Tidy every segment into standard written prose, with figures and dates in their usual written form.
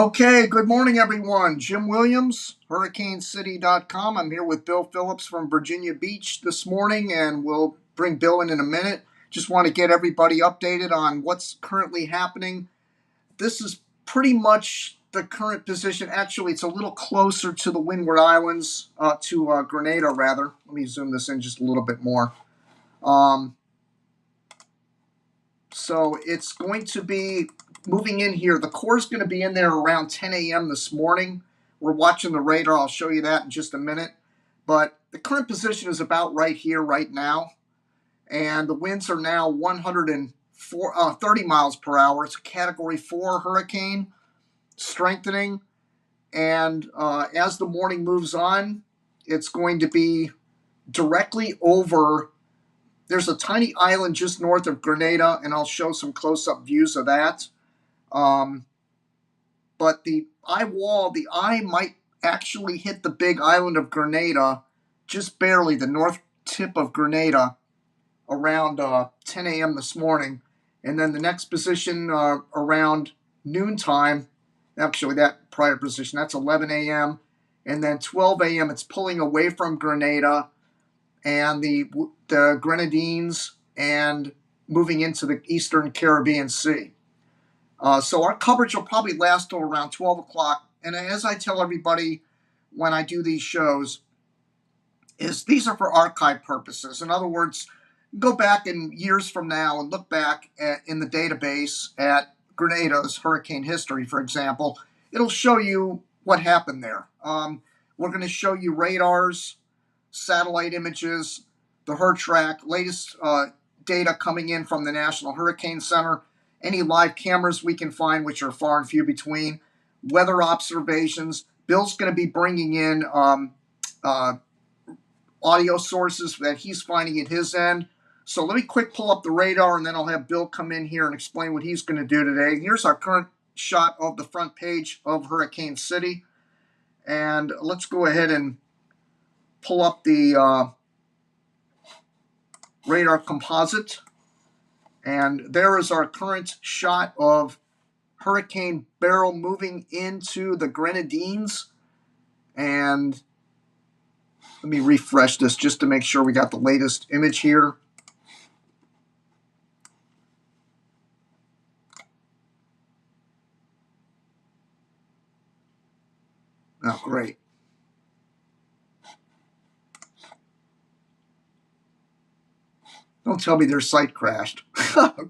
Okay, good morning, everyone. Jim Williams, HurricaneCity.com. I'm here with Bill Phillips from Virginia Beach this morning, and we'll bring Bill in a minute. Just want to get everybody updated on what's currently happening. This is pretty much the current position. Actually, it's a little closer to the Windward Islands, to Grenada, rather. Let me zoom this in just a little bit more. So it's going to be moving in here. The core is going to be in there around 10 a.m. this morning. We're watching the radar. I'll show you that in just a minute. But the current position is about right here, right now. And the winds are now 130 miles per hour. It's a Category 4 hurricane, strengthening. And as the morning moves on, it's going to be directly over. There's a tiny island just north of Grenada, and I'll show some close-up views of that. But the eye might actually hit the big island of Grenada, just barely, the north tip of Grenada, around 10 a.m. this morning. And then the next position around noontime, actually that prior position, that's 11 a.m. And then 12 a.m. it's pulling away from Grenada and the Grenadines and moving into the Eastern Caribbean Sea. So our coverage will probably last till around 12 o'clock. And as I tell everybody when I do these shows, is these are for archive purposes. In other words, go back in years from now and look back in the database at Grenada's hurricane history, for example. It'll show you what happened there. We're going to show you radars, satellite images, the HurTrack, latest data coming in from the National Hurricane Center, any live cameras we can find, which are far and few between, weather observations. Bill's going to be bringing in audio sources that he's finding at his end. So let me quick pull up the radar, and then I'll have Bill come in here and explain what he's going to do today. Here's our current shot of the front page of Hurricane City. And let's go ahead and pull up the radar composite. And there is our current shot of Hurricane Beryl moving into the Grenadines. And let me refresh this just to make sure we got the latest image here. Oh, great. Don't tell me their site crashed.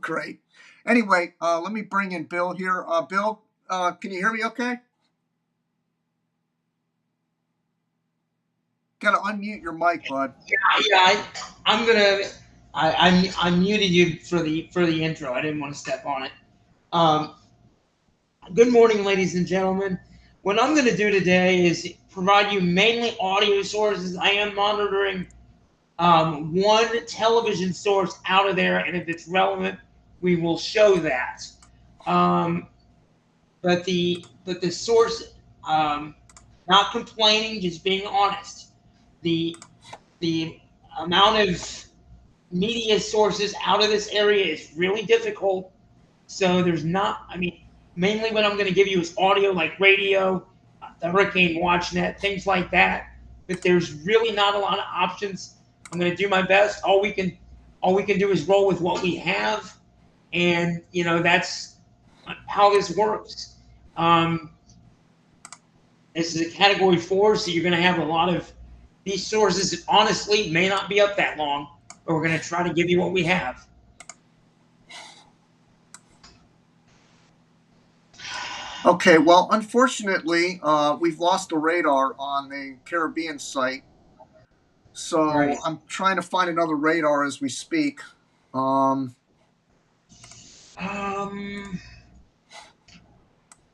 Great. Anyway, let me bring in Bill here. Bill, can you hear me okay? Got to unmute your mic, bud. Yeah. I muted you for the intro. I didn't want to step on it. Good morning, ladies and gentlemen. What I'm going to do today is provide you mainly audio sources. I am monitoring one television source out of there, and if it's relevant, we will show that. But the source, not complaining, just being honest. The amount of media sources out of this area is really difficult. So there's not, mainly what I'm going to give you is audio, like radio, the Hurricane WatchNet, things like that. But there's really not a lot of options. I'm going to do my best. All we can do is roll with what we have, and that's how this works. This is a Category 4, so you're going to have a lot of these sources that honestly may not be up that long, but we're going to try to give you what we have. Okay, well, unfortunately, we've lost the radar on the Caribbean site. So right. I'm trying to find another radar as we speak. What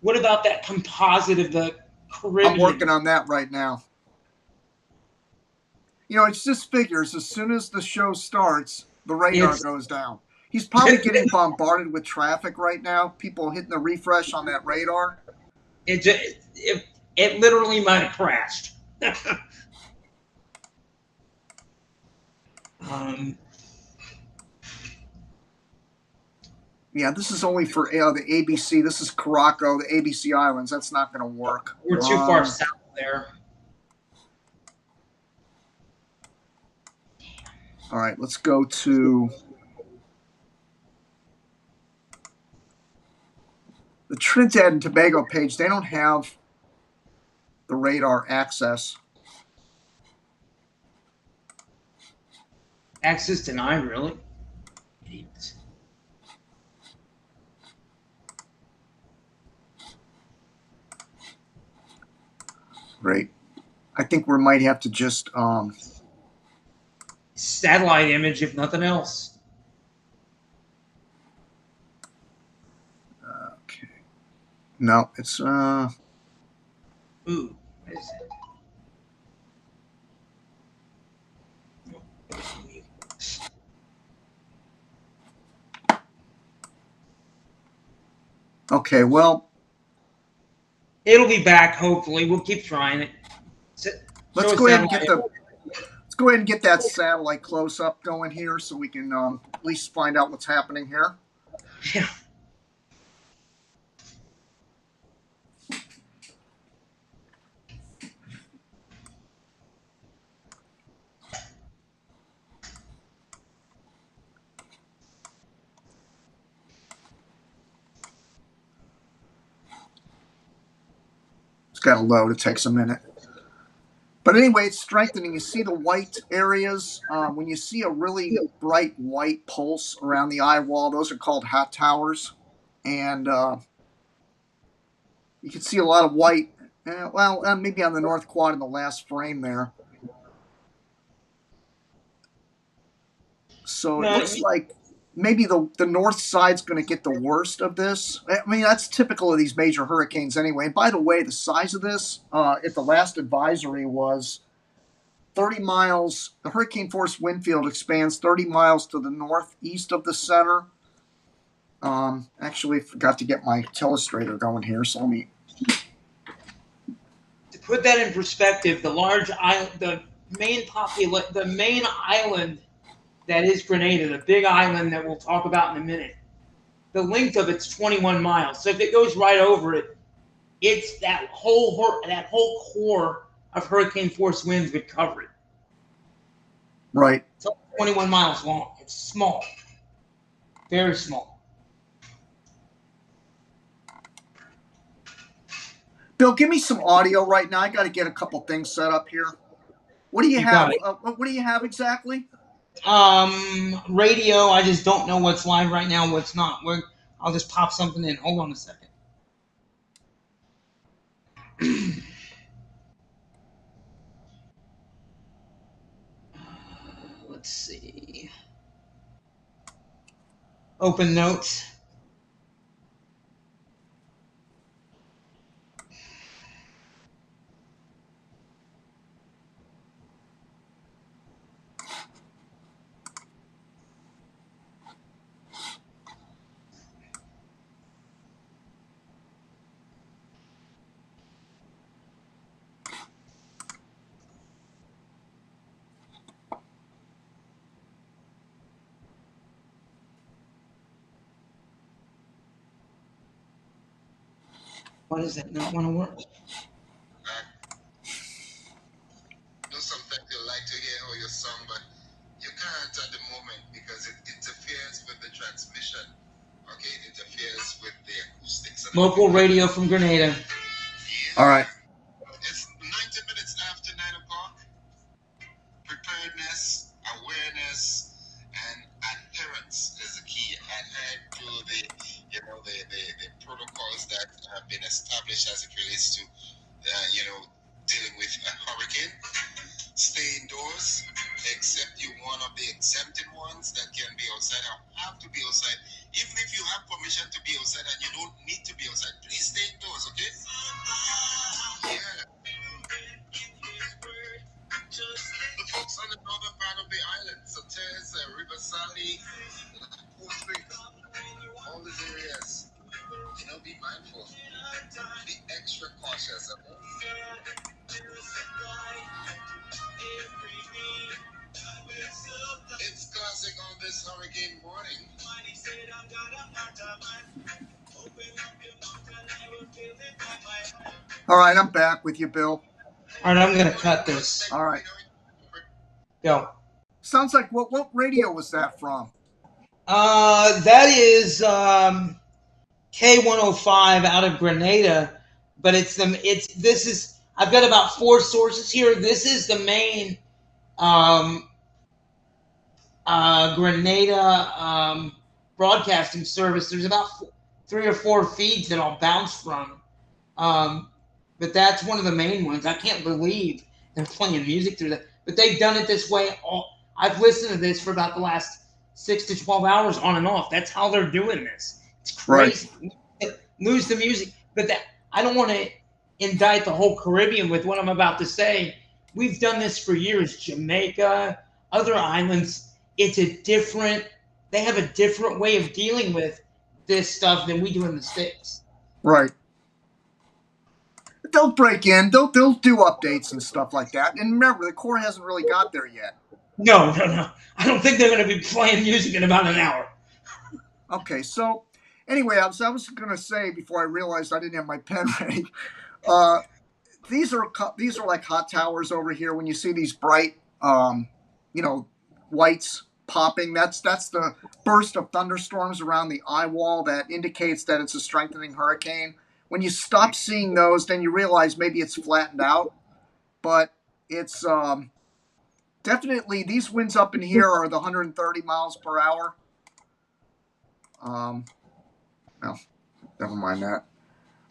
about that composite of the Caribbean? I'm working on that right now. It's just figures. As soon as the show starts, the radar goes down. He's probably getting bombarded with traffic right now. People hitting the refresh on that radar. It literally might have crashed. Yeah, this is only for the ABC. This is Caraco, the ABC Islands. That's not going to work. We're too far south there. All right, let's go to the Trinidad and Tobago page. They don't have the radar access. Access denied, really? Idiots. Great. I think we might have to just Satellite image, if nothing else. okay. No, it's Ooh, what is it? okay. Well, It'll be back. Hopefully, we'll keep trying it. let's go ahead and get the. Let's go ahead and get that satellite close up going here, so we can at least find out what's happening here. Yeah. It's got to load. It takes a minute. But anyway, it's strengthening. You see the white areas. When you see a really bright white pulse around the eye wall, those are called hot towers. And you can see a lot of white. Maybe on the north quad in the last frame there. So it looks like maybe the north side's going to get the worst of this. I mean, that's typical of these major hurricanes anyway. And by the way, the size of this at the last advisory was 30 miles. The hurricane force wind field expands 30 miles to the northeast of the center. Actually, forgot to get my telestrator going here, so let me. To put that in perspective, the large island, the main island that is Grenada, the big island that we'll talk about in a minute, the length of it's 21 miles. So if it goes right over it, it's that whole core of hurricane force winds would cover it. Right. It's 21 miles long. It's small, very small. Bill, give me some audio right now. I got to get a couple things set up here. What do you have? What do you have exactly? Radio. I just don't know what's live right now, what's not. I'll just pop something in. Hold on a second. Let's see. Open notes. Why does that not want to work? Sometimes you like to hear how you song, but you can't at the moment because it interferes with the transmission. Okay, it interferes with the acoustics. Local radio from Grenada. All right. It's 90 minutes after 9 o'clock. Preparedness, awareness, and adherence is the key. Adhere to the protocols that have been established as it relates to dealing with a hurricane. Stay indoors, except you're one of the exempted ones that can be outside or have to be outside. Even if you have permission to be outside and you don't need to be outside, please stay indoors, okay? Yeah. The folks on the northern part of the island, Sautez, River Sally, all these areas, be mindful. Be extra cautious, okay? It's classic on this hurricane morning. All right, I'm back with you, Bill. All right, I'm going to cut this. All right. Go. Sounds like what radio was that from? That is K105 out of Grenada, but I've got about 4 sources here. This is the main Grenada broadcasting service. There's about 3 or 4 feeds that I'll bounce from, but that's one of the main ones. I can't believe they're playing music through that, but they've done it this way. I've listened to this for about the last 6 to 12 hours on and off. That's how they're doing this. It's crazy. Right. Lose the music, but I don't want to indict the whole Caribbean with what I'm about to say. We've done this for years. Jamaica, other islands. They have a different way of dealing with this stuff than we do in the States. Right. They'll break in. They'll do updates and stuff like that. And remember, the Corps hasn't really got there yet. No. I don't think they're going to be playing music in about an hour. Okay, so anyway, I was going to say before I realized I didn't have my pen ready. These are like hot towers over here. When you see these bright, whites popping, that's the burst of thunderstorms around the eye wall that indicates that it's a strengthening hurricane. When you stop seeing those, then you realize maybe it's flattened out. But it's definitely, these winds up in here are the 130 miles per hour. No, never mind that.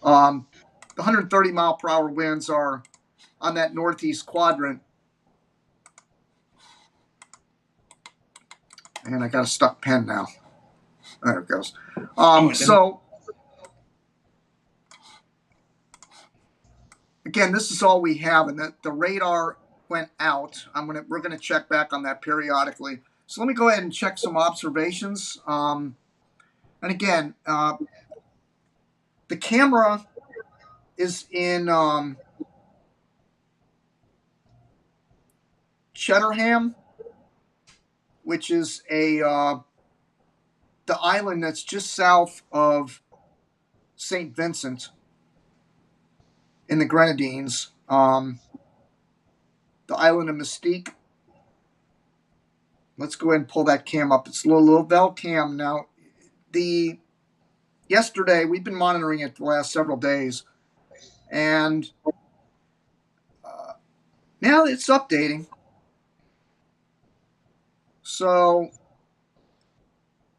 The 130 mile per hour winds are on that northeast quadrant. And I got a stuck pen now. There it goes. So again, this is all we have, and the radar went out. We're gonna check back on that periodically. So let me go ahead and check some observations. And again, the camera is in Cheltenham, which is the island that's just south of St. Vincent in the Grenadines. The island of Mystique. Let's go ahead and pull that cam up. It's a Lovell cam now. Yesterday, we've been monitoring it the last several days, and now it's updating. So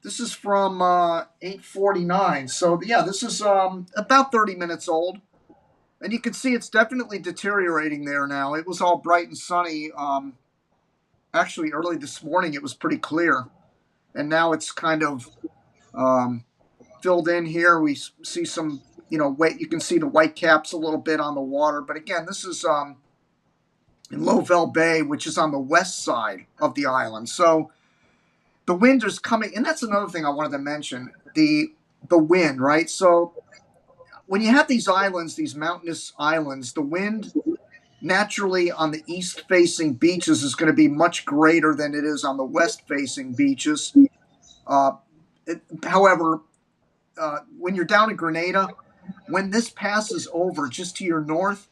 this is from 8:49. So yeah, this is about 30 minutes old, and you can see it's definitely deteriorating there now. It was all bright and sunny. Actually, early this morning it was pretty clear, and now it's kind of filled in here. We see some, wet. You can see the white caps a little bit on the water, but again, this is in Lovell Bay, which is on the west side of the island. So the wind is coming, and that's another thing I wanted to mention, the wind, right? So when you have these islands, these mountainous islands, the wind naturally on the east-facing beaches is going to be much greater than it is on the west-facing beaches. However, when you're down in Grenada, when this passes over just to your north,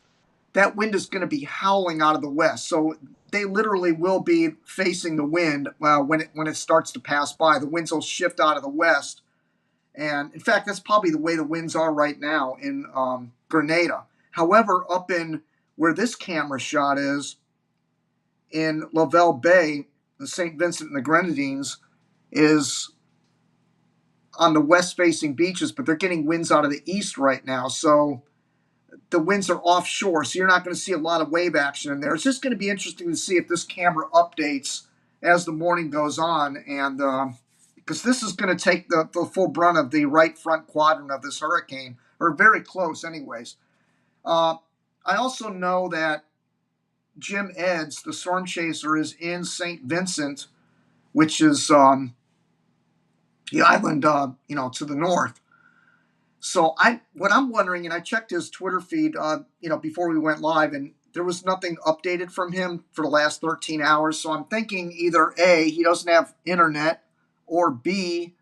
that wind is going to be howling out of the west. So they literally will be facing the wind when it starts to pass by. The winds will shift out of the west. And in fact, that's probably the way the winds are right now in Grenada. However, up in where this camera shot is, in Lovell Bay, the St. Vincent and the Grenadines, is on the west-facing beaches, but they're getting winds out of the east right now. So the winds are offshore, so you're not going to see a lot of wave action in there. It's just going to be interesting to see if this camera updates as the morning goes on, and because this is going to take the full brunt of the right front quadrant of this hurricane, or very close anyways. I also know that Jim Eds, the storm chaser, is in St. Vincent, which is the island, to the north. So what I'm wondering, and I checked his Twitter feed, before we went live, and there was nothing updated from him for the last 13 hours. So I'm thinking either A, he doesn't have internet, or B,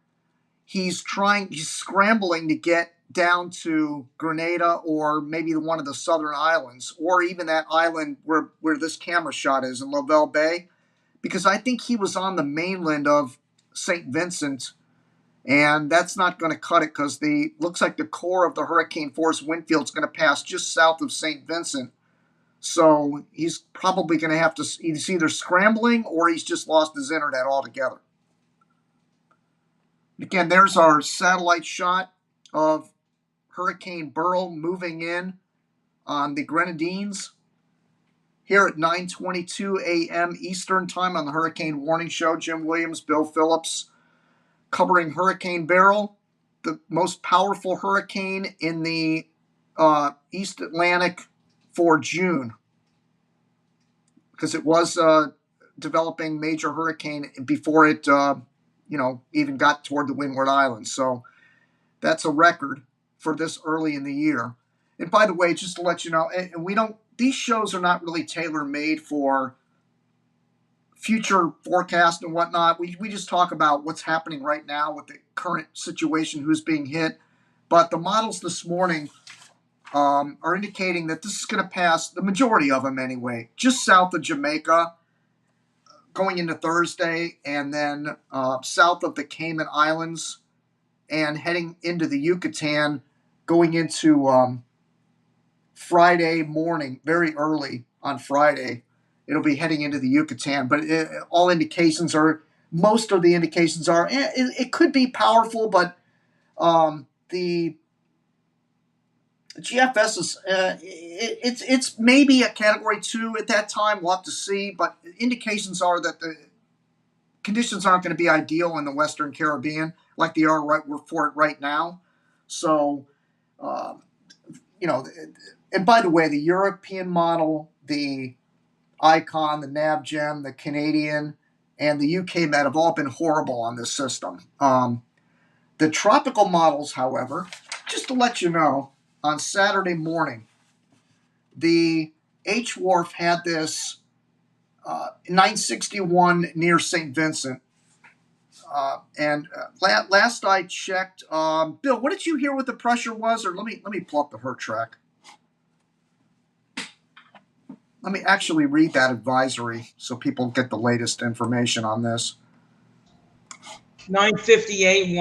he's scrambling to get down to Grenada or maybe one of the southern islands, or even that island where this camera shot is in Lovell Bay, because I think he was on the mainland of St. Vincent, and that's not going to cut it because looks like the core of the hurricane force wind field is going to pass just south of St. Vincent. So he's probably going to have to, he's either scrambling or he's just lost his internet altogether. Again, there's our satellite shot of Hurricane Beryl moving in on the Grenadines here at 9:22 a.m. Eastern Time on the Hurricane Warning Show. Jim Williams, Bill Phillips, covering Hurricane Beryl, the most powerful hurricane in the East Atlantic for June, because it was developing major hurricane before it, even got toward the Windward Islands. So that's a record for this early in the year. And by the way, just to let you know, these shows are not really tailor-made for future forecast and whatnot. We just talk about what's happening right now with the current situation, who's being hit. But the models this morning are indicating that this is going to pass, the majority of them anyway, just south of Jamaica going into Thursday, and then south of the Cayman Islands and heading into the Yucatan going into Friday morning, very early on Friday. It'll be heading into the Yucatan, but most of the indications are it could be powerful, but the GFS is it's maybe a Category 2 at that time. We'll have to see, but indications are that the conditions aren't going to be ideal in the Western Caribbean like they are for it right now. So, and by the way, the European model, the Icon, the NavGem, the Canadian, and the UK Met have all been horrible on this system. The tropical models, however, just to let you know, on Saturday morning, the H-Wharf had this 961 near St. Vincent. Last I checked, Bill, what did you hear what the pressure was? Or let me pull up the HERT track. Let me actually read that advisory so people get the latest information on this. 958,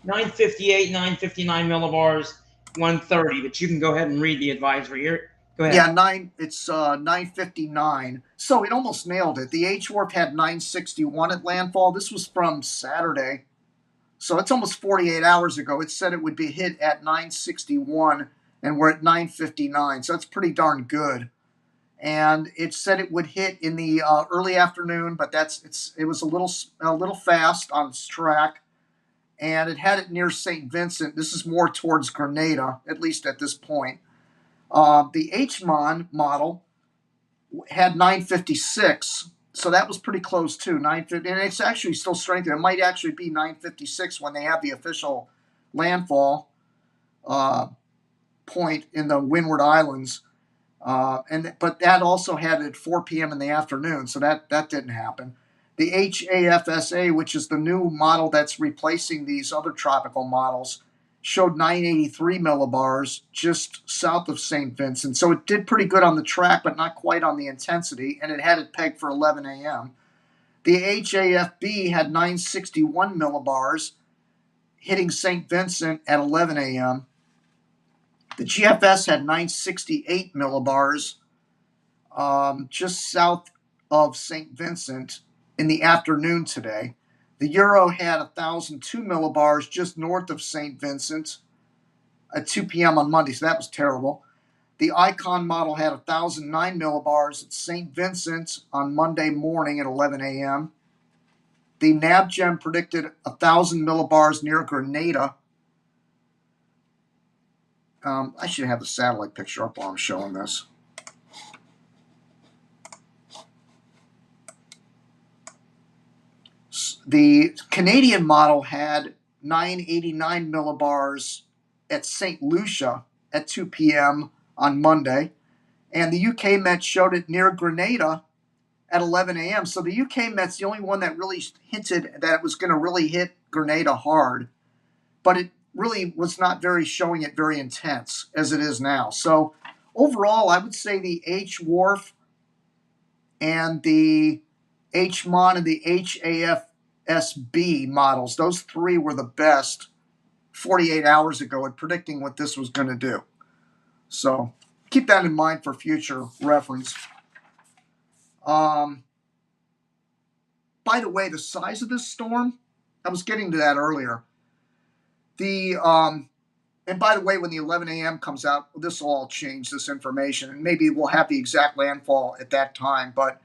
959 millibars, 130. But you can go ahead and read the advisory here. Go ahead. Yeah, it's 959. So it almost nailed it. The H-Wharf had 961 at landfall. This was from Saturday. So it's almost 48 hours ago. It said it would be hit at 961, and we're at 959. So that's pretty darn good. And it said it would hit in the early afternoon, but it was a little fast on its track, and it had it near St. Vincent. This is more towards Grenada, at least at this point. The HMON model had 956, so that was pretty close too. 950, and it's actually still strengthening. It might actually be 956 when they have the official landfall point in the Windward Islands. But that also had it at 4 p.m. in the afternoon, so that didn't happen. The HAFSA, which is the new model that's replacing these other tropical models, showed 983 millibars just south of St. Vincent. So it did pretty good on the track, but not quite on the intensity, and it had it pegged for 11 a.m. The HAFB had 961 millibars hitting St. Vincent at 11 a.m. The GFS had 968 millibars just south of St. Vincent in the afternoon today. The Euro had 1,002 millibars just north of St. Vincent at 2 p.m. on Monday, so that was terrible. The Icon model had 1,009 millibars at St. Vincent on Monday morning at 11 a.m. The NavGem predicted 1,000 millibars near Grenada. I should have the satellite picture up while I'm showing this. The Canadian model had 989 millibars at St. Lucia at 2 p.m. on Monday, and the UK Met showed it near Grenada at 11 a.m. So the UK Met's the only one that really hinted that it was going to really hit Grenada hard, but it really was not very showing it very intense as it is now. So overall, I would say the H Wharf and the HMON and the HAFSB models, those three were the best 48 hours ago at predicting what this was going to do. So keep that in mind for future reference. By the way, the size of this storm, I was getting to that earlier. And by the way, when the 11 a.m. comes out, this will all change, this information, and maybe we'll have the exact landfall at that time. But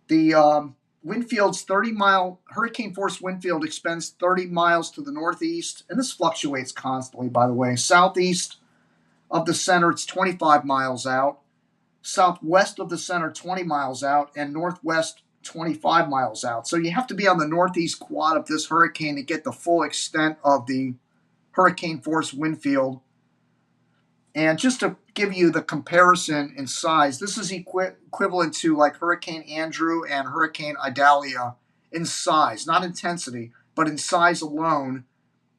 the wind field's 30-mile hurricane force wind field extends 30 miles to the northeast, and this fluctuates constantly, by the way. Southeast of the center, it's 25 miles out. Southwest of the center, 20 miles out, and northwest, 25 miles out. So you have to be on the northeast quad of this hurricane to get the full extent of the hurricane force wind field. And just to give you the comparison in size, this is equivalent to like Hurricane Andrew and Hurricane Idalia in size, not intensity, but in size alone.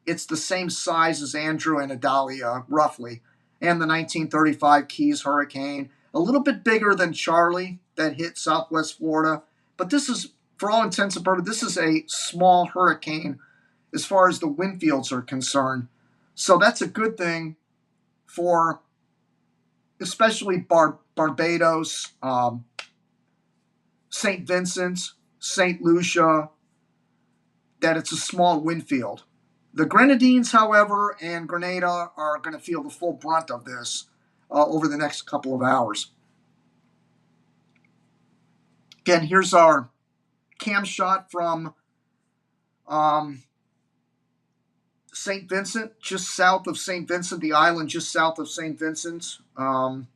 It's the same size as Andrew and Idalia, roughly, and the 1935 Keys hurricane. A little bit bigger than Charlie that hit Southwest Florida, but this is, for all intents and purposes, this is a small hurricane as far as the wind fields are concerned. So that's a good thing for especially Barbados, St. Vincent, St. Lucia, that it's a small wind field. The Grenadines, however, and Grenada are going to feel the full brunt of this over the next couple of hours. Again, here's our cam shot from St. Vincent, just south of St. Vincent, the island just south of St. Vincent. And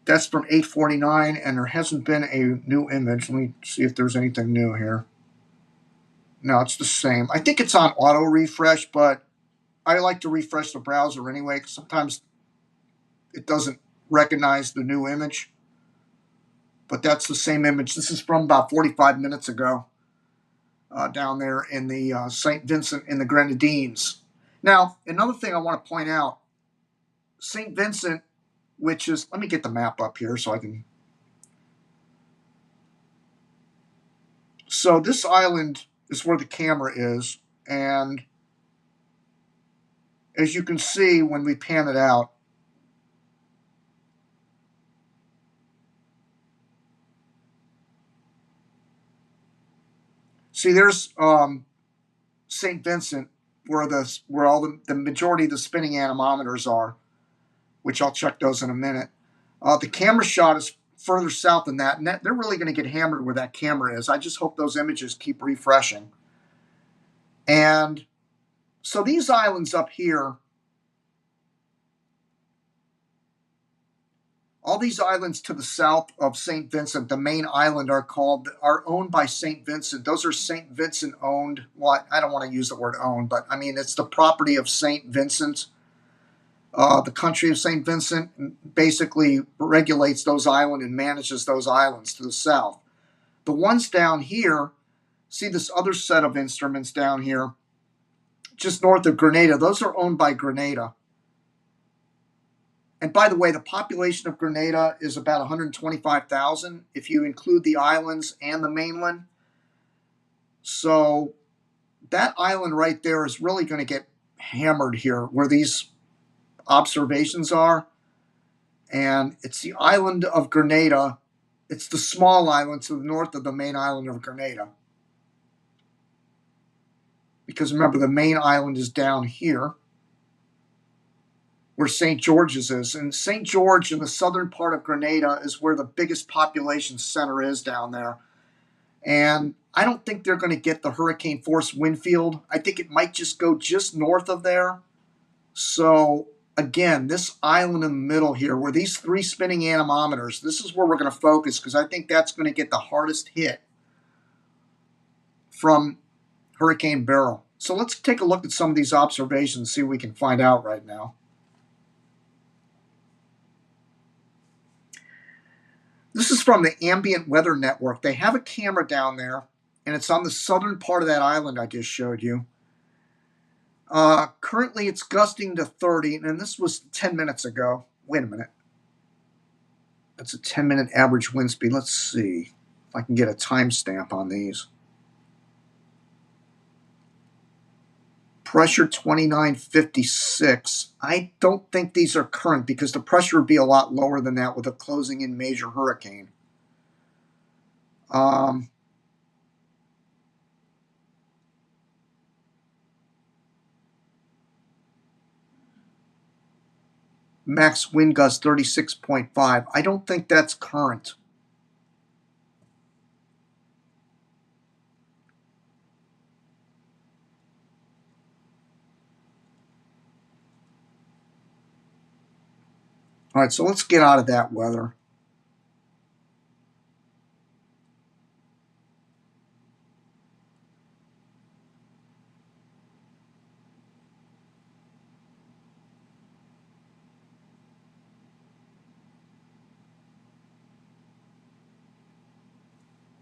that's from 8:49, and there hasn't been a new image. Let me see if there's anything new here. No, it's the same. I think it's on auto refresh, but I like to refresh the browser anyway, because sometimes it doesn't recognize the new image. But that's the same image. This is from about 45 minutes ago down there in the St. Vincent in the Grenadines. Now, another thing I want to point out, St. Vincent, which is, let me get the map up here so I can. So this island is where the camera is, and as you can see when we pan it out, see there's St. Vincent where all the majority of the spinning anemometers are, which I'll check those in a minute. The camera shot is further south than that, and they're really going to get hammered where that camera is. I just hope those images keep refreshing. And so these islands up here, all these islands to the south of St. Vincent, the main island, are owned by St. Vincent. Those are St. Vincent owned. Well, I don't want to use the word owned, but I mean, it's the property of St. Vincent. The country of St. Vincent basically regulates those islands and manages those islands to the south. The ones down here, see this other set of instruments down here, just north of Grenada, those are owned by Grenada. And by the way, the population of Grenada is about 125,000 if you include the islands and the mainland. So that island right there is really going to get hammered here where these observations are. And it's the island of Grenada. It's the small island to the north of the main island of Grenada. Because remember, the main island is down here where St. George's is. And St. George in the southern part of Grenada is where the biggest population center is down there. And I don't think they're going to get the hurricane force wind field. I think it might just go just north of there. So again, this island in the middle here, where these three spinning anemometers, this is where we're going to focus, because I think that's going to get the hardest hit from Hurricane Beryl. So let's take a look at some of these observations, see what we can find out right now. This This is from the Ambient Weather Network. They have a camera down there, and it's on the southern part of that island I just showed you. Currently, it's gusting to 30, and this was 10 minutes ago. Wait a minute. That's a 10-minute average wind speed. Let's see if I can get a timestamp on these. Pressure 2956. I don't think these are current because the pressure would be a lot lower than that with a closing in major hurricane. Max wind gust 36.5. I don't think that's current. All right, so let's get out of that weather.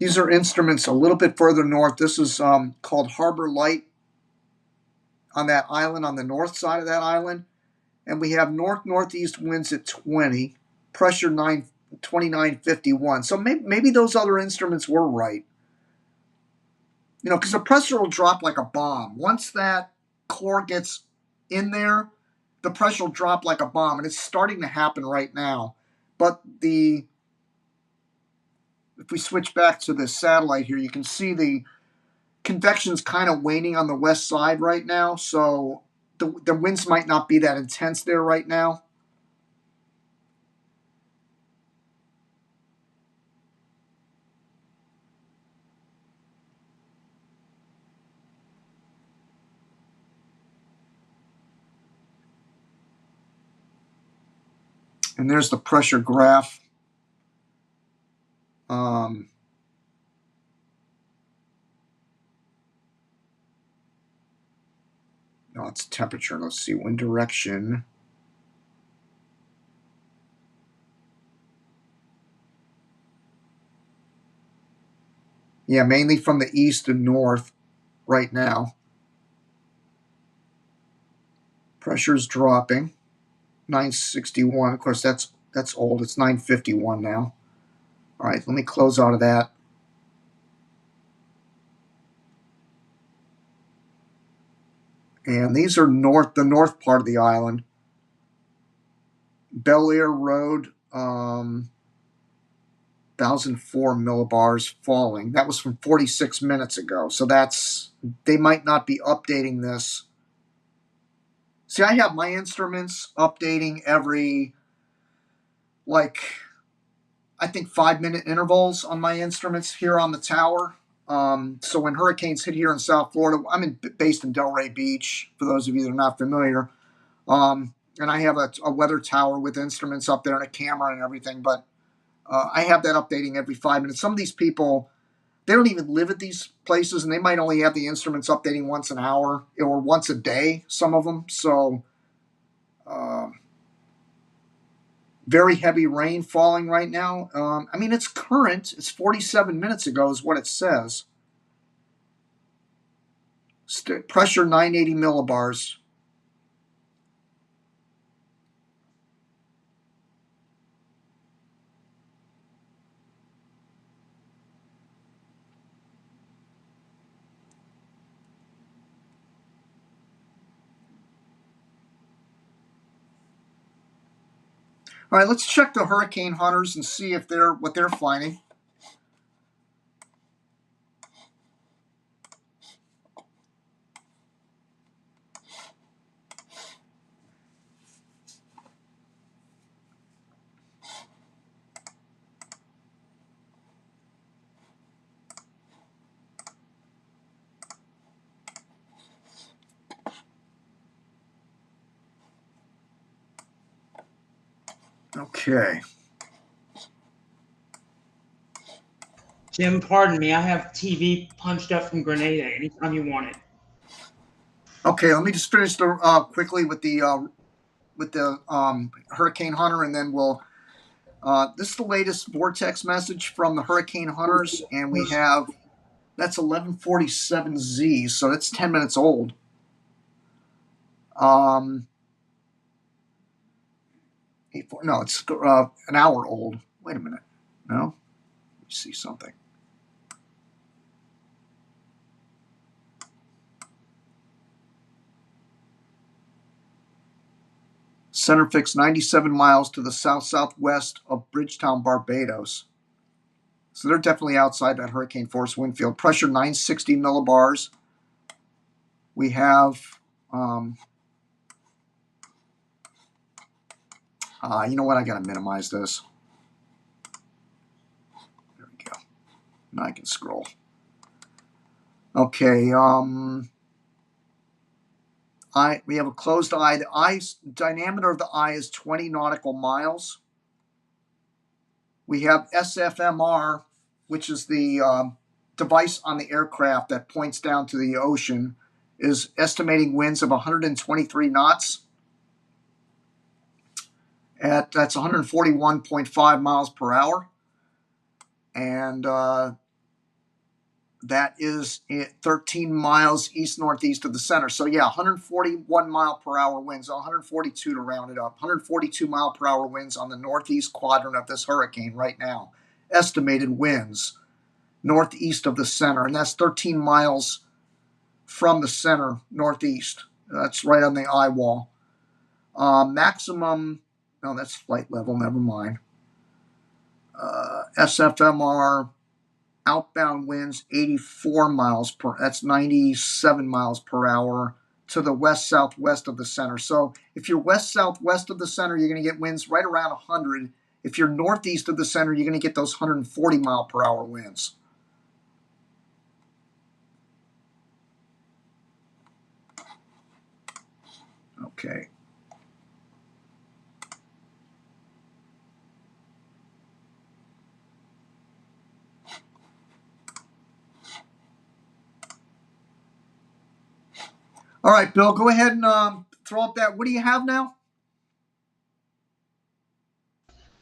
These are instruments a little bit further north. This is called Harbor Light on that island, on the north side of that island. And we have north-northeast winds at 20, pressure 2951. So maybe those other instruments were right. You know, because the pressure will drop like a bomb. Once that core gets in there, the pressure will drop like a bomb. And it's starting to happen right now. But if we switch back to the satellite here, you can see the convection's kind of waning on the west side right now. So the winds might not be that intense there right now. And there's the pressure graph. No, it's temperature. Let's see, wind direction. Yeah, mainly from the east and north right now. Pressure's dropping. 961. Of course, that's old. It's 951 now. All right, let me close out of that. And these are the north part of the island. Bel Air Road, 1,004 millibars falling. That was from 46 minutes ago. So they might not be updating this. See, I have my instruments updating every, I think 5-minute intervals on my instruments here on the tower. So when hurricanes hit here in South Florida, I'm based in Delray Beach, for those of you that are not familiar. And I have a weather tower with instruments up there and a camera and everything. But I have that updating every 5 minutes. Some of these people, they don't even live at these places, and they might only have the instruments updating once an hour or once a day, some of them. So very heavy rain falling right now. I mean, it's current. It's 47 minutes ago is what it says. Pressure 980 millibars. All right, let's check the hurricane hunters and see if what they're finding. Okay. Jim, pardon me. I have TV punched up from Grenada anytime you want it. Okay, let me just finish quickly with the Hurricane Hunter, and then we'll This is the latest vortex message from the hurricane hunters, and we have that's 11:47 Z, so that's 10 minutes old. No, it's an hour old. Wait a minute. No, let me see something. Center fixed 97 miles to the south-southwest of Bridgetown, Barbados. So they're definitely outside that hurricane force wind field. Pressure 960 millibars. We have, you know what? I got to minimize this. There we go. Now I can scroll. Okay. We have a closed eye. The diameter of the eye is 20 nautical miles. We have SFMR, which is the device on the aircraft that points down to the ocean, is estimating winds of 123 knots. That's 141.5 miles per hour. And that is 13 miles east-northeast of the center. So, yeah, 141 mile per hour winds, 142 to round it up, 142 mile per hour winds on the northeast quadrant of this hurricane right now. Estimated winds northeast of the center, and that's 13 miles from the center northeast. That's right on the eye wall. Maximum, no, that's flight level, never mind. SFMR outbound winds 84 miles per, that's 97 miles per hour to the west-southwest of the center. So if you're west-southwest of the center, you're going to get winds right around 100. If you're northeast of the center, you're going to get those 140 mile per hour winds. Okay. All right, Bill, go ahead and throw up that. What do you have now?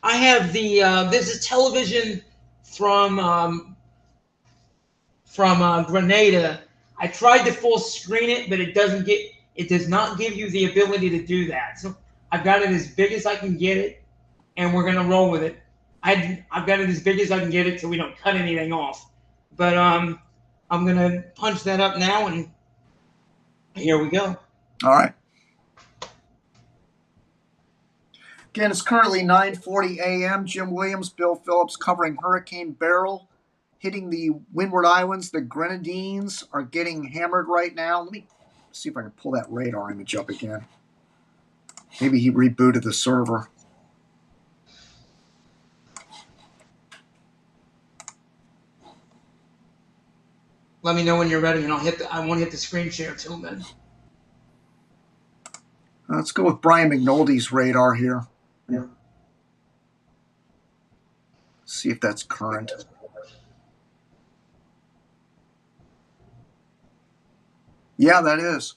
I have the this is television from Grenada. I tried to full screen it, but it does not give you the ability to do that. So I've got it as big as I can get it, and we're gonna roll with it. I've got it as big as I can get it, so we don't cut anything off. But I'm gonna punch that up now, and here we go. All right. Again, it's currently 9:40 a.m. Jim Williams, Bill Phillips covering Hurricane Beryl hitting the Windward Islands. The Grenadines are getting hammered right now. Let me see if I can pull that radar image up again. Maybe he rebooted the server. Let me know when you're ready, and I won't hit the screen share till then. Let's go with Brian McNulty's radar here. Yeah. See if that's current. Yeah, that is.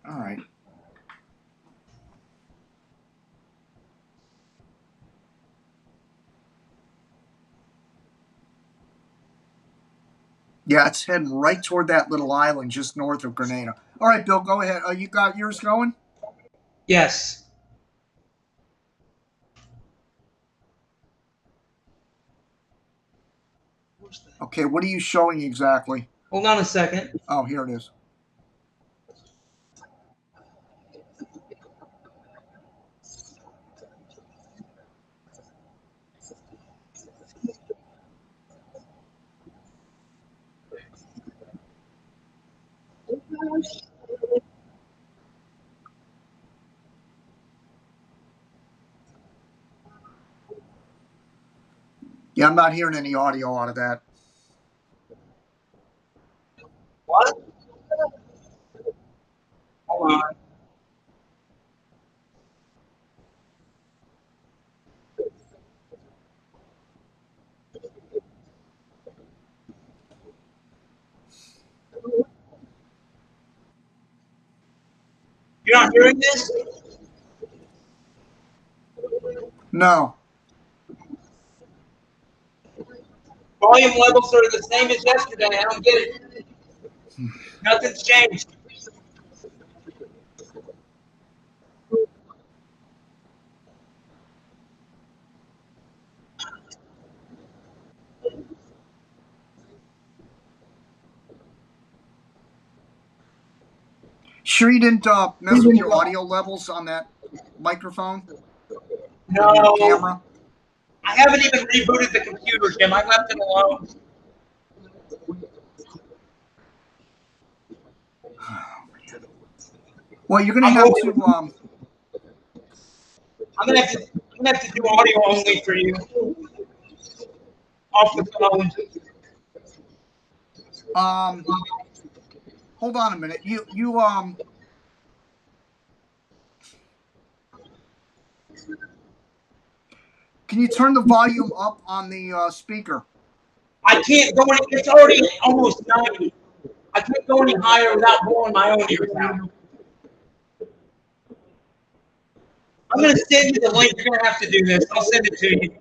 All right. Yeah, it's heading right toward that little island just north of Grenada. All right, Bill, go ahead. You got yours going? Yes. Okay, what are you showing exactly? Hold on a second. Oh, here it is. Yeah, I'm not hearing any audio out of that. What? Hold on. You're not hearing this? No. Volume levels are the same as yesterday. I don't get it. Nothing's changed. Sure you didn't mess with your audio levels on that microphone? No, On your camera? I haven't even rebooted the computer, Jim. I left it alone. Well, you're gonna I'm have over to it. I'm gonna have to do audio only for you off the phone. hold on a minute. You can you turn the volume up on the speaker? I can't go any. It's already almost 90. I can't go any higher without blowing my own ears out. I'm gonna send you the link. You're gonna have to do this. I'll send it to you.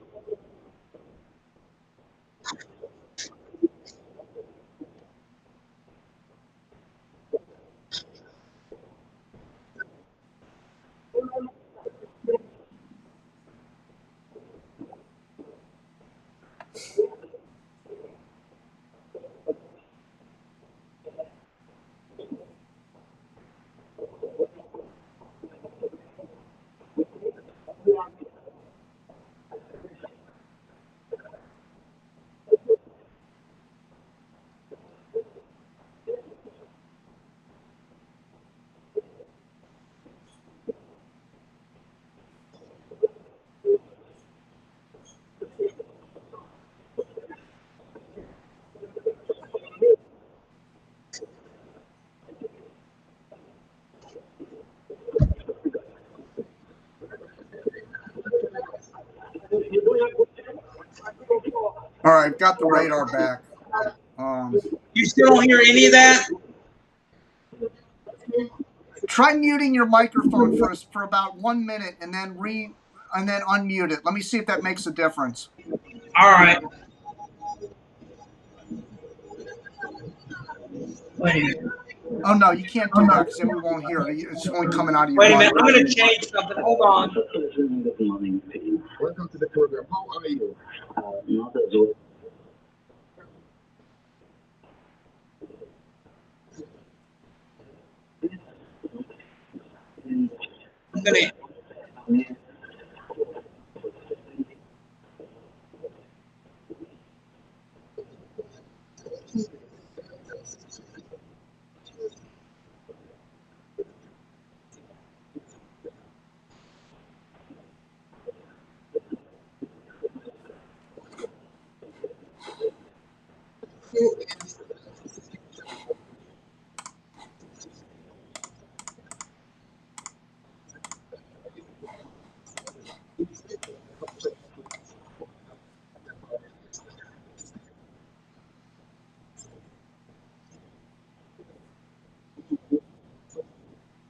All right, got the radar back. You still don't hear any of that? Try muting your microphone for about 1 minute and then unmute it. Let me see if that makes a difference. All right. Wait a minute. Oh no, you can't do that because then we won't hear it. It's only coming out of your Wait a mic. minute. I'm gonna change something. Hold on. Welcome to the program. How are you? I'm gonna.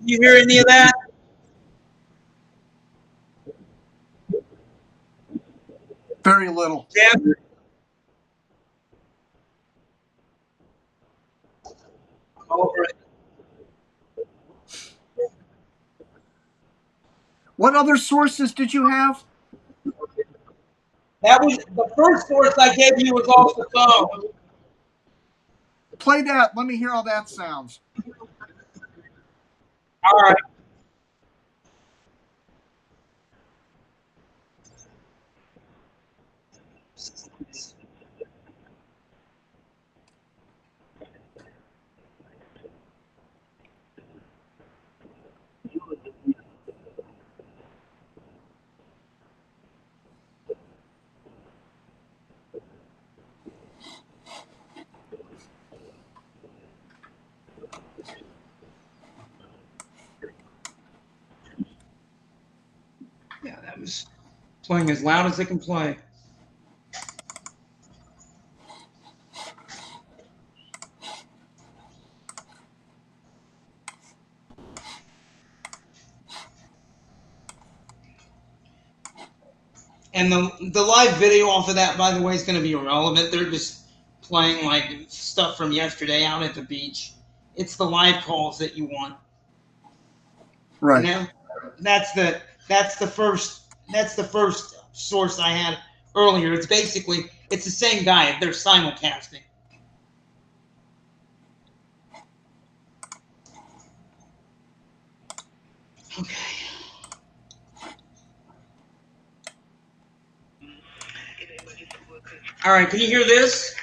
You hear any of that? Very little. Jim? Over it. What other sources did you have? That was the first source I gave you was off the phone. Play that. Let me hear how that sounds. All right. Yeah, that was playing as loud as it can play. And the live video off of that, by the way, is going to be irrelevant. They're just playing like stuff from yesterday out at the beach. It's the live calls that you want. Right. You know, that's the first source I had earlier. It's the same guy. They're simulcasting. Okay. All right. Can you hear this?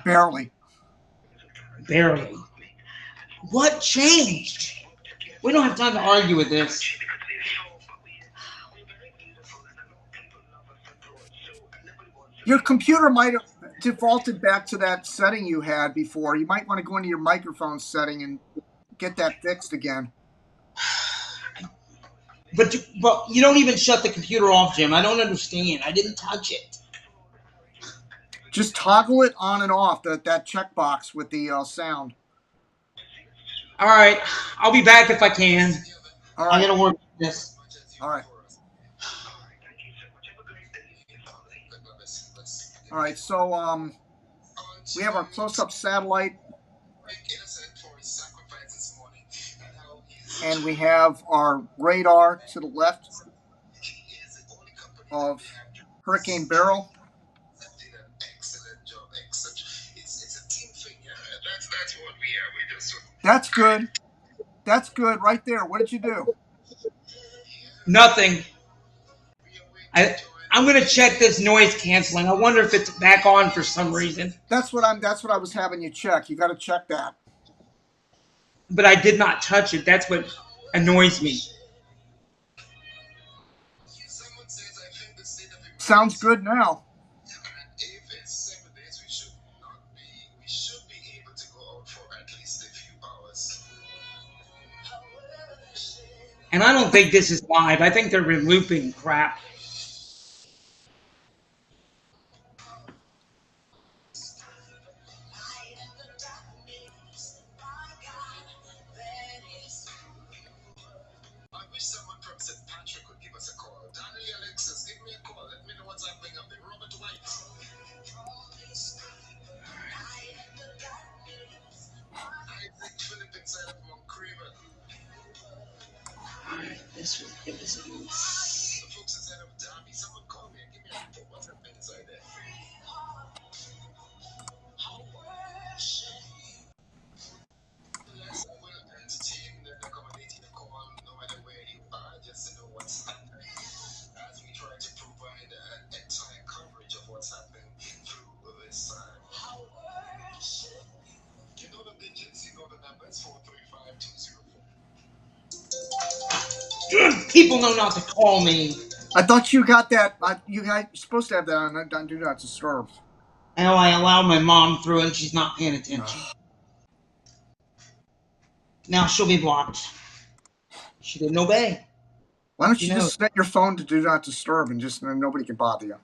Barely. Barely. What changed? We don't have time to argue with this. Your computer might have defaulted back to that setting you had before. You might want to go into your microphone setting and get that fixed again. But you don't even shut the computer off, Jim. I don't understand. I didn't touch it. Just toggle it on and off, that checkbox with the sound. All right. I'll be back if I can. All right. I gotta work on this. All right. All right. So we have our close-up satellite, and we have our radar to the left of Hurricane Beryl. That's good. That's good right there. What did you do? Nothing. I'm gonna check this noise canceling. I wonder if it's back on for some reason. That's what I was having you check. You got to check that. But I did not touch it. That's what annoys me. Sounds good now. And I don't think this is live. I think they're looping crap. People know not to call me. I thought you got that. You're supposed to have that on Do Not Disturb. I know I allowed my mom through and she's not paying attention. Now she'll be blocked. She didn't obey. Why don't you just set your phone to Do Not Disturb and just nobody can bother you?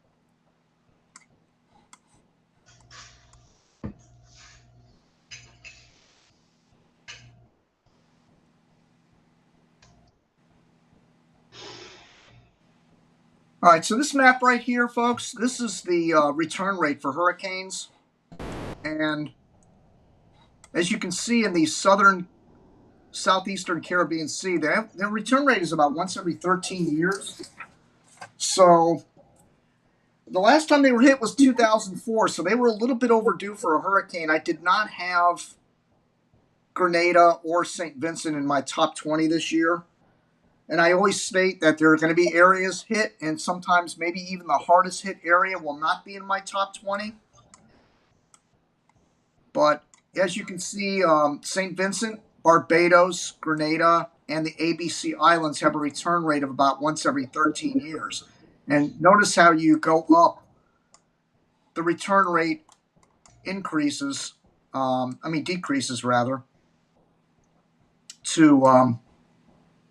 All right, so this map right here, folks, this is the return rate for hurricanes. And as you can see in the southeastern Caribbean Sea, their return rate is about once every 13 years. So the last time they were hit was 2004, so they were a little bit overdue for a hurricane. I did not have Grenada or St. Vincent in my top 20 this year. And I always state that there are going to be areas hit, and sometimes maybe even the hardest hit area will not be in my top 20. But as you can see, St. Vincent, Barbados, Grenada, and the ABC Islands have a return rate of about once every 13 years. And notice how you go up, the return rate decreases rather, to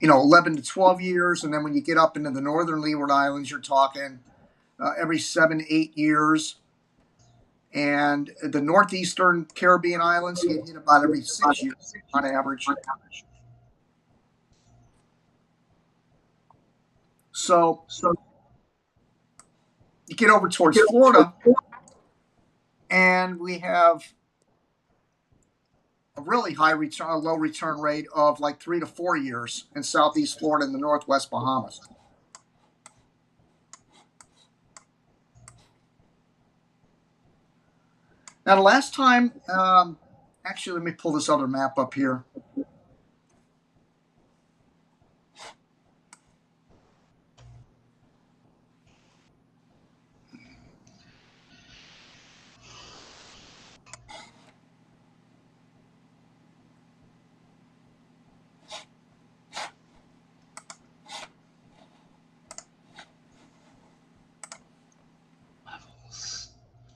11 to 12 years. And then when you get up into the northern Leeward Islands, you're talking every 7, 8 years. And the northeastern Caribbean islands get hit about every 6 years on average. So you get over towards Florida, and we have a really low return rate of like 3 to 4 years in southeast Florida and the northwest Bahamas. Now, the last time, actually, let me pull this other map up here.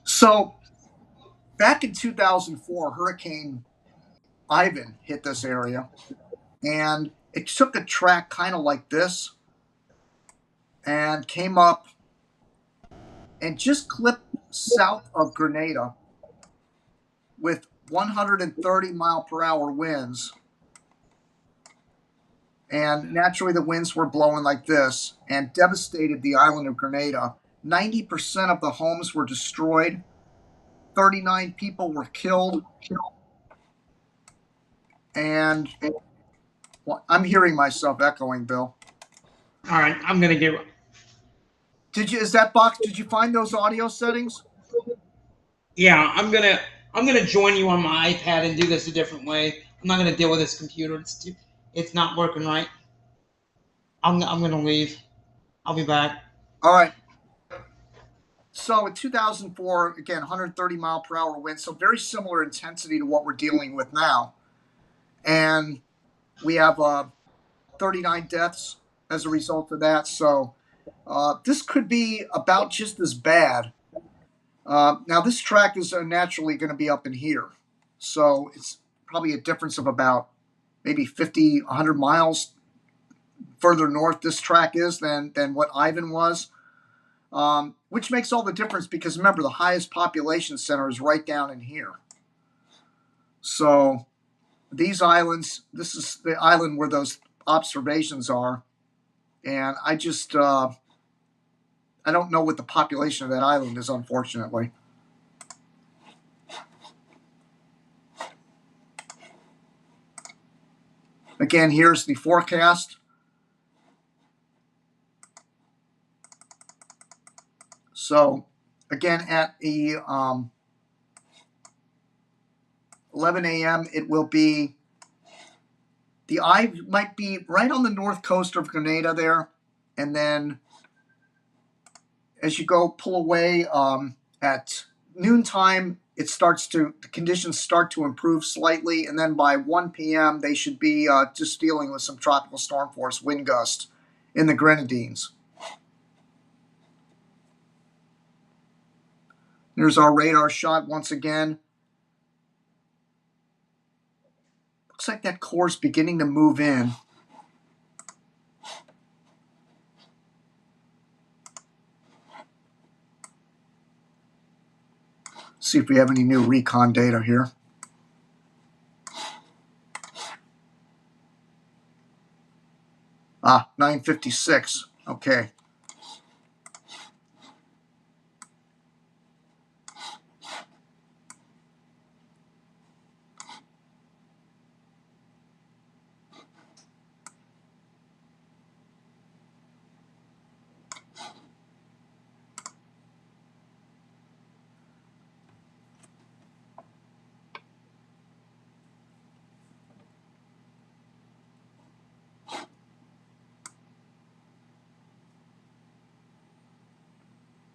So, back in 2004, Hurricane Ivan hit this area, and it took a track kind of like this and came up and just clipped south of Grenada with 130-mile-per-hour winds. And naturally, the winds were blowing like this and devastated the island of Grenada. 90% of the homes were destroyed. 39 people were killed. And I'm hearing myself echoing, Bill. All right, I'm gonna get. Did you find those audio settings? Yeah, I'm gonna join you on my iPad and do this a different way. I'm not gonna deal with this computer. It's not working right. I'm gonna leave. I'll be back. All right. So in 2004, again, 130-mile-per-hour winds, so very similar intensity to what we're dealing with now. And we have 39 deaths as a result of that. So this could be about just as bad. Now, this track is naturally going to be up in here. So it's probably a difference of about maybe 50, 100 miles further north this track is than what Ivan was. Which makes all the difference because remember, the highest population center is right down in here. So these islands, this is the island where those observations are. And I just, I don't know what the population of that island is, unfortunately. Again, here's the forecast. So, again, at the 11 a.m., it will be, the eye might be right on the north coast of Grenada there. And then as you go pull away at noontime, the conditions start to improve slightly. And then by 1 p.m., they should be just dealing with some tropical storm force wind gusts in the Grenadines. There's our radar shot once again. Looks like that core is beginning to move in. See if we have any new recon data here. Ah, 956. Okay.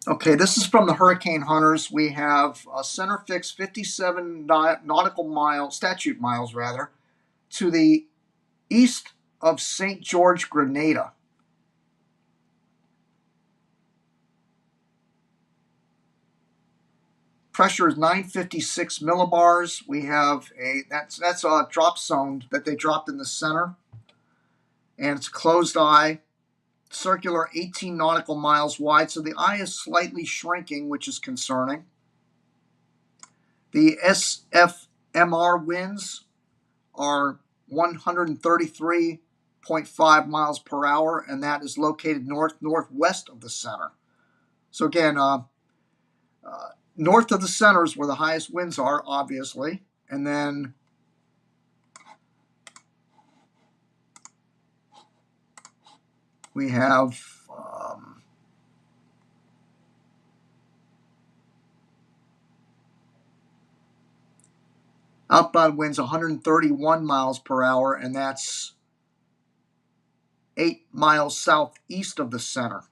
Okay, this is from the Hurricane Hunters. We have a center fix 57 nautical miles, statute miles rather, to the east of St. George, Grenada. Pressure is 956 millibars. We have that's a drop zone that they dropped in the center. and it's a closed eye, circular 18 nautical miles wide, so the eye is slightly shrinking, which is concerning. The SFMR winds are 133.5 miles per hour, and that is located northwest of the center. So again, north of the center is where the highest winds are, obviously, and then we have outbound winds 131 miles per hour, and that's 8 miles southeast of the center.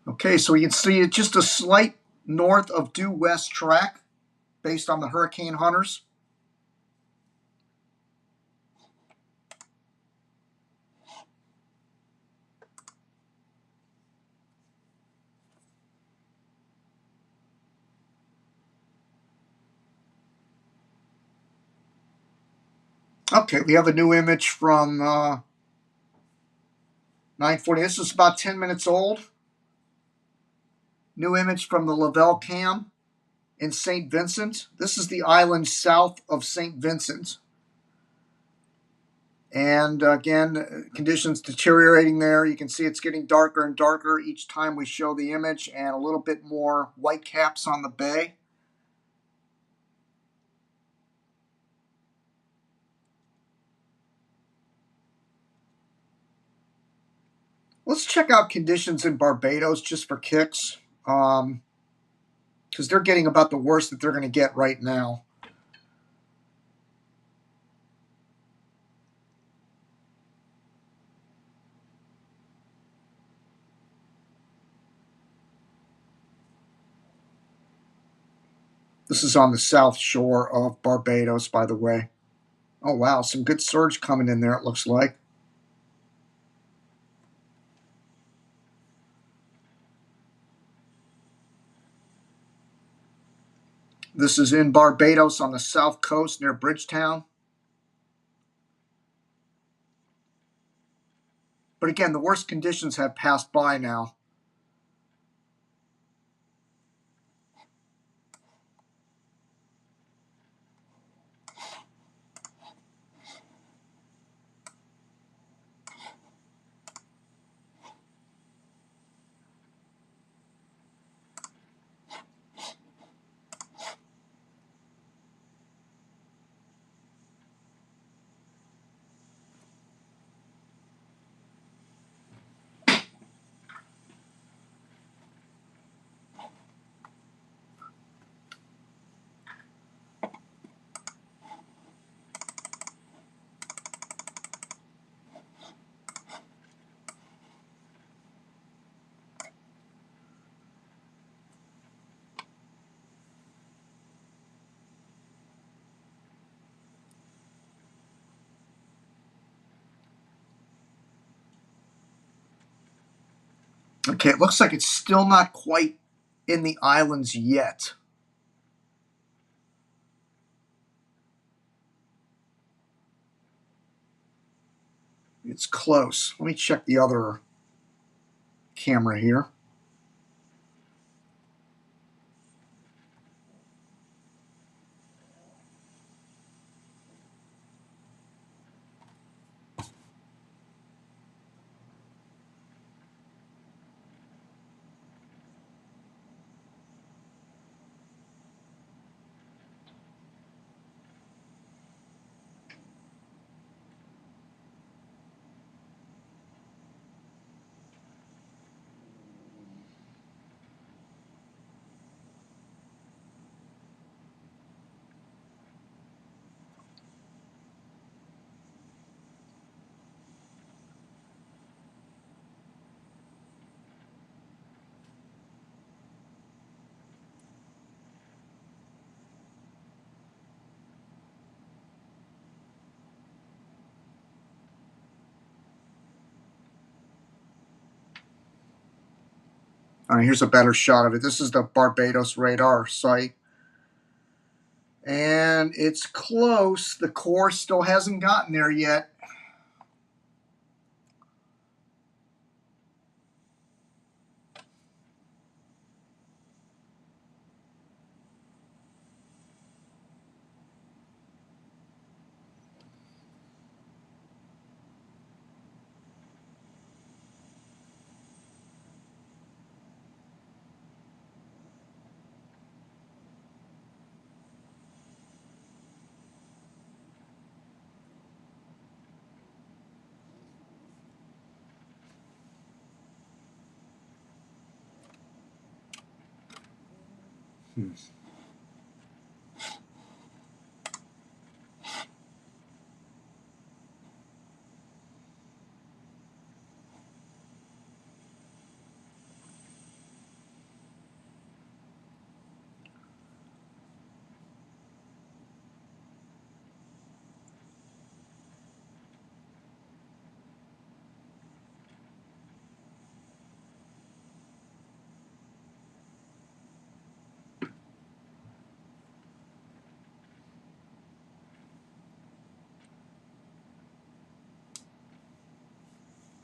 Okay, so we can see it's just a slight north of due west track based on the hurricane hunters. Okay, we have a new image from 940. This is about 10 minutes old. New image from the Lavelle Cam in St. Vincent. This is the island south of St. Vincent. And again, conditions deteriorating there. You can see it's getting darker and darker each time we show the image, and a little bit more white caps on the bay. Let's check out conditions in Barbados just for kicks, because they're getting about the worst that they're going to get right now. This is on the south shore of Barbados, by the way. Oh, wow, some good surge coming in there, it looks like. This is in Barbados on the south coast near Bridgetown. But again, the worst conditions have passed by now. Okay, it looks like it's still not quite in the islands yet. It's close. Let me check the other camera here. All right, here's a better shot of it. This is the Barbados radar site. And it's close. The core still hasn't gotten there yet.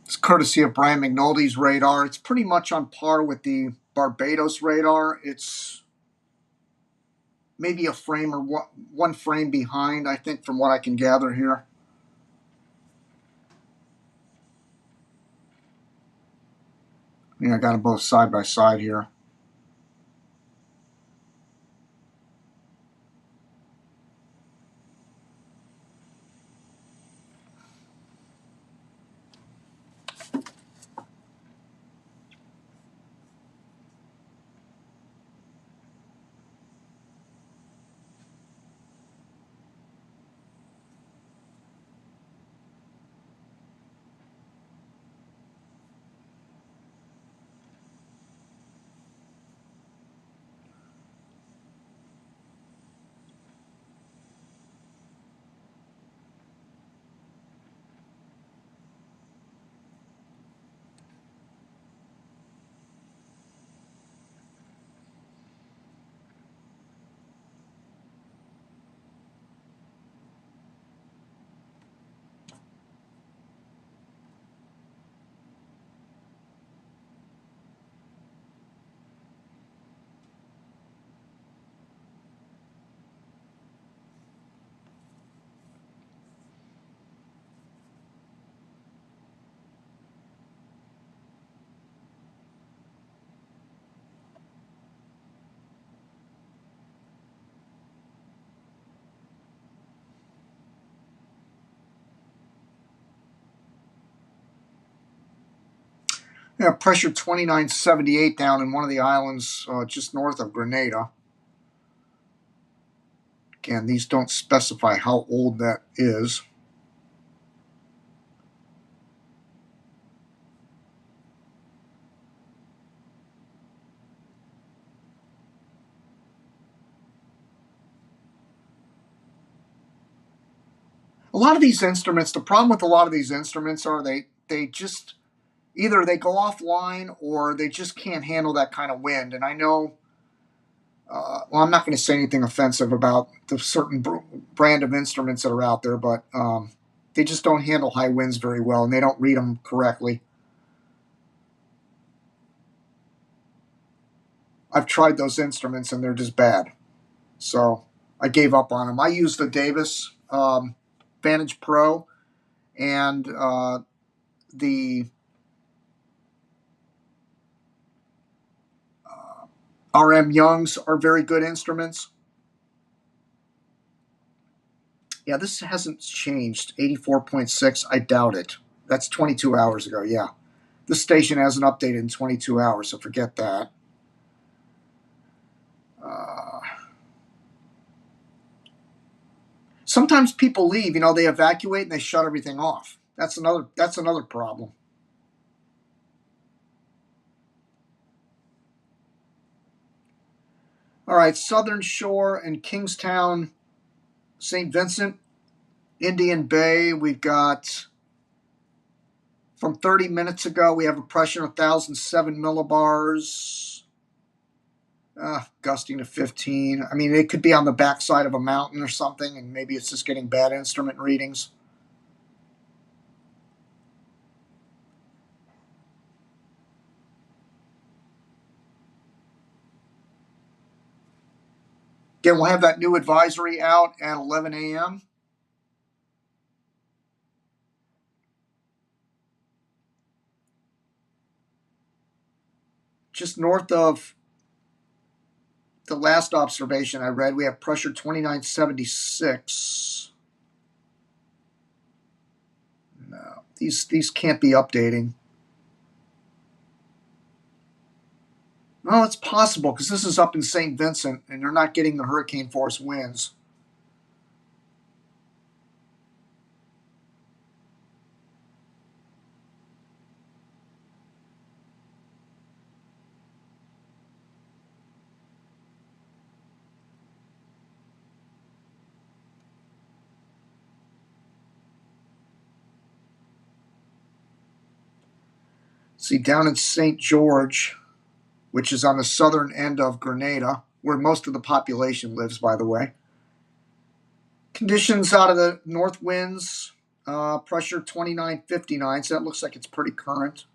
It's courtesy of Brian McNulty's radar. It's pretty much on par with the Barbados radar. It's maybe a frame or one frame behind, I think, from what I can gather here. I got them both side by side here. Yeah, pressure 2978 down in one of the islands just north of Grenada. Again, these don't specify how old that is. A lot of these instruments, the problem with a lot of these instruments are they just either they go offline or they just can't handle that kind of wind. And I know, well, I'm not going to say anything offensive about the certain brand of instruments that are out there, but they just don't handle high winds very well, and they don't read them correctly. I've tried those instruments, and they're just bad. So I gave up on them. I used the Davis Vantage Pro and the RM Youngs are very good instruments. Yeah, this hasn't changed. 84.6, I doubt it. That's 22 hours ago, yeah. This station hasn't updated in 22 hours, so forget that. Sometimes people leave, they evacuate and they shut everything off. That's another problem. All right, Southern Shore and Kingstown, St. Vincent, Indian Bay. We've got From 30 minutes ago, we have a pressure of 1,007 millibars, gusting to 15. I mean, it could be on the backside of a mountain or something, and maybe it's just getting bad instrument readings. Again, we'll have that new advisory out at 11 a.m. Just north of the last observation I read, we have pressure 2976. No, these can't be updating. Well, it's possible because this is up in St. Vincent and you're not getting the hurricane force winds. See, down in St. George, which is on the southern end of Grenada, where most of the population lives, by the way. Conditions out of the north winds, pressure 2959, so that looks like it's pretty current.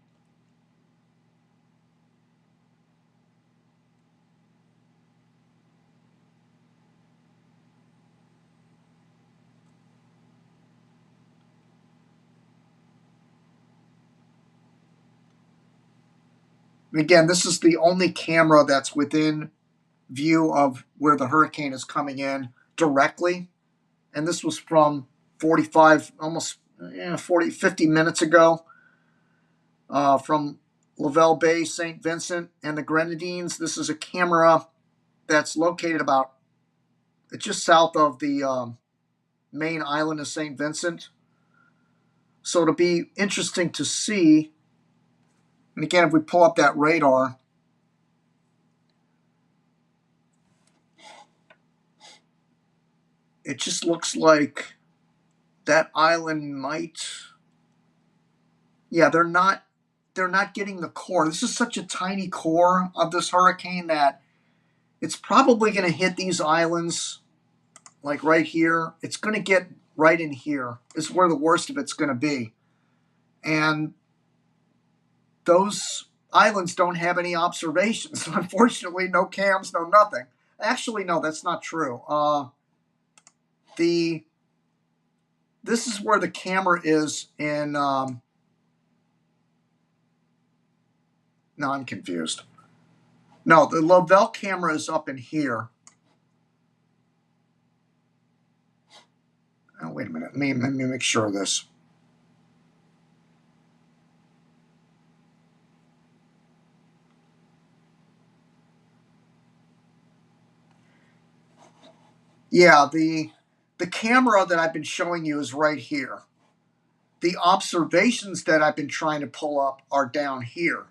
And again, this is the only camera that's within view of where the hurricane is coming in directly. And this was from 45, almost 50 minutes ago from Lavelle Bay, St. Vincent, and the Grenadines. This is a camera that's located about just south of the main island of St. Vincent. So it'll be interesting to see. And again, if we pull up that radar, it just looks like that island might. Yeah, they're not getting the core. This is such a tiny core of this hurricane that it's probably going to hit these islands like right here. It's going to get right in here. Is where the worst of it's going to be. And those islands don't have any observations. Unfortunately, no cams, no nothing. Actually, no, that's not true. This is where the camera is in. No, I'm confused. No, the Lavelle camera is up in here. Oh, wait a minute. Let me make sure of this. Yeah, the camera that I've been showing you is right here. The observations that I've been trying to pull up are down here.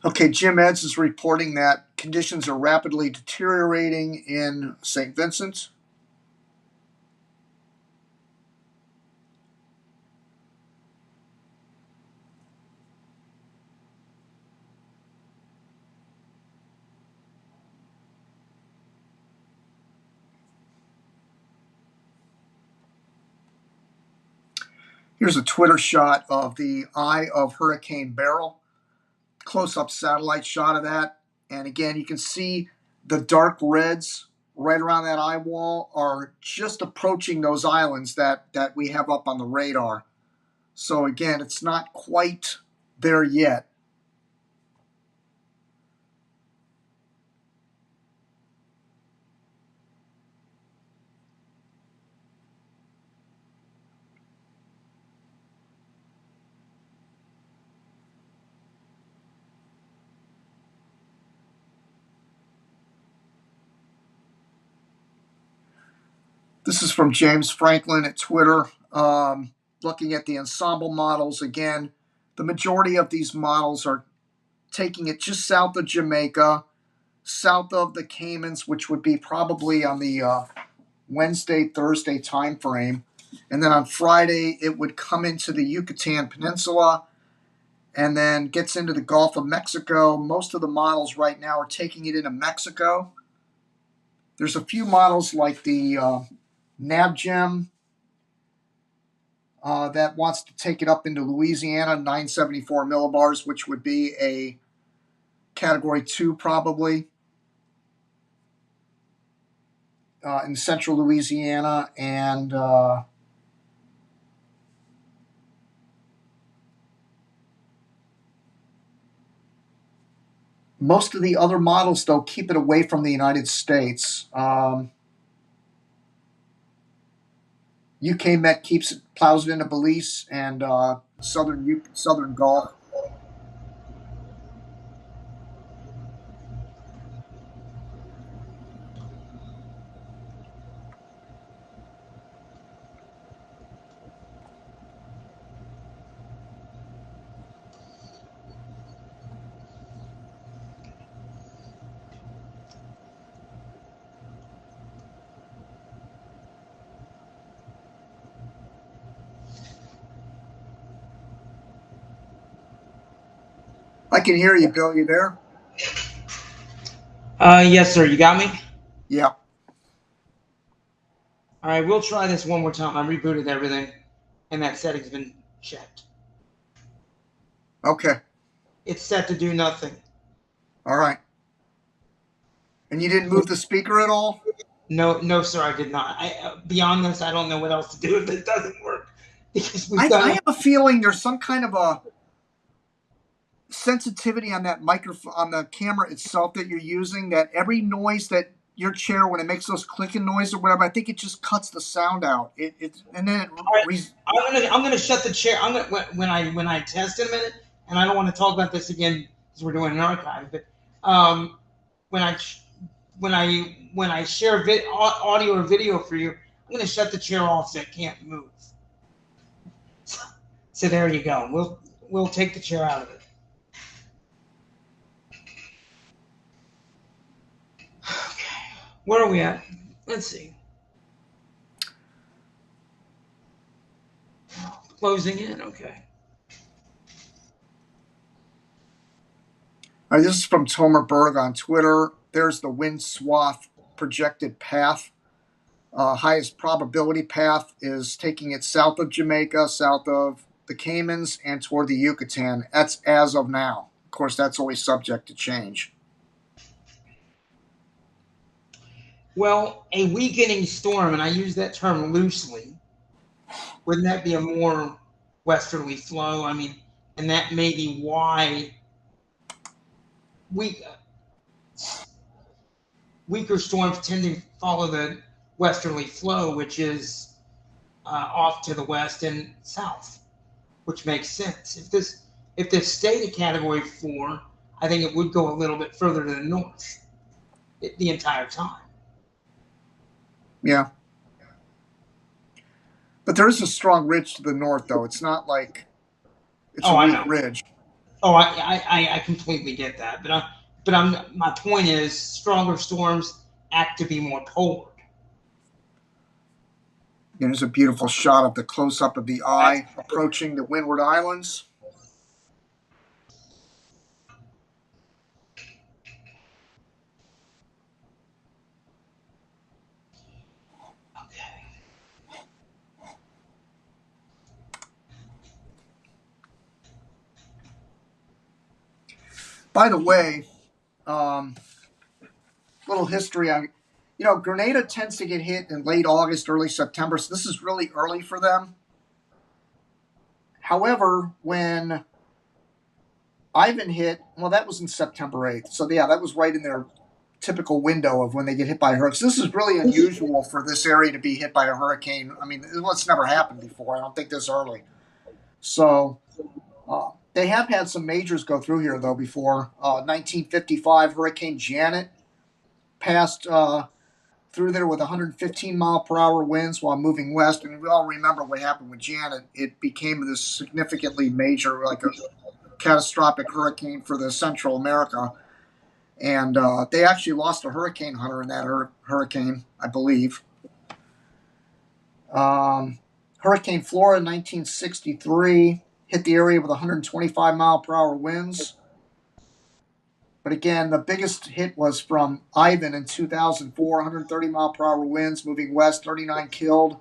Okay, Jim Eds is reporting that conditions are rapidly deteriorating in St. Vincent. Here's a Twitter shot of the eye of Hurricane Beryl. Close-up satellite shot of that. And again, you can see the dark reds right around that eye wall are just approaching those islands that we have up on the radar. So again, it's not quite there yet. This is from James Franklin at Twitter. Looking at the ensemble models again, the majority of these models are taking it just south of Jamaica, south of the Caymans, which would be probably on the Wednesday, Thursday time frame. And then on Friday, it would come into the Yucatan Peninsula and then gets into the Gulf of Mexico. Most of the models right now are taking it into Mexico. There's a few models like the NavGem that wants to take it up into Louisiana, 974 millibars, which would be a Category 2 probably in central Louisiana. And most of the other models, though, keep it away from the United States. UK Met plows it into Belize and Southern Gulf. I can hear you, Bill. You there? Yes, sir. You got me? Yeah. All right, we'll try this one more time. I rebooted everything, and that setting's been checked. Okay. It's set to do nothing. All right. And you didn't move the speaker at all? No, sir, I did not. Beyond this, I don't know what else to do if it doesn't work. Because I have a feeling there's some kind of a sensitivity on that microphone, on the camera itself that you're using, that every noise that your chair, when it makes those clicking noise or whatever, I think it just cuts the sound out. And then I'm gonna shut the chair. When I test in a minute, and I don't want to talk about this again because we're doing an archive. But when I share audio or video for you, I'm gonna shut the chair off so it can't move. So there you go. We'll take the chair out of it. Okay. Where are we at? Let's see. Closing in. Okay. All right, this is from Tomer Berg on Twitter. There's the wind swath projected path. Highest probability path is taking it south of Jamaica, south of the Caymans, and toward the Yucatan. That's as of now. Of course, that's always subject to change. Well, a weakening storm, and I use that term loosely, wouldn't that be a more westerly flow? I mean, and that may be why weaker storms tend to follow the westerly flow, which is off to the west and south, which makes sense. If this stayed a Category 4, I think it would go a little bit further to the north the entire time. Yeah. But there is a strong ridge to the north, though. It's not like it's a weak ridge. Oh, I completely get that. But my point is, stronger storms act to be more polar. And there's a beautiful shot of the close-up of the eye approaching the Windward Islands. By the way, little history on, Grenada tends to get hit in late August, early September, so this is really early for them. However, when Ivan hit, well, that was in September 8th. So, yeah, that was right in their typical window of when they get hit by a hurricane. So this is really unusual for this area to be hit by a hurricane. I mean, it's never happened before. I don't think this early. So they have had some majors go through here, though, before. 1955, Hurricane Janet passed through there with 115-mile-per-hour winds while moving west. And we all remember what happened with Janet. It became this significantly major, like a catastrophic hurricane for the Central America. And they actually lost a hurricane hunter in that hurricane, I believe. Hurricane Flora in 1963 hit the area with 125-mile-per-hour winds. But again, the biggest hit was from Ivan in 2004, 130-mile-per-hour winds, moving west, 39 killed.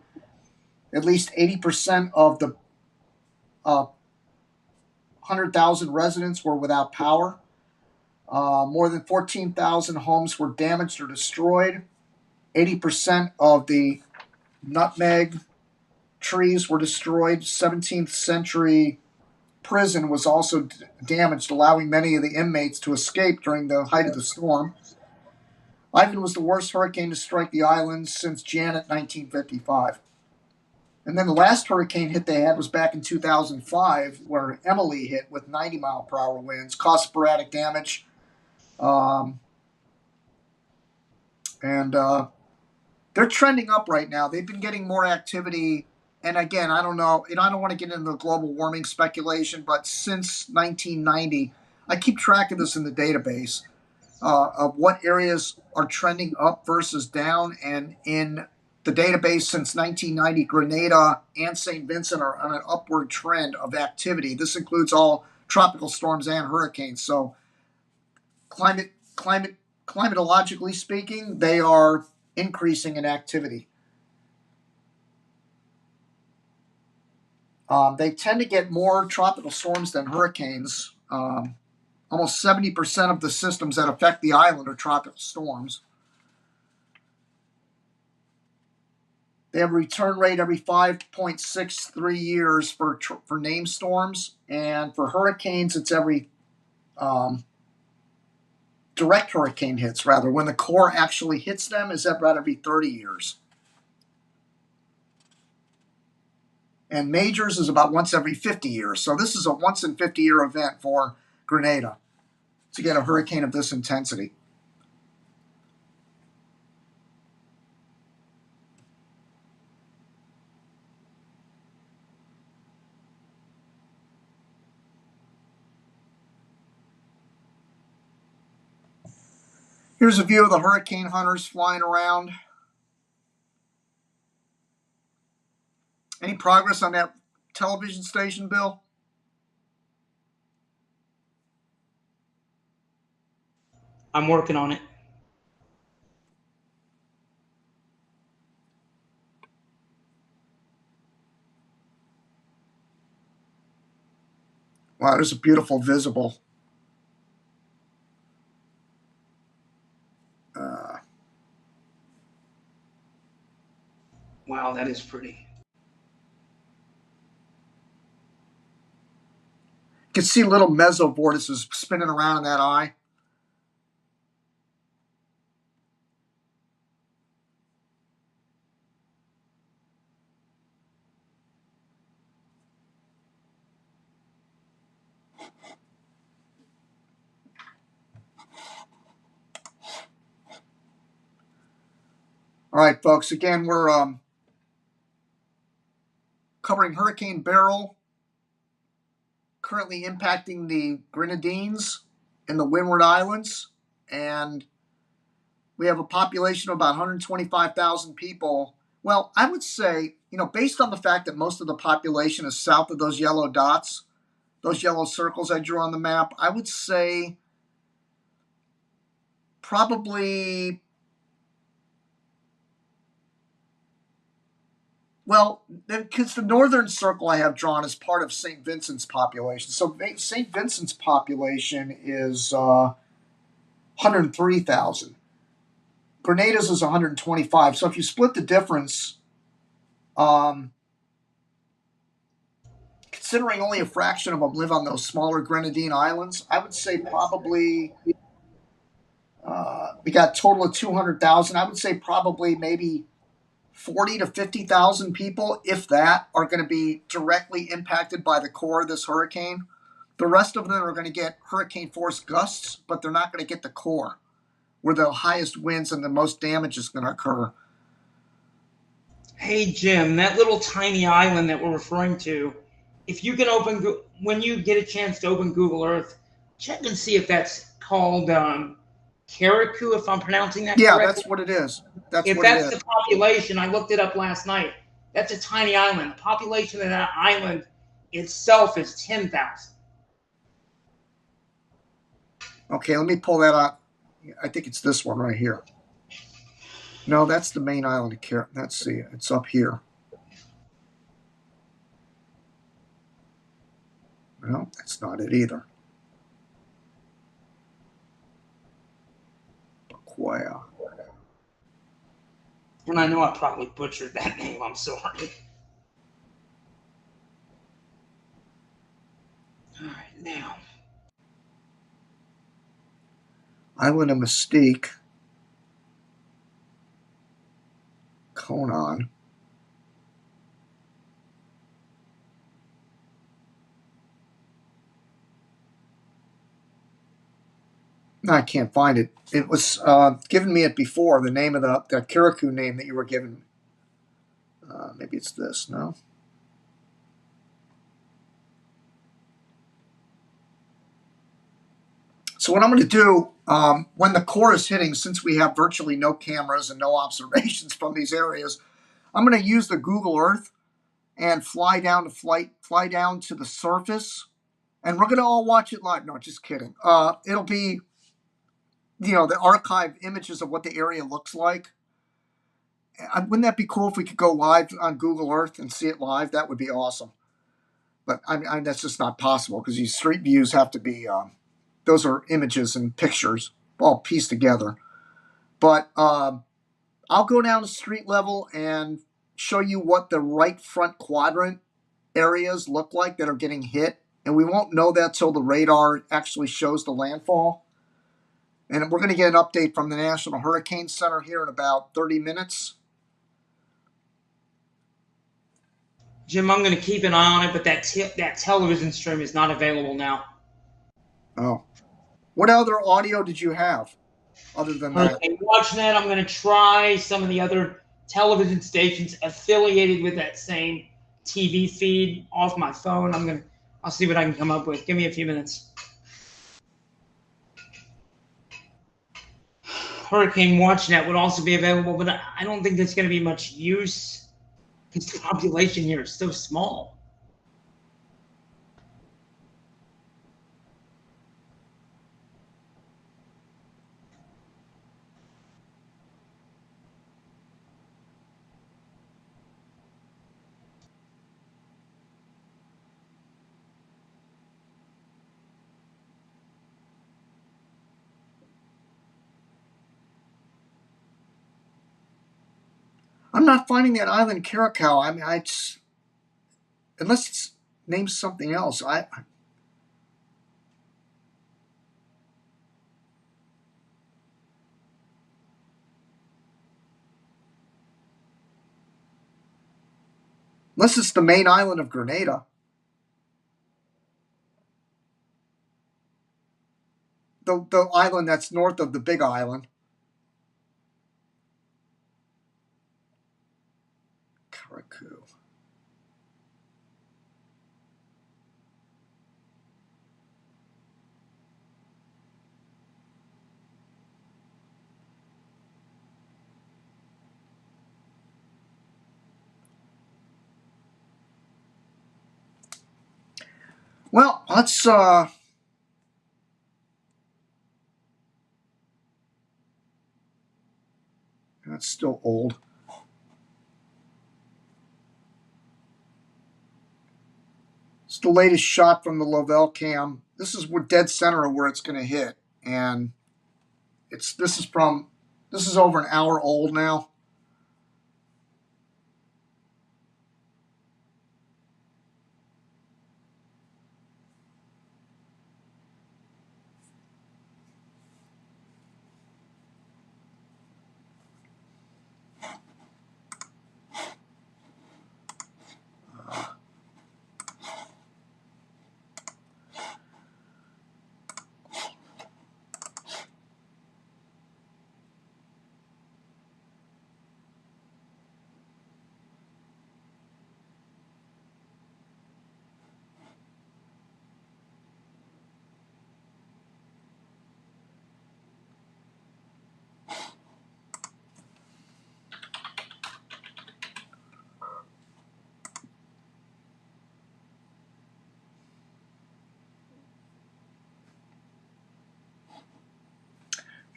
At least 80% of the 100,000 residents were without power. More than 14,000 homes were damaged or destroyed. 80% of the nutmeg trees were destroyed. 17th century prison was also damaged, allowing many of the inmates to escape during the height of the storm. Ivan was the worst hurricane to strike the islands since Janet 1955. And then the last hurricane hit they had was back in 2005, where Emily hit with 90-mile-per-hour winds, caused sporadic damage. They're trending up right now. They've been getting more activity. And again, I don't know. I don't want to get into the global warming speculation, but since 1990, I keep track of this in the database of what areas are trending up versus down. And in the database since 1990, Grenada and St. Vincent are on an upward trend of activity. This includes all tropical storms and hurricanes. So climatologically speaking, they are increasing in activity. They tend to get more tropical storms than hurricanes. Almost 70% of the systems that affect the island are tropical storms. They have a return rate every 5.63 years for named storms, and for hurricanes, it's every direct hurricane hits, rather. When the core actually hits them is about every 30 years. And majors is about once every 50 years. So this is a once in 50-year event for Grenada to get a hurricane of this intensity. Here's a view of the hurricane hunters flying around. Any progress on that television station, Bill? I'm working on it. Wow, there's a beautiful visible. Wow, that is pretty. You can see little mesovortices spinning around in that eye. All right, folks. Again, we're covering Hurricane Beryl, currently impacting the Grenadines and the Windward Islands. And we have a population of about 125,000 people. Well, I would say, based on the fact that most of the population is south of those yellow dots, those yellow circles I drew on the map, I would say probably, well, because the northern circle I have drawn is part of St. Vincent's population. So St. Vincent's population is 103,000. Grenada's is 125. So if you split the difference, considering only a fraction of them live on those smaller Grenadine islands, I would say probably we got a total of 200,000. I would say probably maybe 40 to 50,000 people, if that, are going to be directly impacted by the core of this hurricane. The rest of them are going to get hurricane force gusts, but they're not going to get the core, where the highest winds and the most damage is going to occur. Hey Jim, that little tiny island that we're referring to, if you can when you get a chance to open Google Earth, check and see if that's called Karaku, if I'm pronouncing that Yeah, correctly. that's what it is. That's If what it that's is. the population, I looked it up last night. That's a tiny island. The population of that island itself is 10,000. Okay, let me pull that up. I think it's this one right here. No, that's the main island of Karaku. Let's see. It's up here. No, that's not it either. Bakwaya. And I know I probably butchered that name. I'm sorry. All right, now. Island of Mystique. Conan. No, I can't find it. It was given me it before, the name of the Karaku name that you were given. Maybe it's this, no? So what I'm going to do, when the core is hitting, since we have virtually no cameras and no observations from these areas, I'm going to use the Google Earth and fly down to the surface, and we're going to all watch it live. No, just kidding. It'll be, the archived images of what the area looks like. Wouldn't that be cool if we could go live on Google Earth and see it live? That would be awesome. But that's just not possible because these street views have to be, those are images and pictures all pieced together. But I'll go down to street level and show you what the right front quadrant areas look like that are getting hit. And we won't know that till the radar actually shows the landfall. And we're going to get an update from the National Hurricane Center here in about 30 minutes. Jim, I'm going to keep an eye on it, but that television stream is not available now. Oh. What other audio did you have other than that? Okay, watching that, I'm going to try some of the other television stations affiliated with that same TV feed off my phone. I'll see what I can come up with. Give me a few minutes. Hurricane WatchNet would also be available, but I don't think there's going to be much use because the population here is so small. I'm not finding that island Caracal. I mean, unless it's named something else. Unless it's the main island of Grenada. The island that's north of the big island. Karaku. Well, let's that's still old. It's the latest shot from the Lovell cam. This is dead center of where it's going to hit, and this is over an hour old now.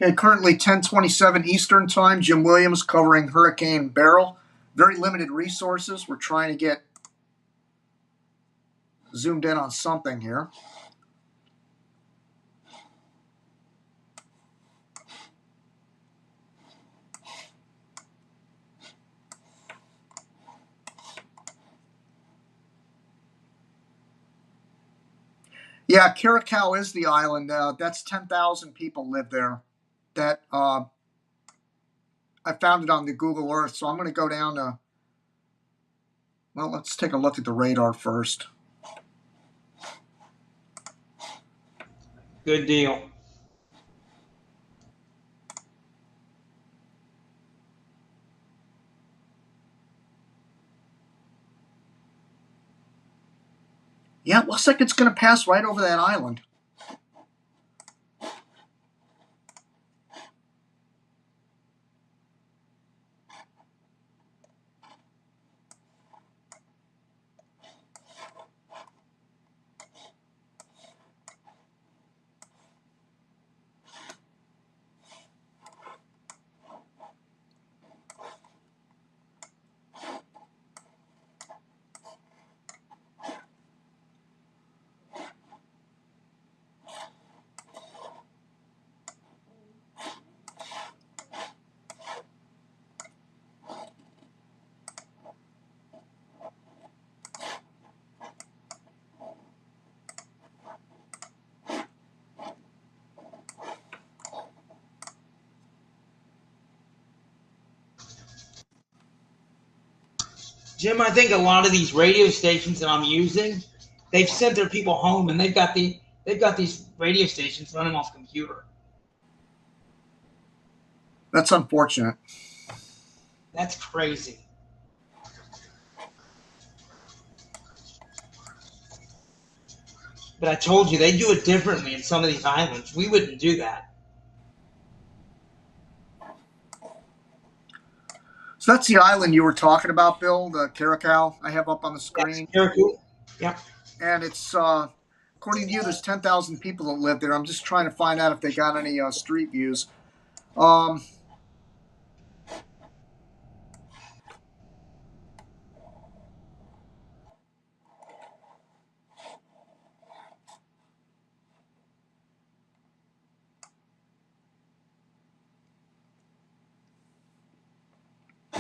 Okay, currently 10:27 Eastern Time. Jim Williams covering Hurricane Beryl. Very limited resources. We're trying to get zoomed in on something here. Yeah, Curacao is the island. That's 10,000 people live there. That I found it on the Google Earth, so I'm going to go down to. Well, let's take a look at the radar first. Good deal. Yeah, it looks like it's going to pass right over that island. Jim, I think a lot of these radio stations that I'm using, they've sent their people home and they've got these radio stations running off computer. That's unfortunate. That's crazy. But I told you they do it differently in some of these islands. We wouldn't do that. So that's the island you were talking about, Bill, the Curacao I have up on the Yes, screen. very cool. Yep. And it's, according to you, there's 10,000 people that live there. I'm just trying to find out if they got any street views.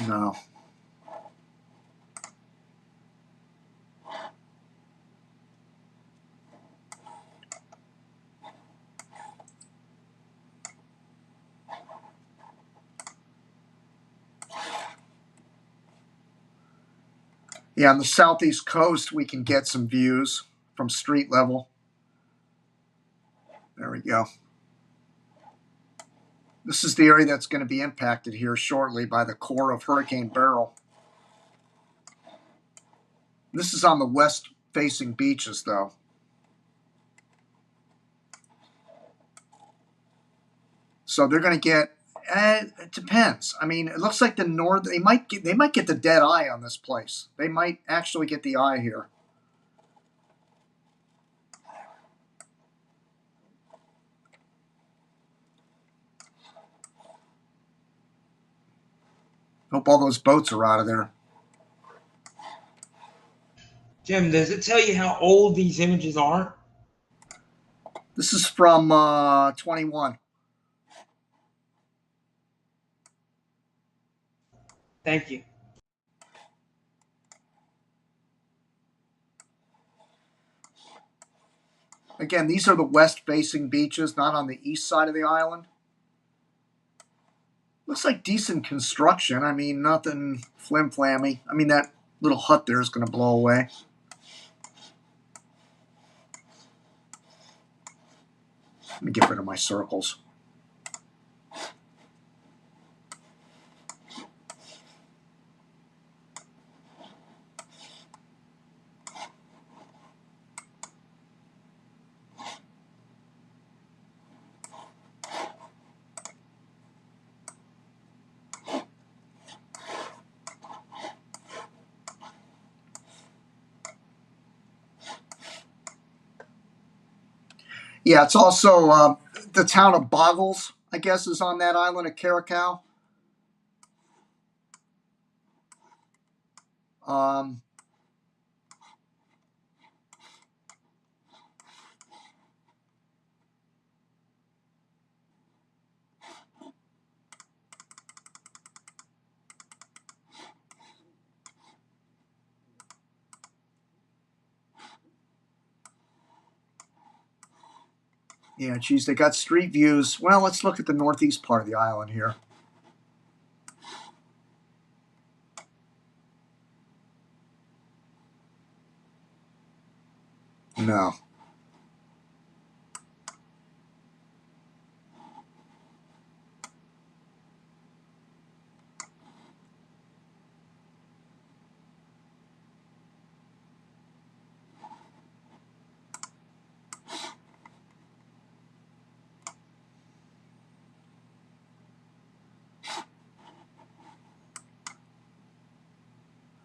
No. Yeah, on the southeast coast, we can get some views from street level. There we go. This is the area that's going to be impacted here shortly by the core of Hurricane Beryl. This is on the west-facing beaches, though. So they're going to get. It depends. I mean, it looks like the north. They might get the dead eye on this place. They might actually get the eye here. Hope all those boats are out of there. Jim, does it tell you how old these images are? This is from 21. Thank you. Again, these are the west-facing beaches, not on the east side of the island. Looks like decent construction. I mean, nothing flim-flammy. I mean, that little hut there is going to blow away. Let me get rid of my circles. Yeah, it's also the town of Boggles I guess, is on that island of Curacao. Um, yeah, geez, they got street views. Well, let's look at the northeast part of the island here. No.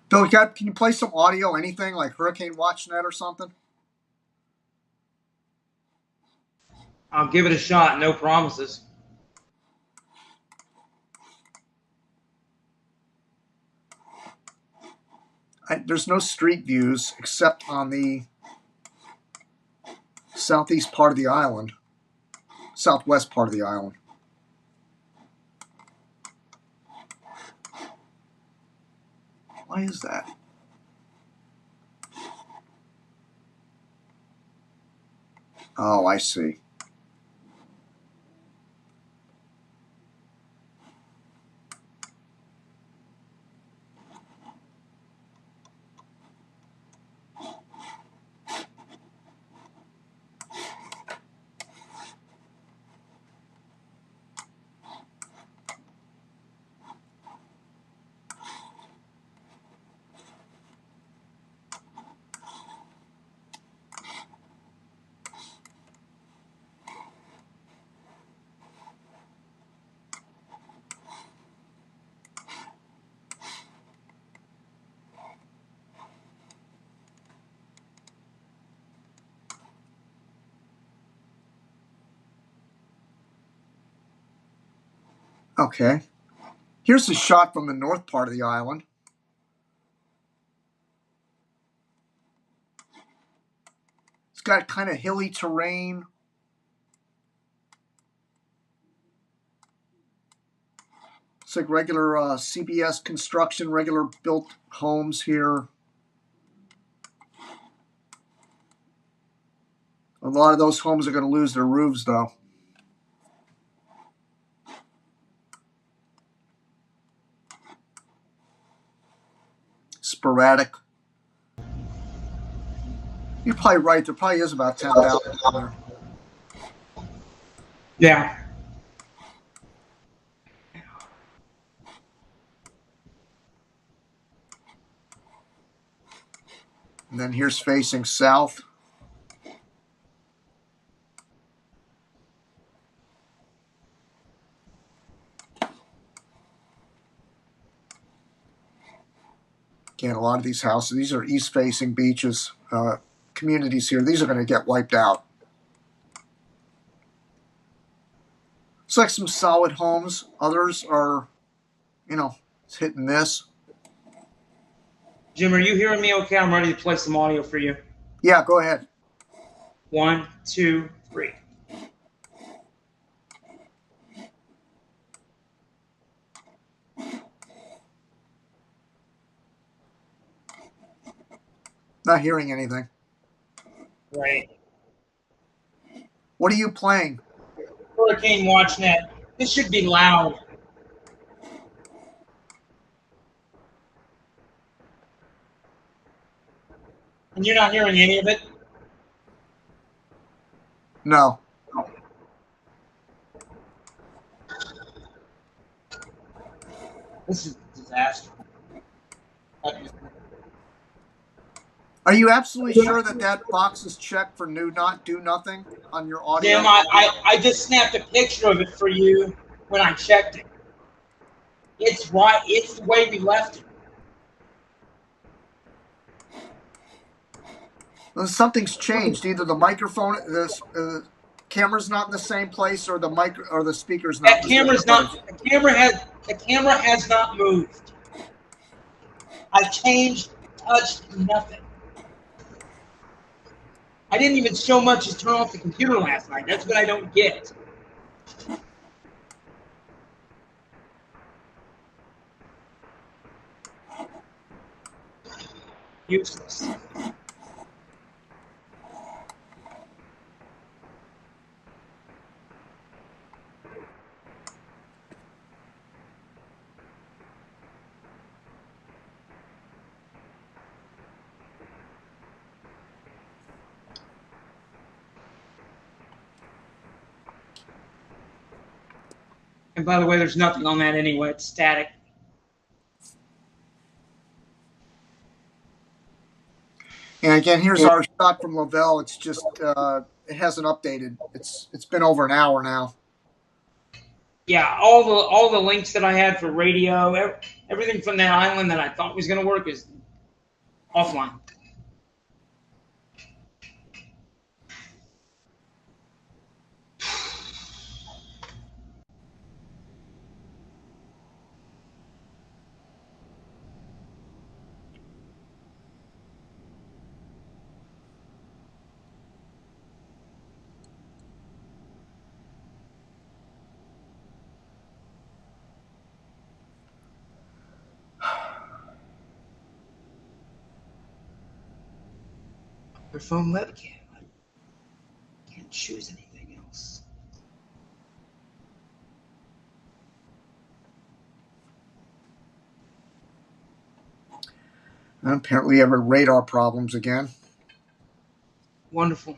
Bill, can you play some audio, anything like Hurricane WatchNet or something? I'll give it a shot. No promises. There's no street views except on the southeast part of the island, southwest part of the island. Why is that? Oh, I see. Okay. Here's a shot from the north part of the island. It's got kind of hilly terrain. It's like regular CBS construction, regular built homes here. A lot of those homes are going to lose their roofs, though. Sporadic. You're probably right. There probably is about 10,000 there. Yeah. And then here's facing south. Again, a lot of these houses, these are east-facing beaches, communities here. These are going to get wiped out. It's like some solid homes. Others are, it's hit and miss. Jim, are you hearing me okay? I'm ready to play some audio for you. Yeah, go ahead. 1, 2, 3. Not hearing anything. Right. What are you playing? Hurricane WatchNet. This should be loud. And you're not hearing any of it? No. This is a disaster. Are you absolutely sure that box is checked for do nothing on your audio? Jim, I just snapped a picture of it for you when I checked it. It's right. It's the way we left it. Well, something's changed. Either the microphone, the Camera's not in the same place, or the mic or the speaker's not. That camera's not. The camera has not moved. I've changed, touched nothing. I didn't even so much as turn off the computer last night. That's what I don't get. Useless. And by the way, there's nothing on that anyway. It's static. And again, here's our shot from Lavelle. It's just it hasn't updated. It's been over an hour now. Yeah, all the links that I had for radio, everything from that island that I thought was going to work is offline. Your phone webcam. I can't choose anything else. And apparently, you have radar problems again. Wonderful.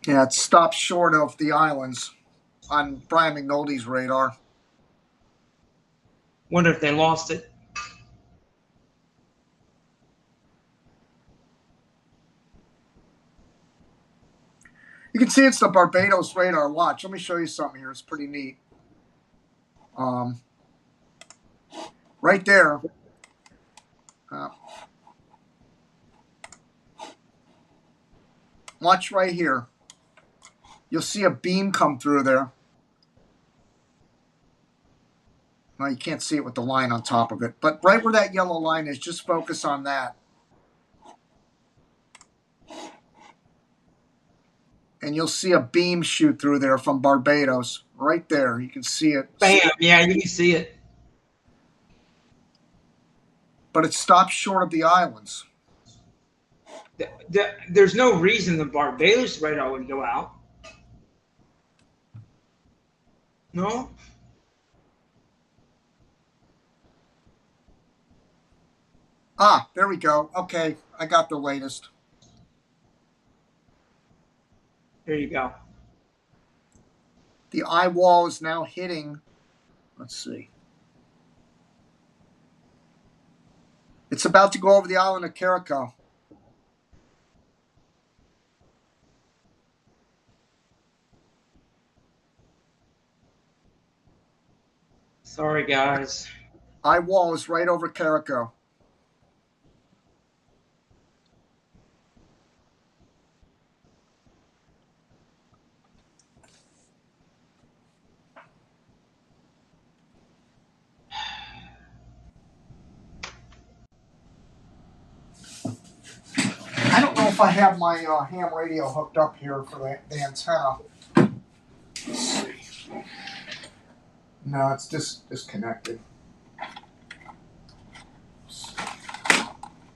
Yeah, it stops short of the islands on Brian McNulty's radar. Wonder if they lost it. You can see it's the Barbados radar. Watch. Let me show you something here. It's pretty neat. Right there. Watch right here. You'll see a beam come through there. Well, you can't see it with the line on top of it. But right where that yellow line is, just focus on that. And you'll see a beam shoot through there from Barbados. Right there. You can see it. Bam. Yeah, you can see it. But it stops short of the islands. There's no reason the Barbados radar would go out. No? Ah, there we go. Okay, I got the latest. There you go. The eye wall is now hitting. Let's see. It's about to go over the island of Caracal. Sorry, guys. Eye wall is right over Caracal. I don't know if I have my ham radio hooked up here for the antenna. Let's see. No, it's disconnected.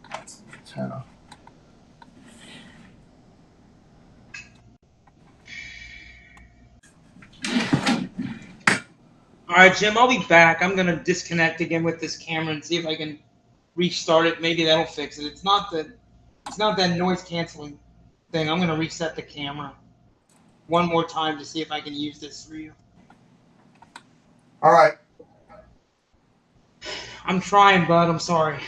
That's the antenna. All right, Jim, I'll be back. I'm going to disconnect again with this camera and see if I can restart it. Maybe that'll fix it. It's not that noise canceling thing. I'm going to reset the camera one more time to see if I can use this for you. All right. I'm trying, bud. I'm sorry.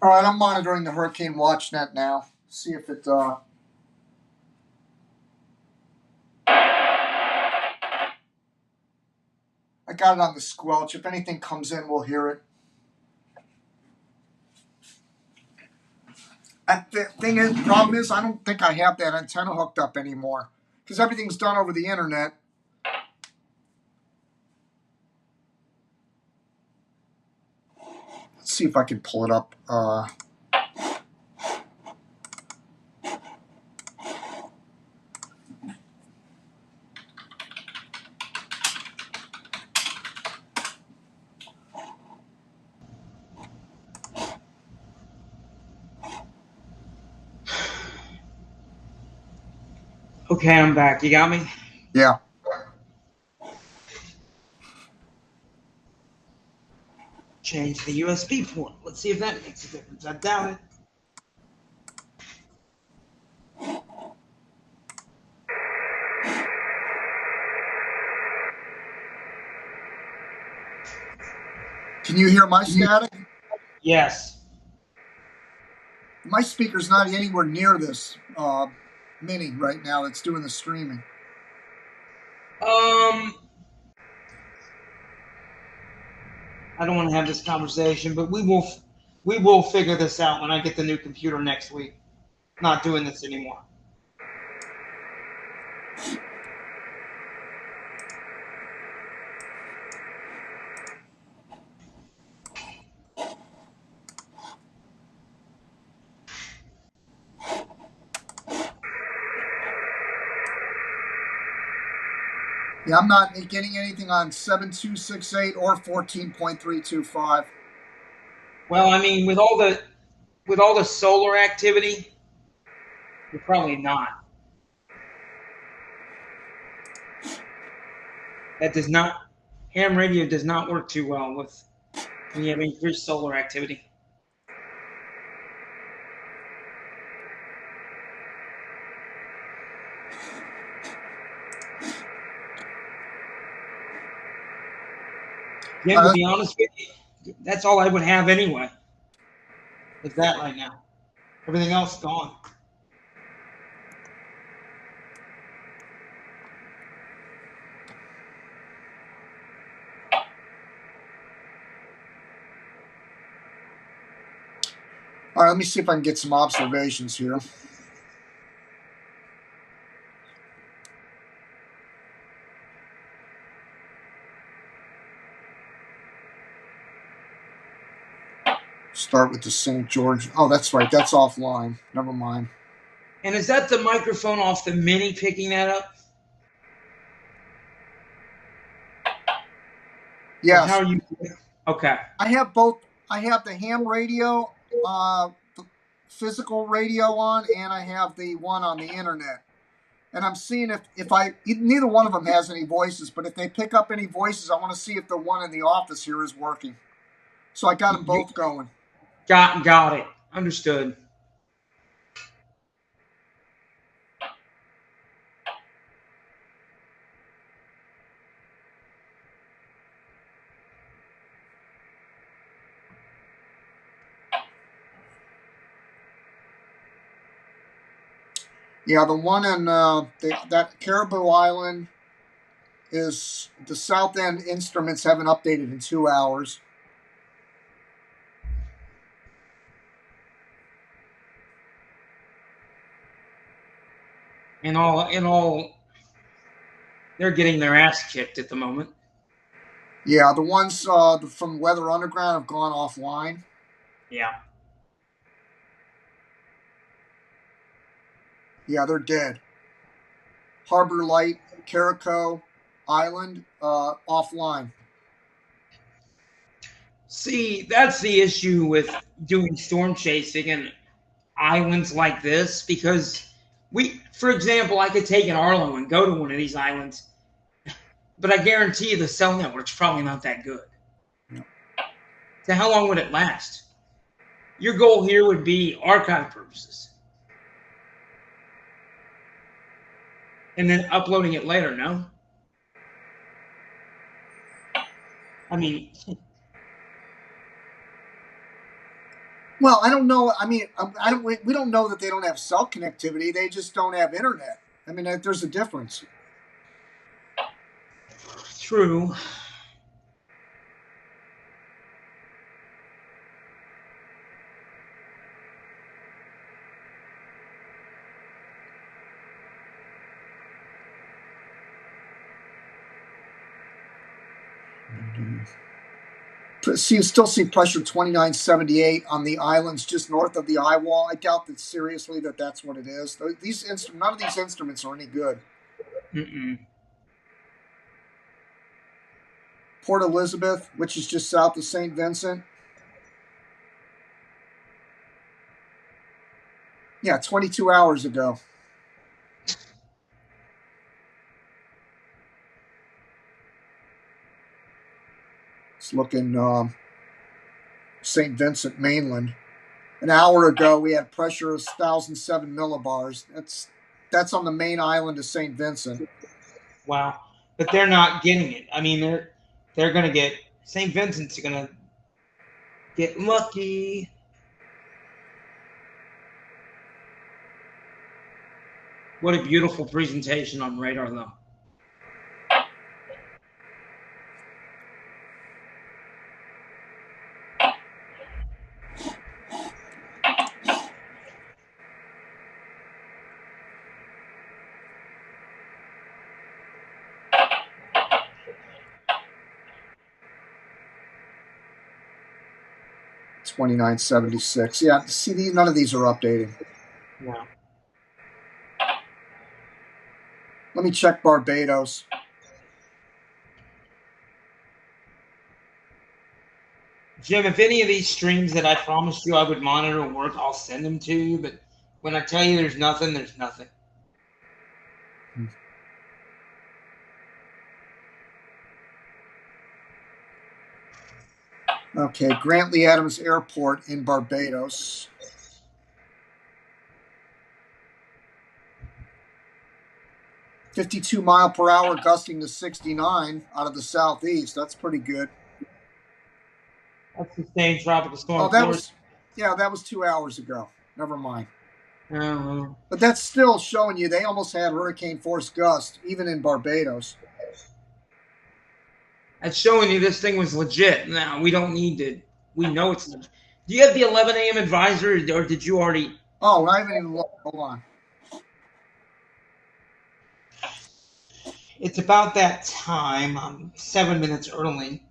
All right, I'm monitoring the Hurricane WatchNet now. See if it. I got it on the squelch. If anything comes in, we'll hear it. The problem is, I don't think I have that antenna hooked up anymore because everything's done over the internet. Let's see if I can pull it up. Okay, I'm back. You got me? Yeah. Change the USB port. Let's see if that makes a difference. I doubt it. Can you hear my static? Yes. My speaker's not anywhere near this mini right now that's doing the streaming. I don't want to have this conversation, but we will figure this out when I get the new computer next week. Not doing this anymore. Yeah, I'm not getting anything on 7268 or 14.325. Well, I mean, with all the solar activity, you're probably not. That does not ham radio does not work too well with when you have increased solar activity. Yeah, to be honest with you, that's all I would have anyway. Is that right now? Everything else gone. All right, let me see if I can get some observations here. Start with the St. George. Oh, that's right. That's offline. Never mind. And is that the microphone off the Mini picking that up? Yes. Or how are you? Okay. I have both. I have the ham radio, the physical radio on, and I have the one on the internet. And I'm seeing if neither one of them has any voices, but if they pick up any voices, I want to see if the one in the office here is working. So I got them both going. Got it. Understood. Yeah, the one in that Caribou Island is the South End instruments haven't updated in 2 hours. In all, they're getting their ass kicked at the moment. Yeah, the ones from Weather Underground have gone offline. Yeah. Yeah, they're dead. Harbor Light, Carico Island, offline. See, that's the issue with doing storm chasing and islands like this, because for example, I could take an Arlo and go to one of these islands, but I guarantee you the cell network's probably not that good. Yeah. So how long would it last? Your goal here would be archive purposes. And then uploading it later, no? I mean, Well, I don't know. I mean, I don't. We don't know that they don't have cell connectivity. They just don't have internet. I mean, there's a difference. True. Still see pressure 2978 on the islands just north of the eye wall. I doubt that seriously that that's what it is. None of these instruments are any good. Mm-mm. Port Elizabeth, which is just south of St. Vincent. Yeah, 22 hours ago. It's looking St. Vincent mainland. An hour ago, we had pressure of 1,007 millibars. That's on the main island of St. Vincent. Wow. But they're not getting it. I mean, they're gonna get St. Vincent's gonna get lucky. What a beautiful presentation on radar, though. $29.76. Yeah, see, none of these are updating. Wow. Let me check Barbados. Jim, if any of these streams that I promised you I would monitor work, I'll send them to you. But when I tell you there's nothing, there's nothing. Okay, Grantley Adams Airport in Barbados. .52 mph gusting to 69 out of the southeast. That's pretty good. That's the same tropical storm. Oh, that was 2 hours ago. Never mind. Oh, But that's still showing you they almost had hurricane force gust even in Barbados. that's showing you this thing was legit. Now we don't need to. We know it's legit. Do you have the 11 a.m. advisor, or did you already? Oh, I haven't even looked. Hold on. It's about that time. I'm 7 minutes early.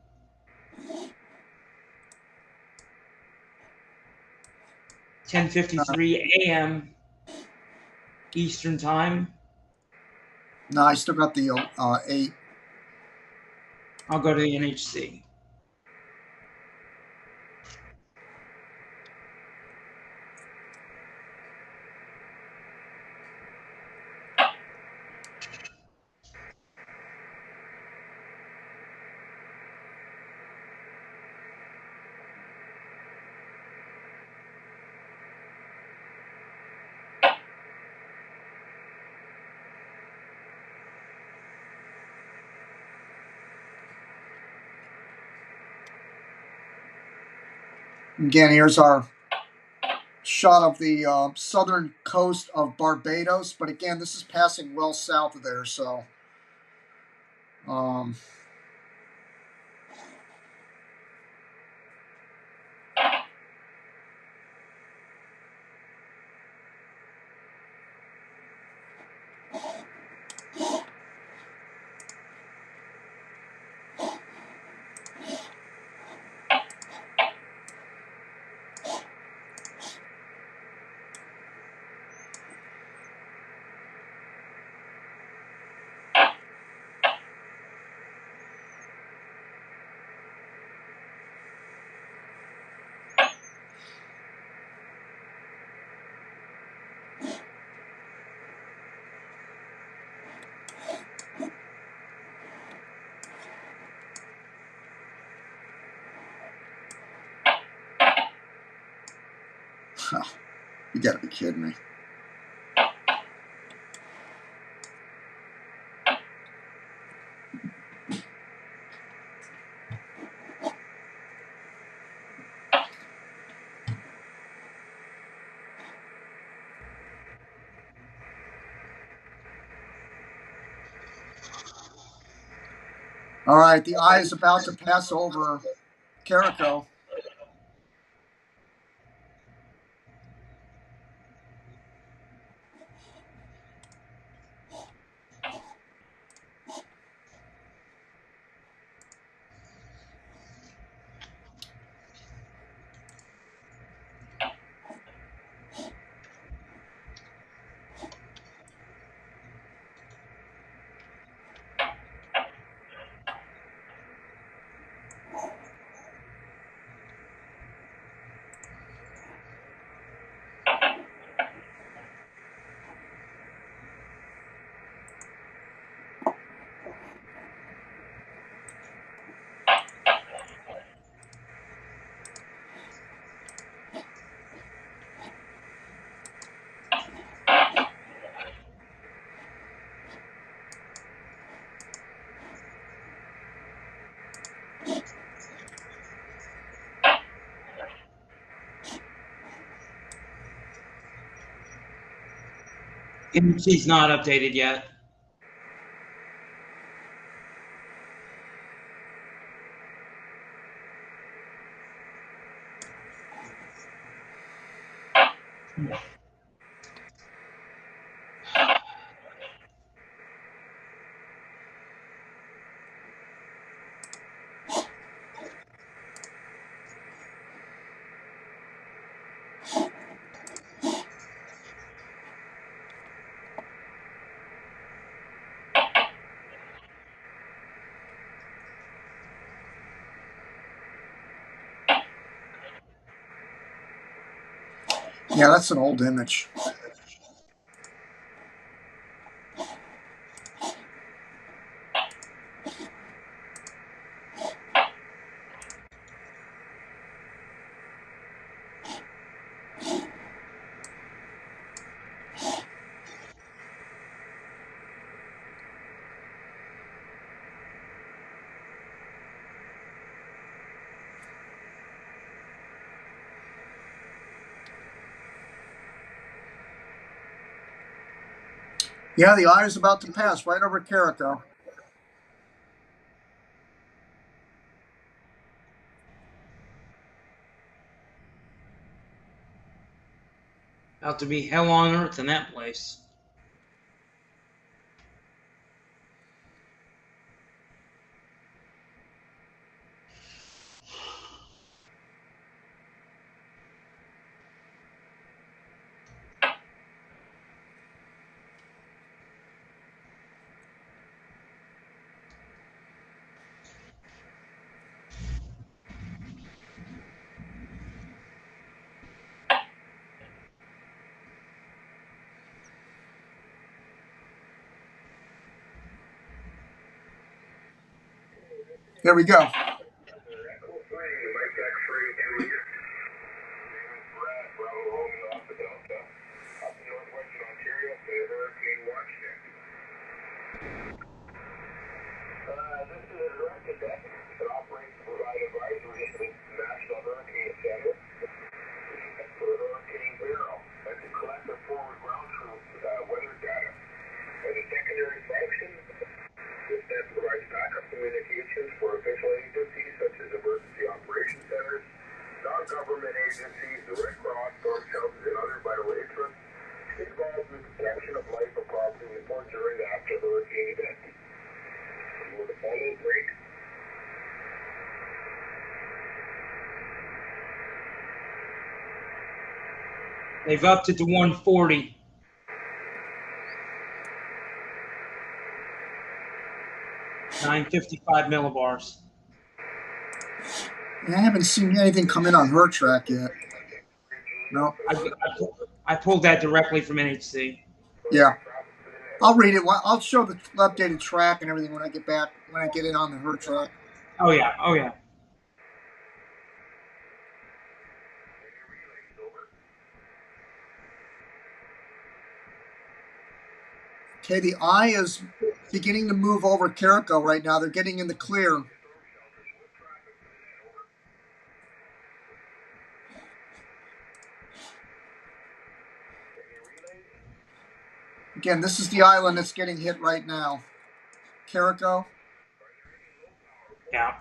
(10:53 a.m.) Eastern time. No, I still got the 8. I'll go to the NHC. Again, here's our shot of the southern coast of Barbados. But again, this is passing well south of there, so you gotta be kidding me. All right, the eye is about to pass over Carico. She's not updated yet. Yeah, that's an old image. Yeah, the eye is about to pass right over Carico. About to be hell on earth in that place. Here we go. This is a directed deck that operates to provide advisory to the National Hurricane Center for Hurricane Beryl and to collect the forward ground truth weather data. As a secondary function, this net provides backup communications for official agencies such as emergency operations centers, non-government agencies, the Red Cross, storm shelters, and other vital interests involved in the protection of life or property before, during, and after hurricane events. For the follow break. They've upped it to 140. $955 millibars. I haven't seen anything come in on her track yet. No. I pulled that directly from NHC. Yeah. I'll read it. I'll show the updated track and everything when I get back, when I get it on the her track. Oh yeah, oh yeah. Okay, the eye is beginning to move over Carico right now. They're getting in the clear. Again, this is the island that's getting hit right now. Carico. Yeah.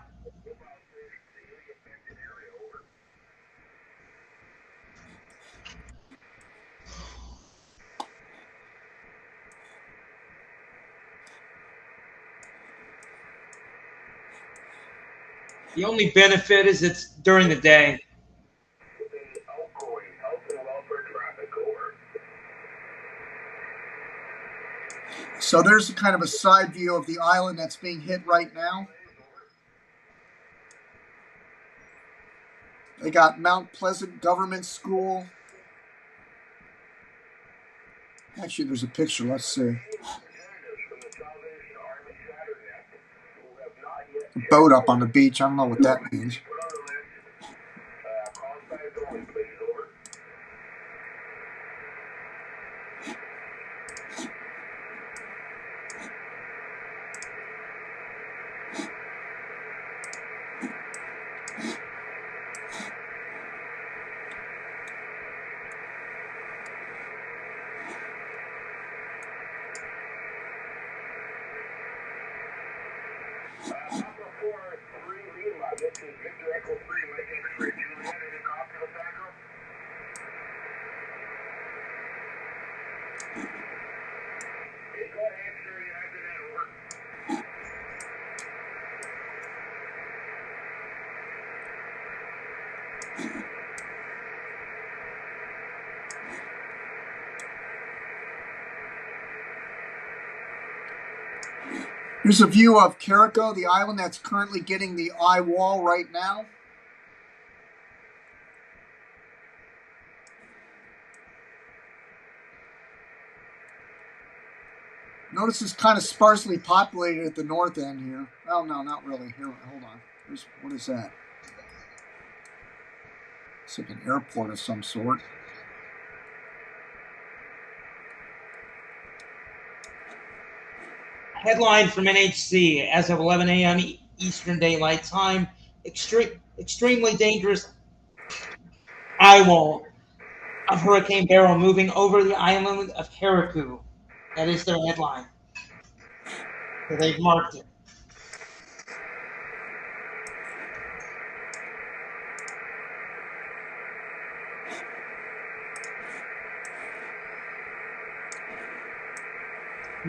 The only benefit is it's during the day. Outgoing, health and welfare traffic over. So there's kind of a side view of the island that's being hit right now. They got Mount Pleasant Government School. Actually, there's a picture. Let's see. A boat up on the beach. I don't know what that means. Here's a view of Carico, the island that's currently getting the eye wall right now. Notice it's kind of sparsely populated at the north end here. Well, no, not really. Here, hold on. What is that? It's like an airport of some sort. Headline from NHC: as of 11 a.m. Eastern Daylight Time, extremely dangerous eye wall of Hurricane Beryl moving over the island of Carico. That is their headline. So they've marked it.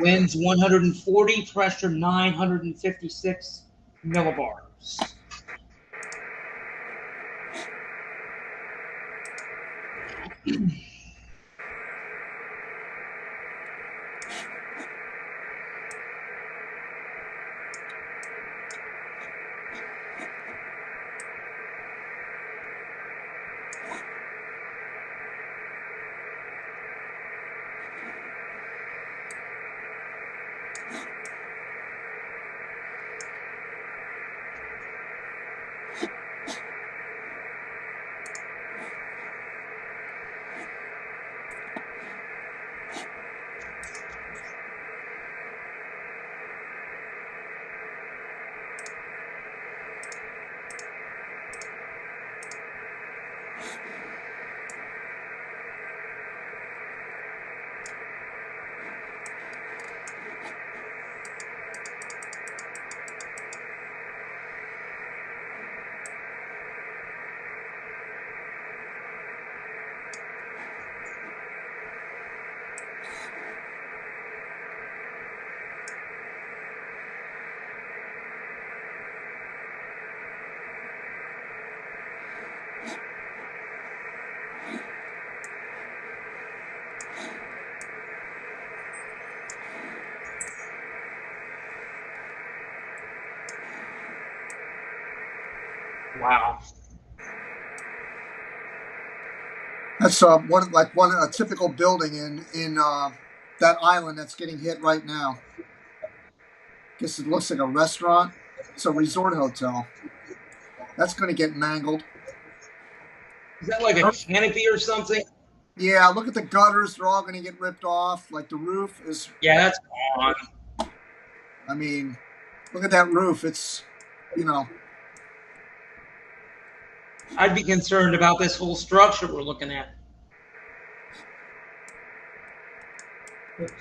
Winds 140, pressure 956 millibars. Wow. That's a typical building in that island that's getting hit right now. Guess it looks like a restaurant. It's a resort hotel. That's going to get mangled. Is that like a canopy or something? Yeah, look at the gutters. They're all going to get ripped off. Like the roof is. Yeah, that's gone. I mean, look at that roof. It's, I'd be concerned about this whole structure we're looking at. Oops.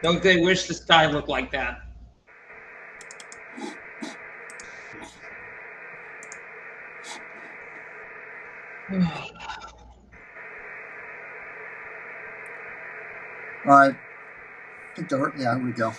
Don't they wish the sky looked like that? All right. I think yeah, here we go.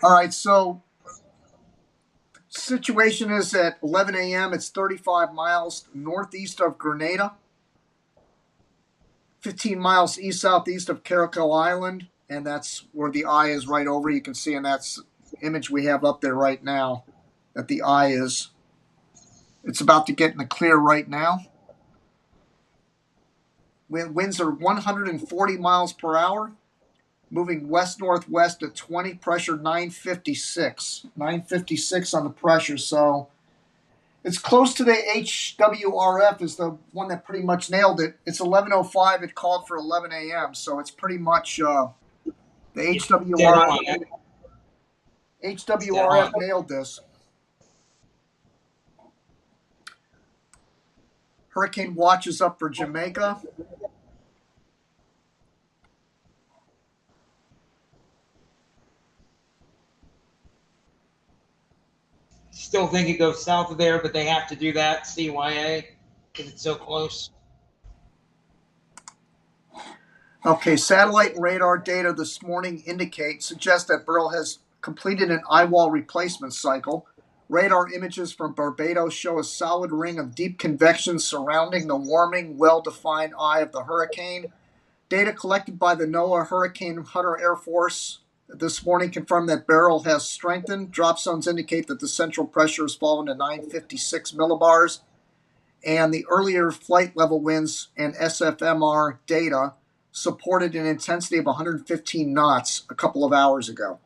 All right, so situation is at 11 a.m. It's 35 miles northeast of Grenada, 15 miles east southeast of Caracal Island, and that's where the eye is right over. You can see in that image we have up there right now that the eye is. It's about to get in the clear right now. Winds are 140 miles per hour, moving west-northwest at 20, pressure 956. 956 on the pressure, so it's close to the HWRF is the one that pretty much nailed it. It's 11:05. It called for 11 a.m., so it's pretty much the Dead on. HWRF nailed this. Hurricane watch is up for Jamaica. Still think it goes south of there, but they have to do that CYA because it's so close. Okay, satellite and radar data this morning suggest that Beryl has completed an eye wall replacement cycle. Radar images from Barbados show a solid ring of deep convection surrounding the warming, well-defined eye of the hurricane. Data collected by the NOAA Hurricane Hunter Air Force this morning confirmed that Beryl has strengthened. Drop zones indicate that the central pressure has fallen to 956 millibars, and the earlier flight level winds and SFMR data supported an intensity of 115 knots a couple of hours ago.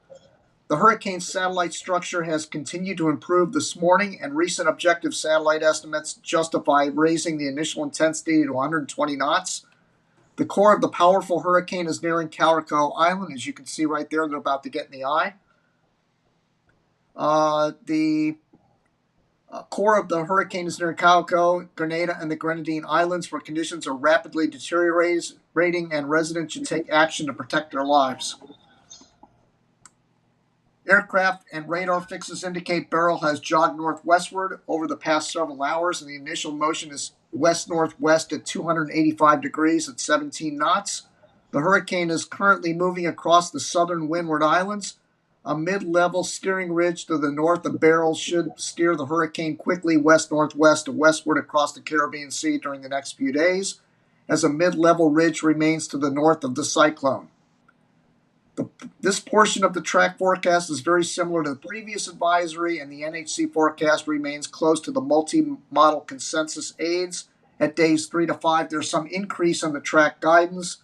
The hurricane's satellite structure has continued to improve this morning, and recent objective satellite estimates justify raising the initial intensity to 120 knots. The core of the powerful hurricane is nearing Caracal Island. As you can see right there, they're about to get in the eye. The core of the hurricane is near Caracal, Grenada, and the Grenadine Islands, where conditions are rapidly deteriorating and residents should take action to protect their lives. Aircraft and radar fixes indicate Beryl has jogged northwestward over the past several hours, and the initial motion is west-northwest at 285 degrees at 17 knots. The hurricane is currently moving across the southern Windward Islands. A mid-level steering ridge to the north of Beryl should steer the hurricane quickly west-northwest to westward across the Caribbean Sea during the next few days, as a mid-level ridge remains to the north of the cyclone. This portion of the track forecast is very similar to the previous advisory, and the NHC forecast remains close to the multi-model consensus aids. At days 3 to 5, there's some increase in the track guidance,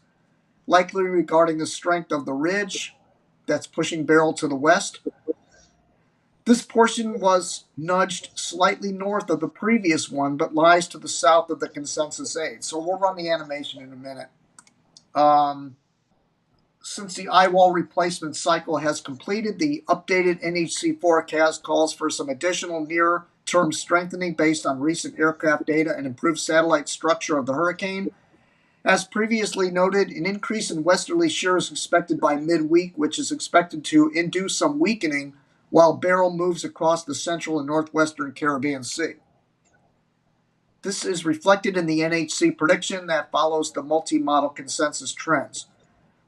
likely regarding the strength of the ridge that's pushing Beryl to the west. This portion was nudged slightly north of the previous one, but lies to the south of the consensus aid. So we'll run the animation in a minute. Since the eye wall replacement cycle has completed, the updated NHC forecast calls for some additional near-term strengthening based on recent aircraft data and improved satellite structure of the hurricane. As previously noted, an increase in westerly shear is expected by midweek, which is expected to induce some weakening while Beryl moves across the central and northwestern Caribbean Sea. This is reflected in the NHC prediction that follows the multi-model consensus trends.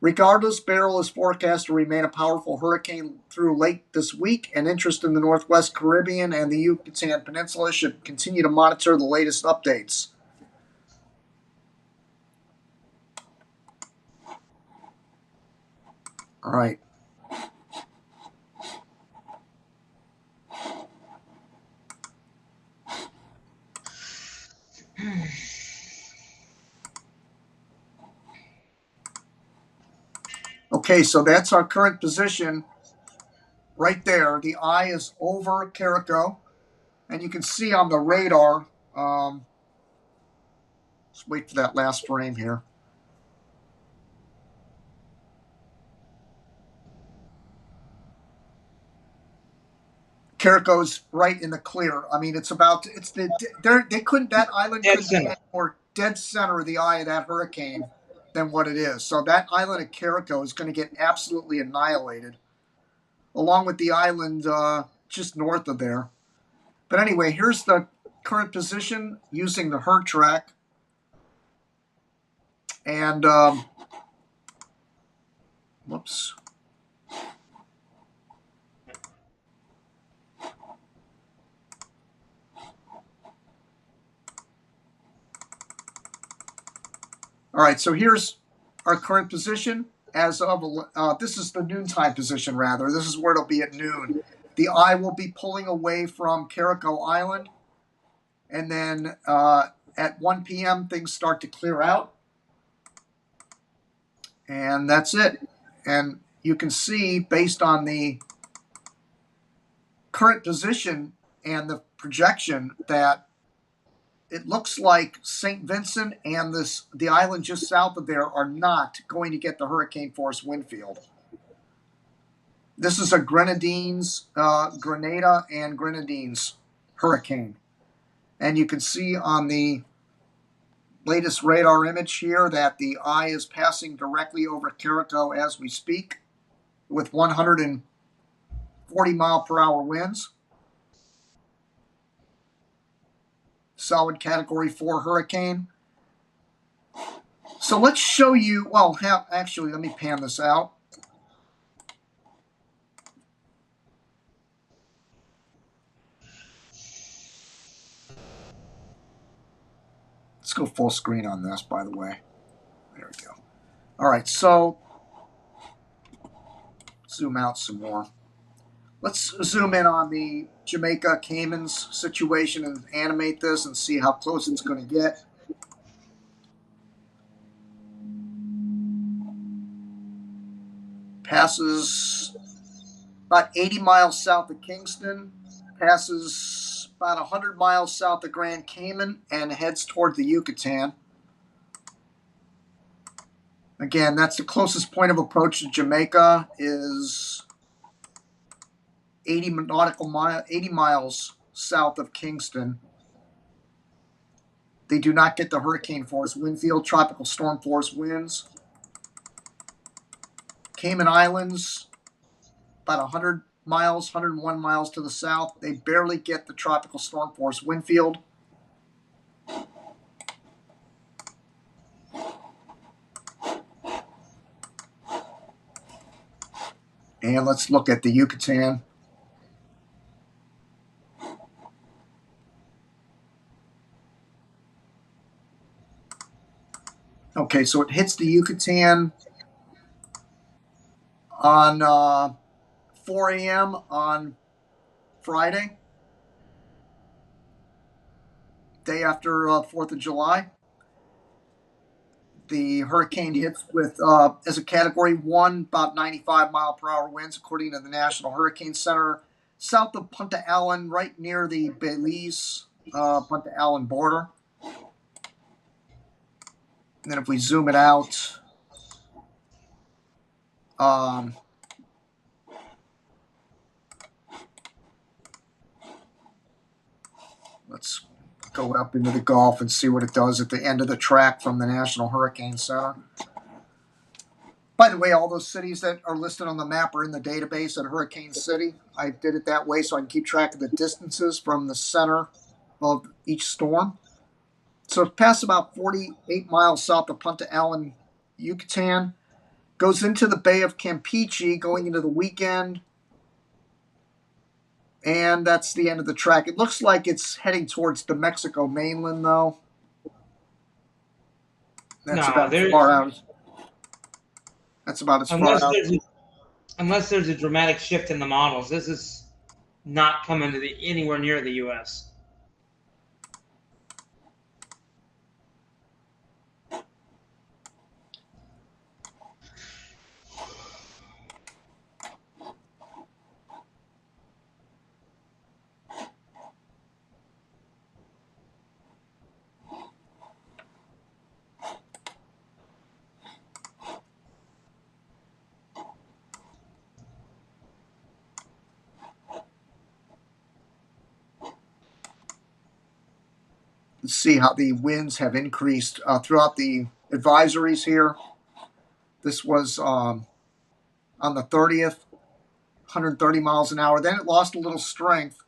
Regardless, Beryl is forecast to remain a powerful hurricane through late this week, and interest in the Northwest Caribbean and the Yucatan Peninsula should continue to monitor the latest updates. All right. Okay, so that's our current position right there. The eye is over Carico, and you can see on the radar. Let's wait for that last frame here. Carico's right in the clear. I mean, they couldn't, that island Dead couldn't be center. more dead center of the eye of that hurricane than what it is. So that island of Carico is going to get absolutely annihilated, along with the island just north of there. But anyway, here's the current position using the HERT track. And, whoops. All right, so here's our current position as of, this is the noontime position, rather. This is where it'll be at noon. The eye will be pulling away from Carico Island. And then at 1 p.m., things start to clear out. And that's it. And you can see, based on the current position and the projection, that it looks like St. Vincent and the island just south of there are not going to get the hurricane force wind field. This is a Grenada and Grenadines hurricane. And you can see on the latest radar image here that the eye is passing directly over Carico as we speak with 140 mile per hour winds. Solid Category 4 hurricane. So let's show you, well, actually, let me pan this out. Let's go full screen on this, by the way. There we go. All right, so zoom out some more. Let's zoom in on the Jamaica Caymans situation and animate this and see how close it's going to get. Passes about 80 miles south of Kingston, passes about 100 miles south of Grand Cayman, and heads toward the Yucatan. Again, that's the closest point of approach to Jamaica, is 80 miles south of Kingston. They do not get the hurricane force wind field, tropical storm force winds. Cayman Islands, about 100 miles, 101 miles to the south. They barely get the tropical storm force wind field. And let's look at the Yucatan. Okay, so it hits the Yucatan on 4 a.m. on Friday, day after 4th of July. The hurricane hits with, as a Category 1, about 95 mile per hour winds, according to the National Hurricane Center, south of Punta Allen, right near the Belize Punta Allen border. And then if we zoom it out, let's go up into the Gulf and see what it does at the end of the track from the National Hurricane Center. By the way, all those cities that are listed on the map are in the database at Hurricane City. I did it that way so I can keep track of the distances from the center of each storm. So it passed about 48 miles south of Punta Allen, Yucatan, goes into the Bay of Campeche, going into the weekend, and that's the end of the track. It looks like it's heading towards the Mexico mainland, though. That's about as far out. That's about as far out. Unless there's a dramatic shift in the models, this is not coming to anywhere near the U.S. Let's see how the winds have increased throughout the advisories here. This was on the 30th, 130 miles an hour. Then it lost a little strength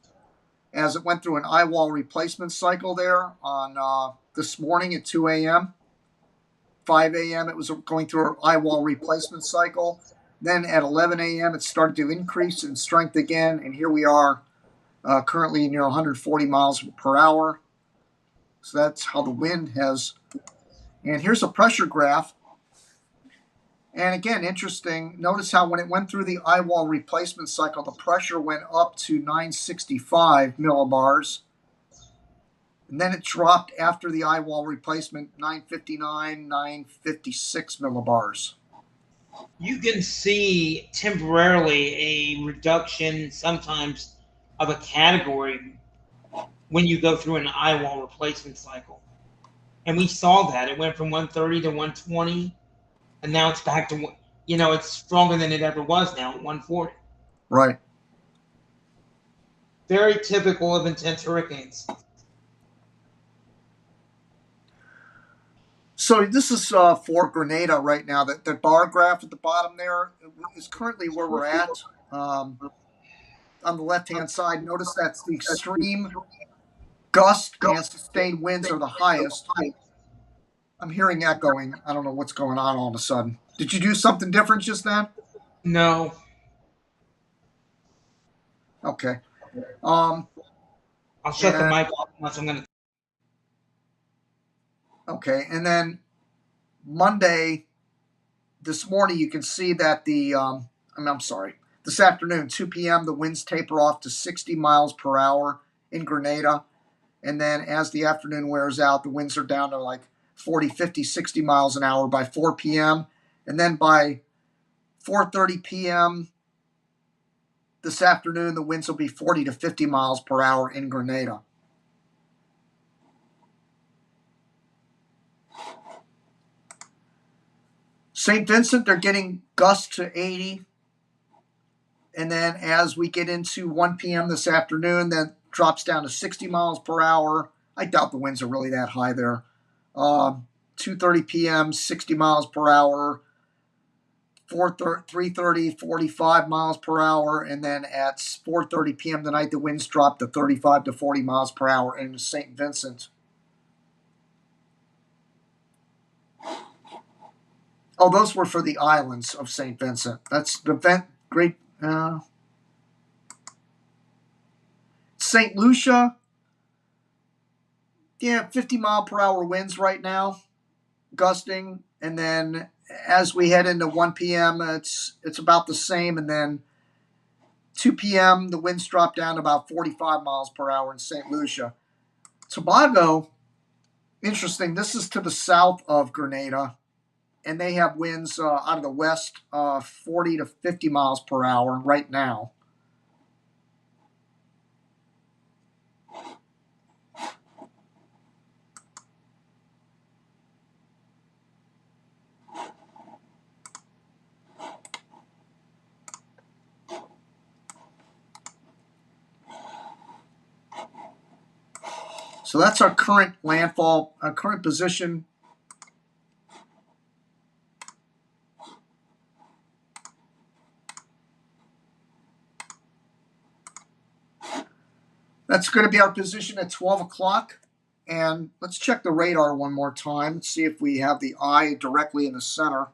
as it went through an eye wall replacement cycle there on this morning at 2 a.m. 5 a.m. it was going through an eye wall replacement cycle. Then at 11 a.m. it started to increase in strength again, and here we are currently near 140 miles per hour. So that's how the wind has. And here's a pressure graph. And again, interesting. Notice how when it went through the eye wall replacement cycle, the pressure went up to 965 millibars. And then it dropped after the eye wall replacement, 959, 956 millibars. You can see temporarily a reduction sometimes of a category when you go through an eye wall replacement cycle. And we saw that. It went from 130 to 120, and now it's back to, it's stronger than it ever was now at 140. Right. Very typical of intense hurricanes. So this is for Grenada right now. That bar graph at the bottom there is currently where we're at. On the left-hand side, notice that's the extreme gust and sustained winds are the highest. I'm hearing echoing. I don't know what's going on all of a sudden. Did you do something different just then? No. Okay. I'll shut the mic off unless I'm going to. Okay, and then Monday, this morning, you can see that this afternoon, 2 p.m., the winds taper off to 60 miles per hour in Grenada. And then as the afternoon wears out, the winds are down to like 40, 50, 60 miles an hour by 4 p.m. And then by 4:30 p.m. this afternoon, the winds will be 40 to 50 miles per hour in Grenada. St. Vincent, they're getting gusts to 80. And then as we get into 1 p.m. this afternoon, that drops down to 60 miles per hour. I doubt the winds are really that high there. 2:30 p.m., 60 miles per hour. 3:30, 45 miles per hour. And then at 4:30 p.m. tonight, the winds drop to 35 to 40 miles per hour in St. Vincent. Oh, those were for the islands of St. Vincent. That's the great. St. Lucia, 50 mile per hour winds right now, gusting. And then as we head into 1 p.m., it's about the same. And then 2 p.m., the winds drop down to about 45 miles per hour in St. Lucia. Tobago, interesting. This is to the south of Grenada, and they have winds out of the west 40 to 50 miles per hour right now. So that's our current landfall, our current position. That's going to be our position at 12 o'clock. And let's check the radar one more time. Let's see if we have the eye directly in the center.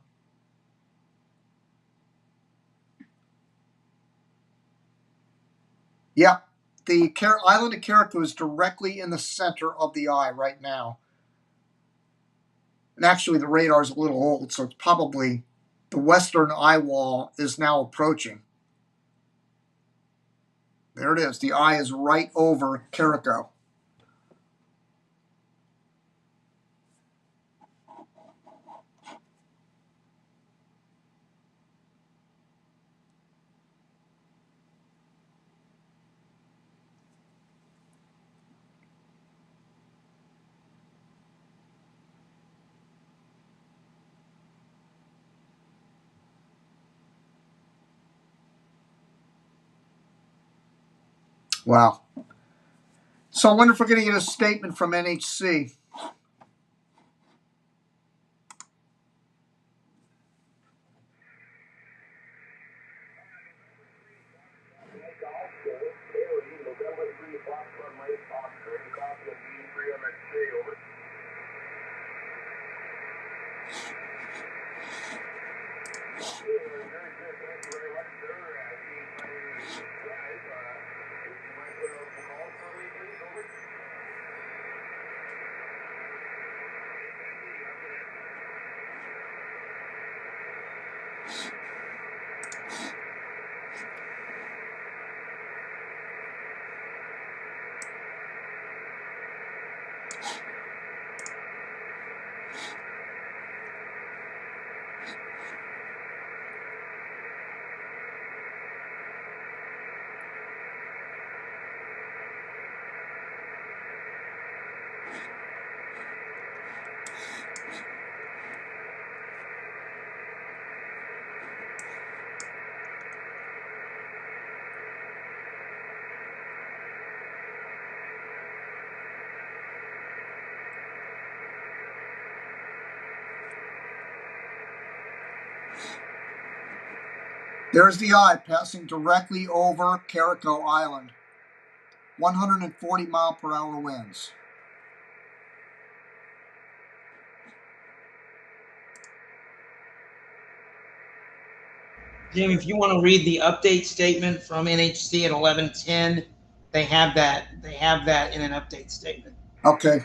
Yeah, the island of Carriacou is directly in the center of the eye right now. And actually, the radar is a little old, so it's probably the western eye wall is now approaching. There it is. The eye is right over Carriacou. Wow. So I wonder if we're going to get a statement from NHC. There's the eye passing directly over Carico Island. 140-mile-per-hour winds. Jim, if you want to read the update statement from NHC at 11:10, they have that. They have that in an update statement. Okay.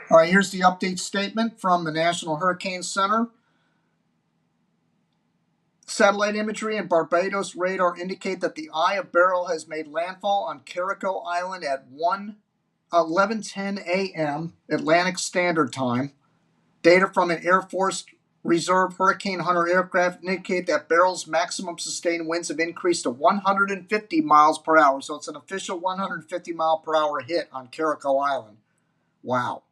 All right, here's the update statement from the National Hurricane Center. Satellite imagery and Barbados radar indicate that the eye of Beryl has made landfall on Carico Island at 11:10 a.m. Atlantic Standard Time. Data from an Air Force Reserve Hurricane Hunter aircraft indicate that Beryl's maximum sustained winds have increased to 150 miles per hour. So it's an official 150 mile per hour hit on Carico Island. Wow.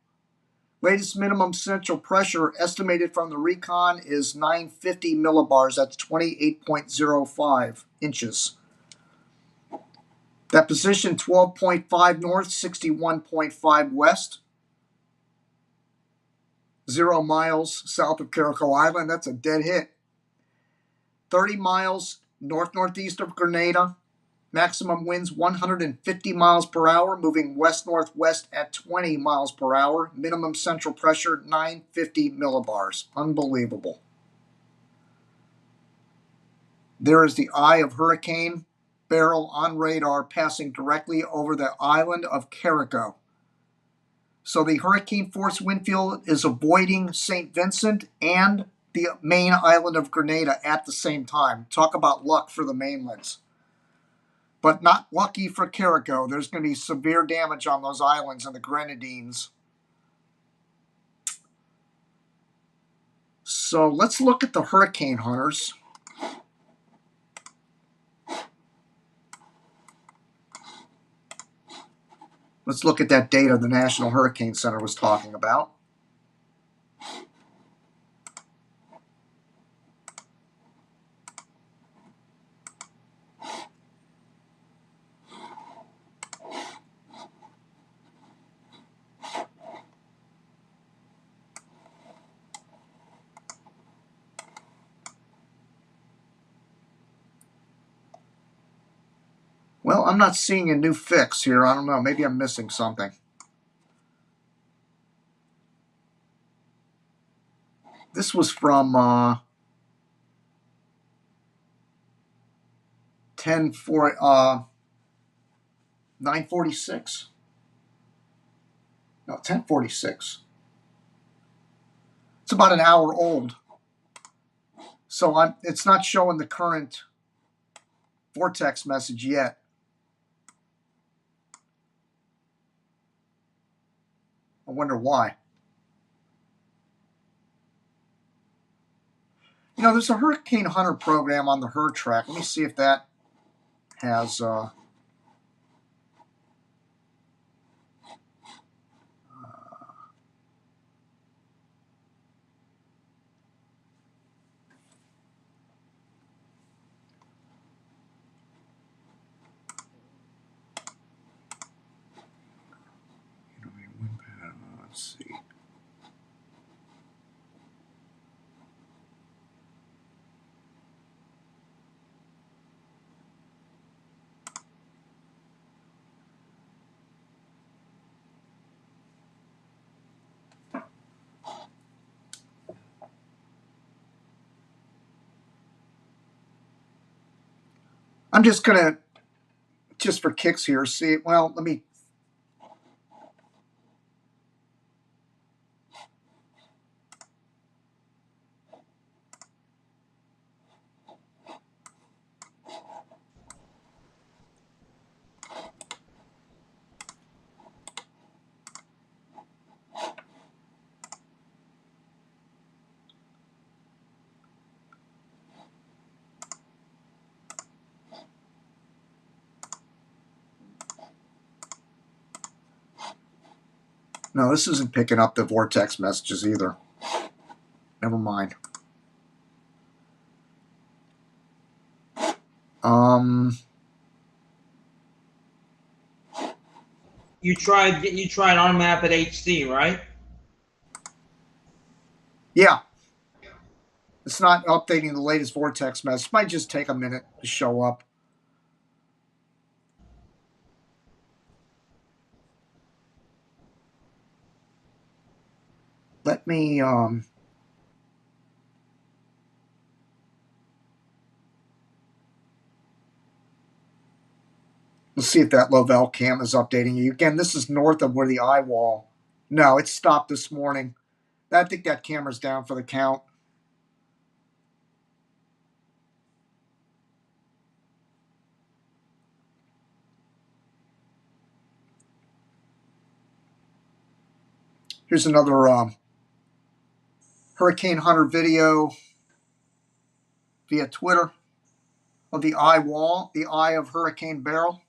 Latest minimum central pressure estimated from the recon is 950 millibars. That's 28.05 inches. That position 12.5 north, 61.5 west. 0 miles south of Carico Island. That's a dead hit. 30 miles north-northeast of Grenada. Maximum winds 150 miles per hour, moving west-northwest at 20 miles per hour. Minimum central pressure 950 millibars. Unbelievable. There is the eye of Hurricane Beryl on radar passing directly over the island of Carico. So the hurricane force wind field is avoiding St. Vincent and the main island of Grenada at the same time. Talk about luck for the mainlands. But not lucky for Carico. There's going to be severe damage on those islands and the Grenadines. So let's look at the hurricane hunters. Let's look at that data the National Hurricane Center was talking about. Well, I'm not seeing a new fix here. I don't know. Maybe I'm missing something. This was from 10-4. 9:46. No, 10:46. It's about an hour old. So it's not showing the current vortex message yet. I wonder why. You know, there's a Hurricane Hunter program on the HurTrack. Let me see if that has. Let's see. I'm just gonna, just for kicks here, see. Well, let me. No, this isn't picking up the vortex messages either. Never mind. You tried on map at HD, right? Yeah, it's not updating the latest vortex message. It might just take a minute to show up. Let me. Let's see if that Lovell cam is updating you. Again, this is north of where the eye wall. No, it stopped this morning. I think that camera's down for the count. Here's another Hurricane Hunter video via Twitter of the eye wall, the eye of Hurricane Beryl.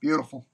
Beautiful.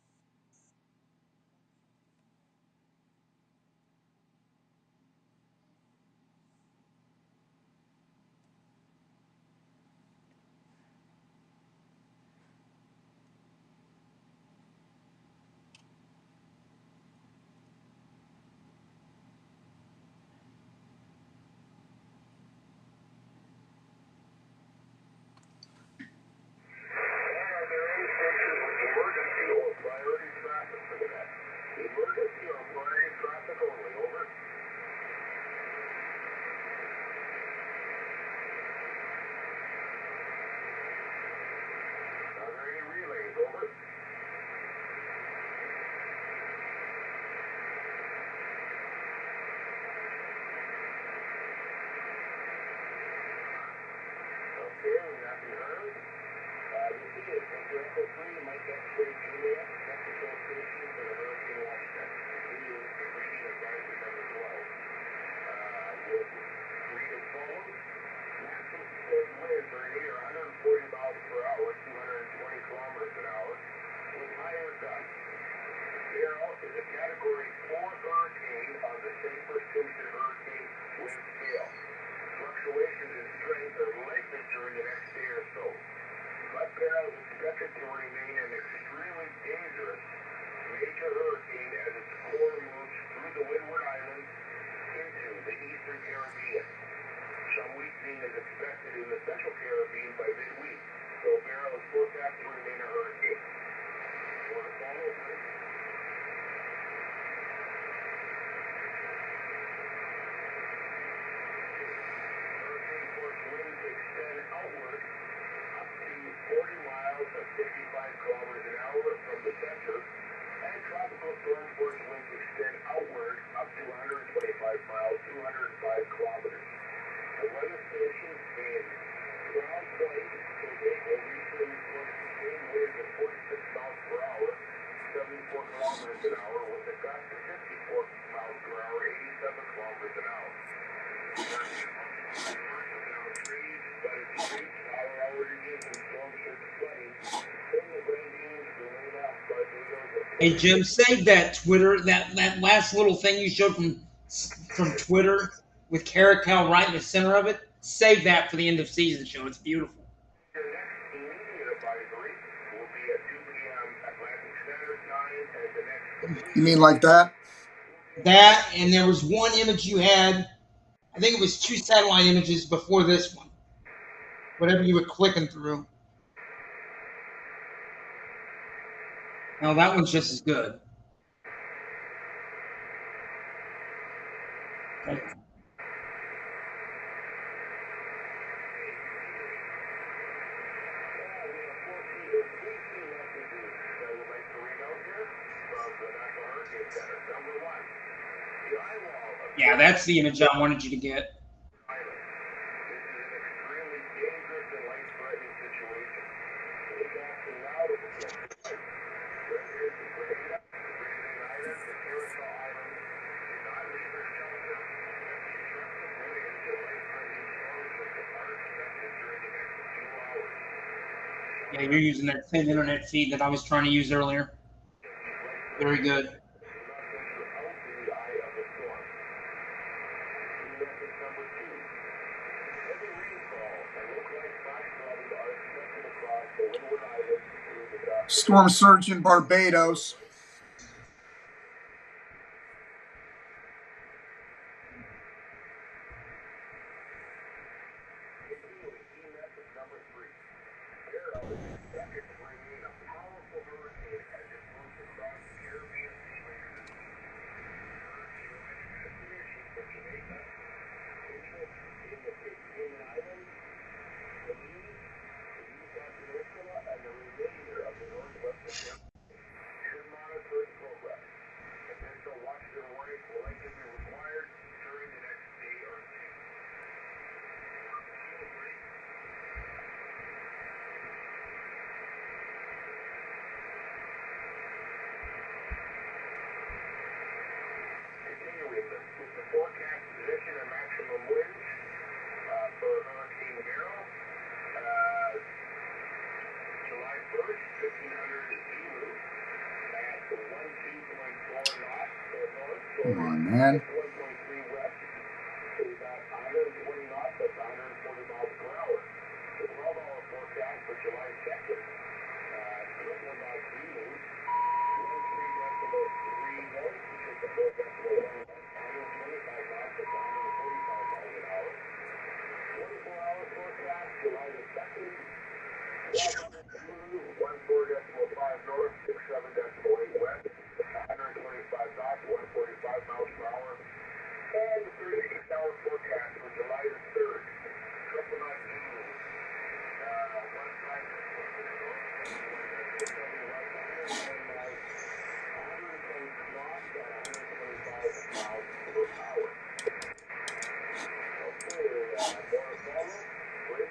Beryl is a Category 4 hurricane on the Sabre-Simpson hurricane wind scale. Fluctuations in strength are likely during the next day or so. But Beryl is expected to remain an extremely dangerous major hurricane as its core moves through the Windward Islands into the eastern Caribbean. Some weakening is expected in the central Caribbean by midweek, so Beryl is forecast to remain a hurricane. You want to follow, please? Hurricane force winds extend outward up to 40 miles kilometers an hour from the center, and tropical storm force winds extend outward up to 125 miles, 205 kilometers. The weather station in Ground Point, Tobago, recently reported sustained winds of 46 miles per hour, 74 kilometers an hour, with a gust of 54 miles per hour, 87 kilometers an hour. Trees, flooded streets, power outages, and storm surge flooding. Then the rain beams, Grenada, tornadoes, Hey Jim, save that Twitter, that last little thing you showed from Twitter with Caracal right in the center of it. Save that for the end of season show. It's beautiful. Your next immediate advisory will be at 2 p.m. Atlantic Standard Time, and the next. You mean like that? That, and there was one image you had. I think it was 2 satellite images before this one. Whatever you were clicking through. No, that one's just as good. Okay. Yeah, that's the image I wanted you to get. Yeah, you're using that same internet feed that I was trying to use earlier. Very good. Storm surge in Barbados. Beryl is expected to remain a powerful hurricane as it moves across the Caribbean Sea region. Hurricane watch destination for Jamaica, interest in the Cayman Islands, Belize, the Yucatan Peninsula, and the remainder of the northwest Pacific should monitor its progress. Additional watches and warnings will likely be required during the next day or two. Continuing with the forecast position and maximum winds for Hurricane Beryl. July 1st, 1500 Zulu at 12.4 knots north. Come on, man. 1.3 west. We've got 120 knots, that's 140 miles per hour. The 12-hour forecast for July 2nd, 21 knots Zulu, 13.3 north, 6.4 125 knots, that's 145 miles an hour. 24-hour forecast, July the 2nd, 14.5 north, 67.8 west, 125 knots, 145 miles per hour. And the 36-hour forecast for July the 3rd, triple knot Zulu, 15 north, 170 west, 110 miles, 110 knots, at 125 miles per hour. Okay, more to follow. Great.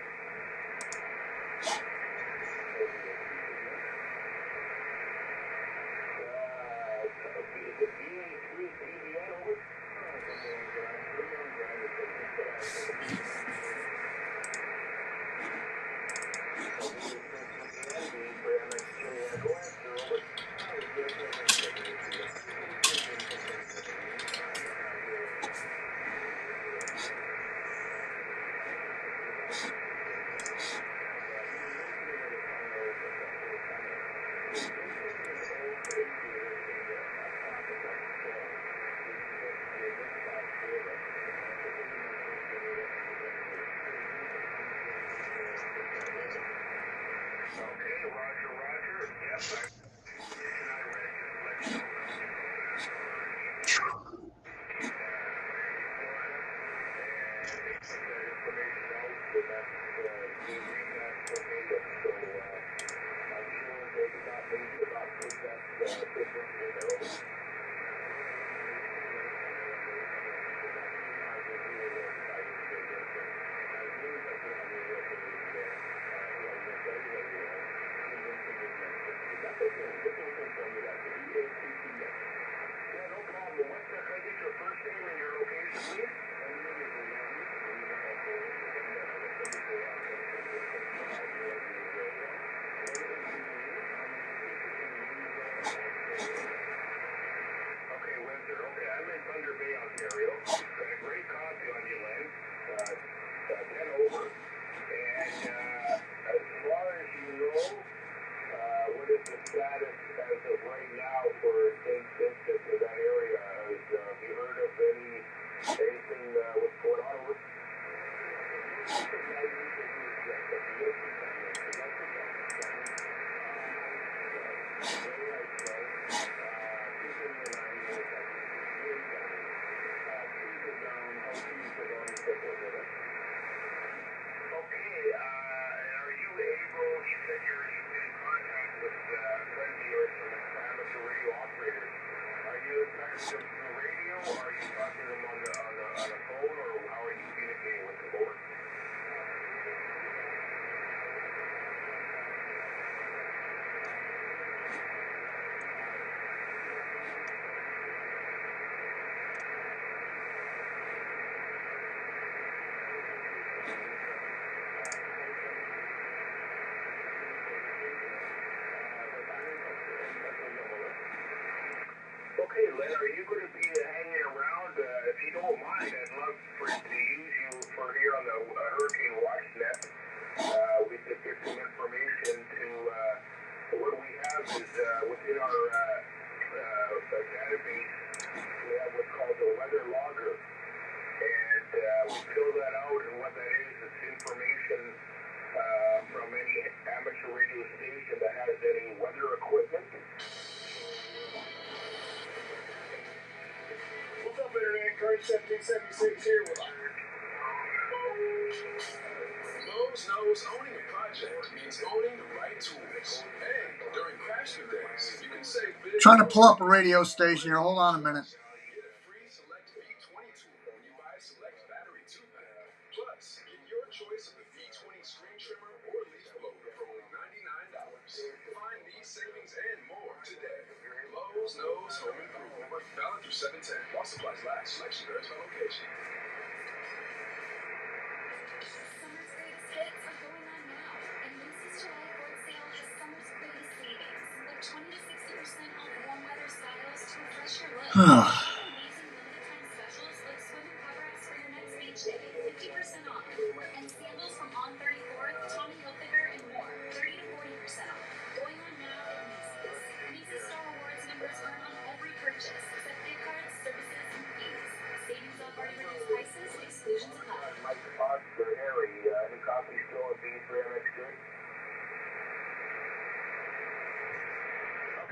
Trying to pull up a radio station here. Hold on a minute.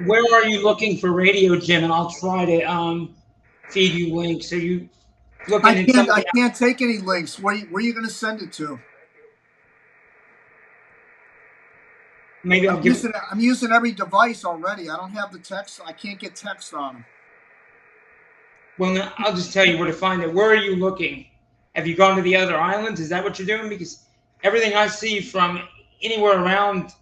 Where are you looking for radio, Jim? And I'll try to feed you links. Are you looking at some? I can't take any links. Where are you going to send it to? Maybe I'm using every device already. I don't have the text. I can't get text on them. Well, no, I'll just tell you where to find it. Where are you looking? Have you gone to the other islands? Is that what you're doing? Because everything I see from anywhere around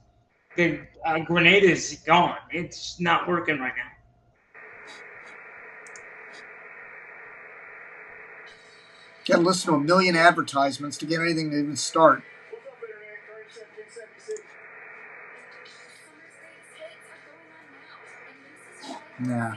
the Grenada is gone. It's not working right now. Got to listen to a million advertisements to get anything to even start. Nah.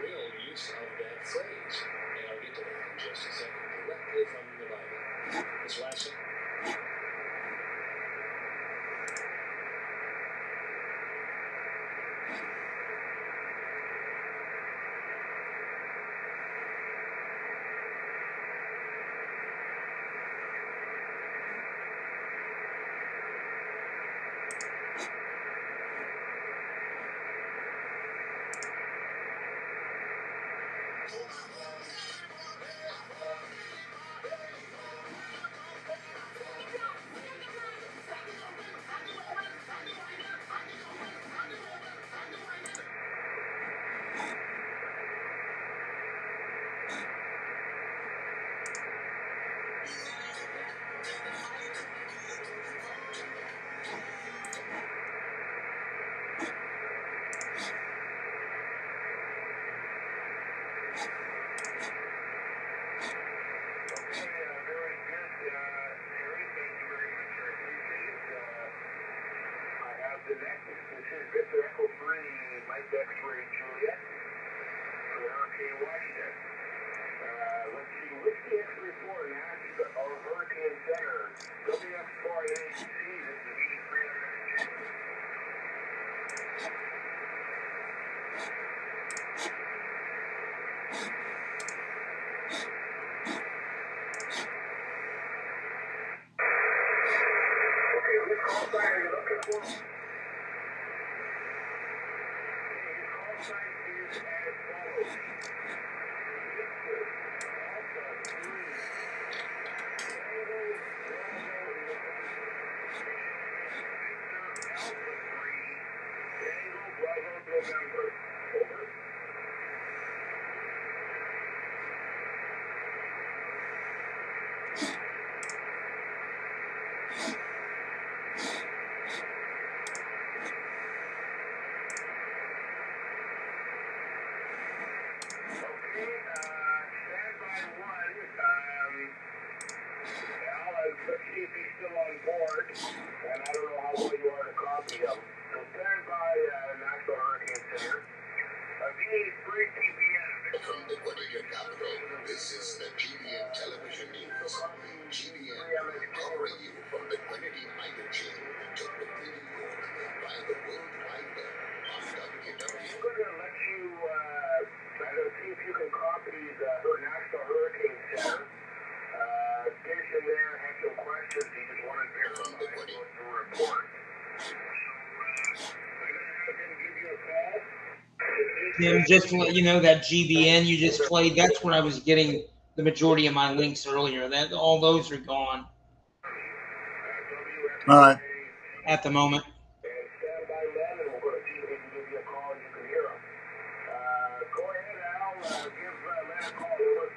real use of that phrase. And I'll get to that in just a second, directly from the Bible. Ms. Watson? The next, this is Victor Echo 3, Mike X-ray Juliet, for Hurricane Washington. Let's see, Whiskey X-ray 4 and our Hurricane Center, WX4AHC, this is E302. Okay, which call sign are you looking for? Sign is as follows. Victor, Alpha 3, Tango, Bravo, November. Over. Let's see if he's still on board, and I don't know how well you are to copy him. So stand by National Hurricane Center. VA3 TBN. From the Connecticut capital, this is the GBN Television News. GBN covering you from the Grenadine Island chain to Brooklyn, New York, by the World Wide Web on WW. I'm going to let you, I'm going to see if you can copy the National Hurricane Center. Station there had some questions. He just wanted to verify the report. So, I'm going to have him give you a call. Tim, just to let you know, that GBN you just played, that's where I was getting the majority of my links earlier. That all those are gone All right. at the moment. And stand by Len, and we're going to see if he can give you a call and you can hear him. Go ahead, Al. Give Len a call. Over.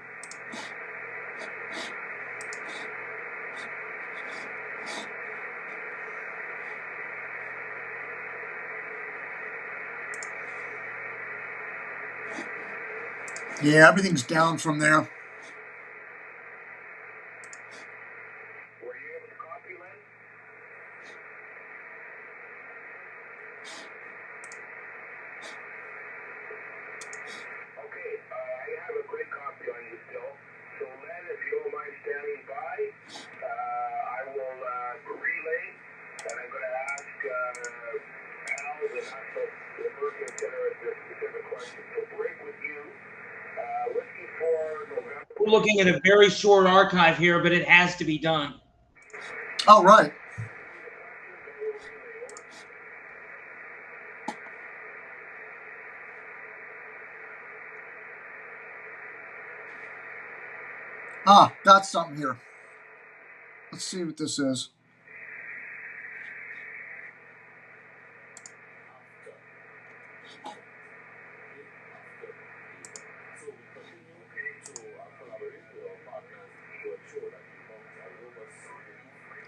Yeah, everything's down from there. Were you able to copy, Len? Okay, I have a great copy on you still. So, Len, if you don't mind standing by, I will relay, and I'm going to ask Al, the National Hurricane Center, a specific question. So, break with you. Whiskey 4, November. We're looking at a very short archive here, but it has to be done. Oh, right. Ah, got something here. Let's see what this is.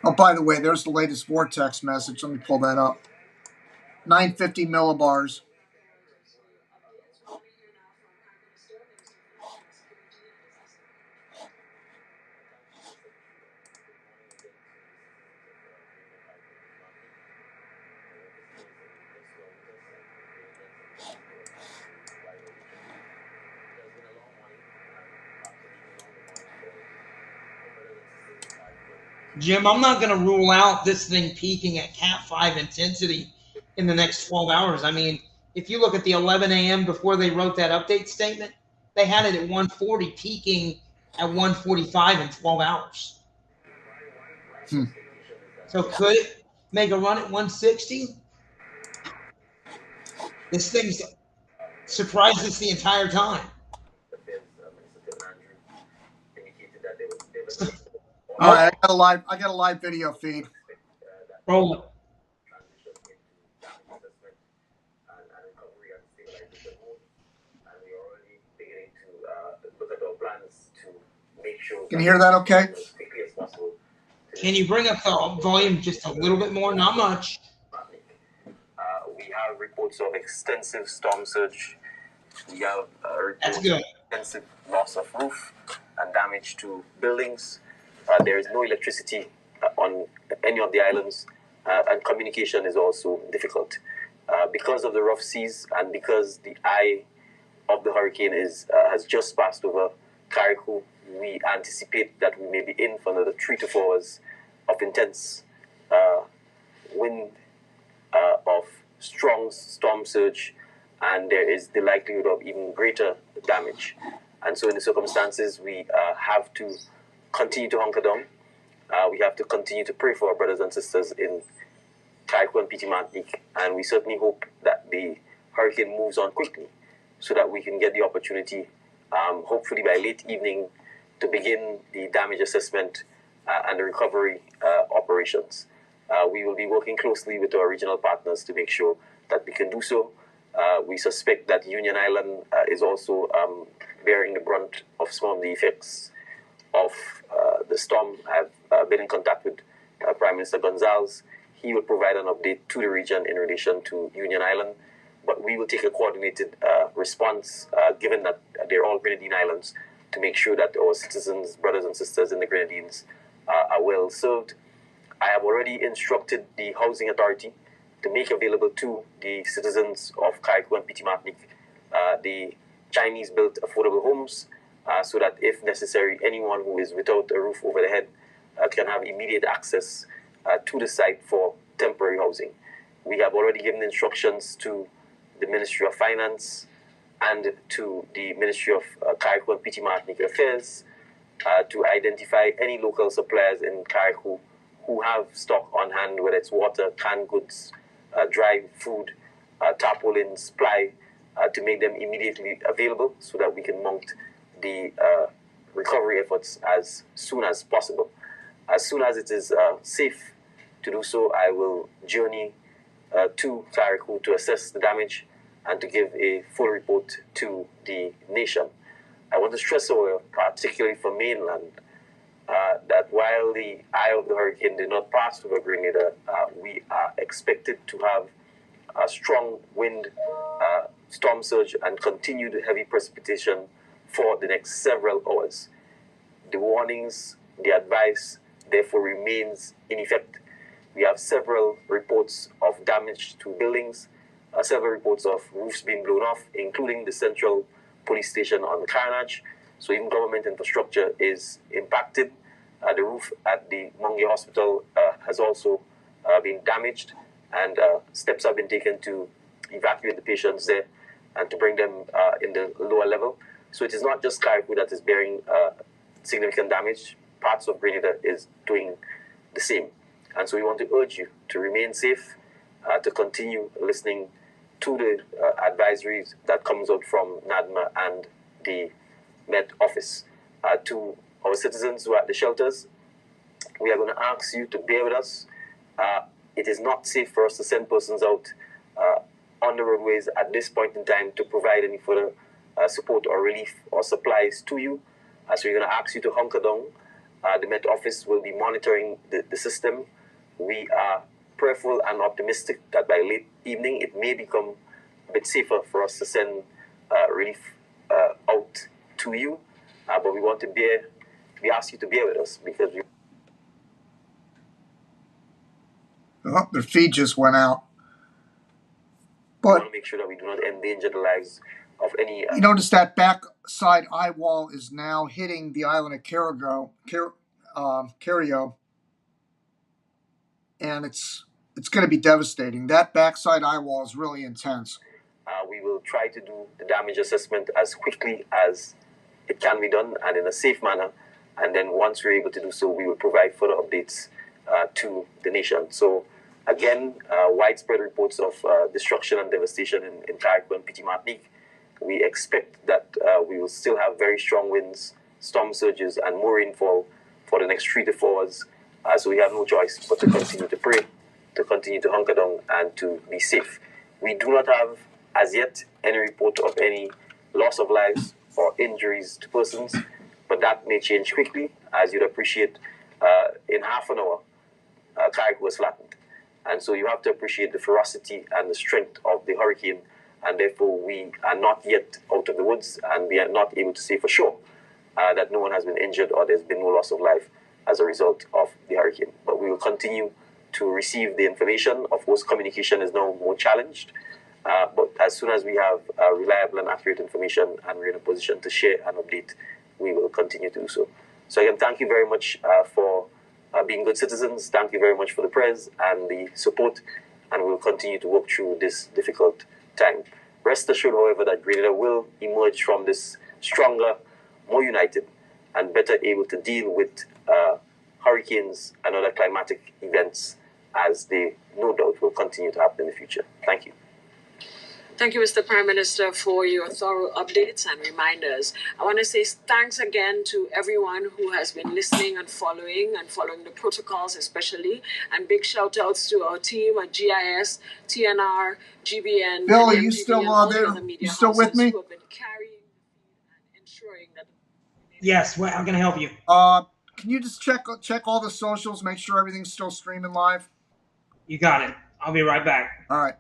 Oh, by the way, there's the latest vortex message. Let me pull that up. 950 millibars. Jim, I'm not going to rule out this thing peaking at Cat 5 intensity in the next 12 hours. I mean, if you look at the 11 a.m. before they wrote that update statement, they had it at 140, peaking at 145 in 12 hours. Hmm. So could it make a run at 160? This thing's surprised us the entire time. All right, I got a live video feed. Roll it. Can you hear that okay? Can you bring up the volume just a little bit more? Not much. We have reports of extensive storm surge. We have That's reports good. of extensive loss of roof and damage to buildings. There is no electricity on any of the islands, and communication is also difficult. Because of the rough seas and because the eye of the hurricane has just passed over Carriacou, we anticipate that we may be in for another 3 to 4 hours of intense wind, of strong storm surge, and there is the likelihood of even greater damage. And so in the circumstances, we have to continue to hunker down. We have to continue to pray for our brothers and sisters in Carriacou and Petit Martinique, and we certainly hope that the hurricane moves on quickly so that we can get the opportunity, hopefully by late evening, to begin the damage assessment and the recovery operations. We will be working closely with our regional partners to make sure that we can do so. We suspect that Union Island is also bearing the brunt of some of the effects of the storm. I have been in contact with Prime Minister Gonzalez. He will provide an update to the region in relation to Union Island, but we will take a coordinated response, given that they're all Grenadine islands, to make sure that our citizens, brothers and sisters in the Grenadines are well served. I have already instructed the Housing Authority to make available to the citizens of Carriacou and Petit Martinique the Chinese-built affordable homes, so that if necessary, anyone who is without a roof over their head can have immediate access to the site for temporary housing. We have already given instructions to the Ministry of Finance and to the Ministry of Carriacou and Petit Martinique Affairs to identify any local suppliers in Carriacou who have stock on hand, whether it's water, canned goods, dry food, tarpaulins, ply, to make them immediately available so that we can mount the recovery efforts as soon as possible. As soon as it is safe to do so, I will journey to Carriacou to assess the damage and to give a full report to the nation. I want to stress, however, particularly for mainland, that while the eye of the hurricane did not pass over Grenada, we are expected to have a strong wind, storm surge, and continued heavy precipitation for the next several hours. The warnings, the advice, therefore remains in effect. We have several reports of damage to buildings, several reports of roofs being blown off, including the central police station on Carnage. So even government infrastructure is impacted. The roof at the Monge Hospital has also been damaged, and steps have been taken to evacuate the patients there and to bring them in the lower level. So it is not just Carriacou that is bearing significant damage. Parts of Grenada is doing the same. And so we want to urge you to remain safe, to continue listening to the advisories that comes out from NADMA and the Met Office. To our citizens who are at the shelters, we are going to ask you to bear with us. It is not safe for us to send persons out on the roadways at this point in time to provide any further support or relief or supplies to you. So we're going to ask you to hunker down. The Met Office will be monitoring the system. We are prayerful and optimistic that by late evening it may become a bit safer for us to send relief out to you. But we ask you to bear with us because we their feed just went out. want But to make sure that we do not endanger the lives of any. you notice that backside eye wall is now hitting the island of Carriacou, and it's going to be devastating. That backside eye wall is really intense. We will try to do the damage assessment as quickly as it can be done and in a safe manner. And then once we're able to do so, we will provide further updates to the nation. So again, widespread reports of destruction and devastation in Carriacou and Petit Martinique. We expect that we will still have very strong winds, storm surges, and more rainfall for the next 3 to 4 hours. So we have no choice but to continue to pray, to continue to hunker down, and to be safe. We do not have, as yet, any report of any loss of lives or injuries to persons, but that may change quickly. As you'd appreciate, in half an hour, Carriacou was flattened. And so you have to appreciate the ferocity and the strength of the hurricane, and therefore we are not yet out of the woods, and we are not able to say for sure that no one has been injured or there's been no loss of life as a result of the hurricane. But we will continue to receive the information. Of course, communication is now more challenged, but as soon as we have reliable and accurate information and we're in a position to share and update, we will continue to do so. So again, thank you very much for being good citizens. Thank you very much for the prayers and the support, and we'll continue to work through this difficult time. Rest assured, however, that Grenada will emerge from this stronger, more united, and better able to deal with hurricanes and other climatic events as they no doubt will continue to happen in the future. Thank you. Thank you, Mr. Prime Minister, for your thorough updates and reminders. I want to say thanks again to everyone who has been listening and following the protocols especially. And big shout outs to our team at GIS, TNR, GBN, Bill, are and you MTV still and all the there? other media You still with houses me? who have been carrying and ensuring that. Yes, well, I'm going to help you. Can you just check all the socials, make sure everything's still streaming live? You got it. I'll be right back. All right.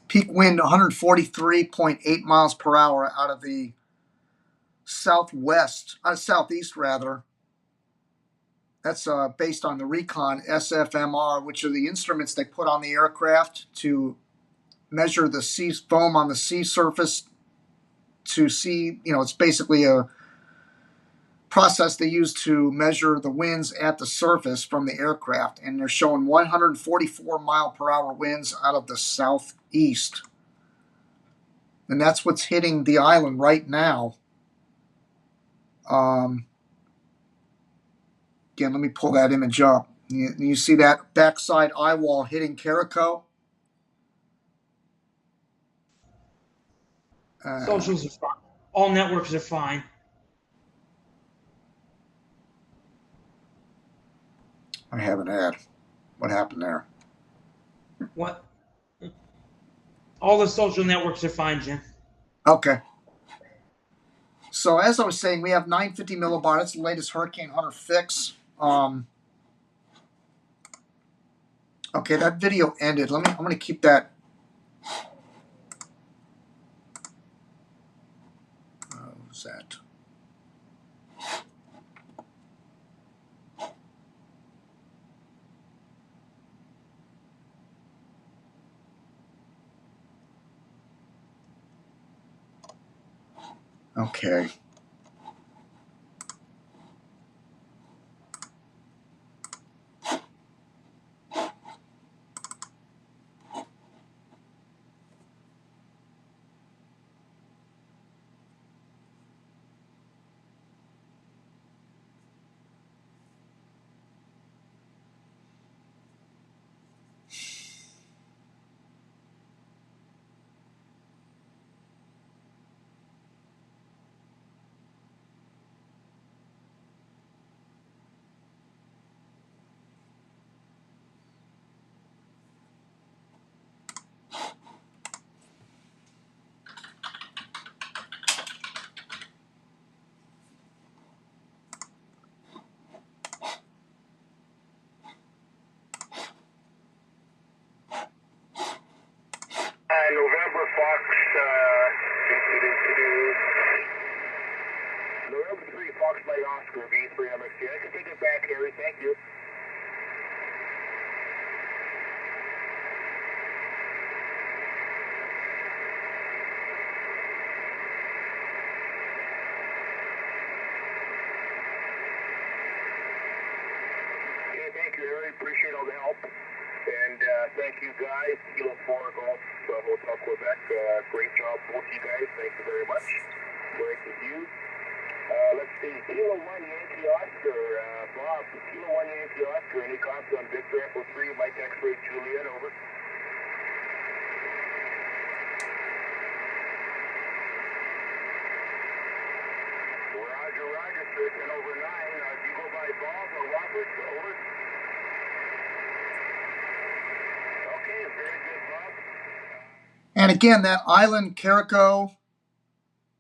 Peak wind 143.8 miles per hour out of the southeast rather. That's based on the Recon SFMR, which are the instruments they put on the aircraft to measure the sea foam on the sea surface to see, it's basically a process they use to measure the winds at the surface from the aircraft, and they're showing 144 mile per hour winds out of the southeast. And that's what's hitting the island right now. Again, let me pull that image up. You see that backside eye wall hitting Carriacou? Socials are fine. All networks are fine. I have an ad. What happened there? What? All the social networks are fine, Jim. Okay. So as I was saying, we have 950 millibar. That's the latest Hurricane Hunter fix. Okay, that video ended. I'm going to keep that. What was that? Okay. November 3, Foxlight Oscar, V3 MXT. I can take it back, Harry. Thank you. Okay, thank you, Harry. Appreciate all the help. And thank you, guys. Kilo 4 Golf Hotel Quebec. Great job, both you guys. Thank you very much. Great with you. Let's see. Kilo 1 Yankee Oscar. Bob, Kilo 1 Yankee Oscar. Any comments on Victor Echo 3, Mike X-Ray Juliet? Over. Roger, Roger, sir. 10 over 9. Do you go by Bob or Robert? Over. Okay, very good, Bob. And again, that island Carico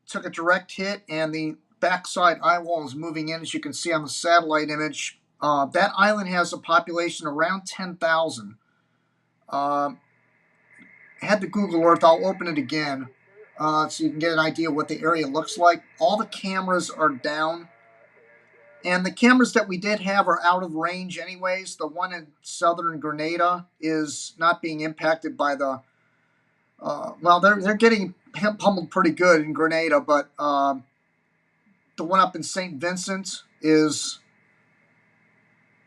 took a direct hit, and the backside eye wall is moving in, as you can see on the satellite image. That island has a population around 10,000. Head to Google Earth. I'll open it again so you can get an idea what the area looks like. All the cameras are down. And the cameras that we did have are out of range anyways. The one in southern Grenada is not being impacted by the... well, they're getting pummeled pretty good in Grenada, but the one up in St. Vincent is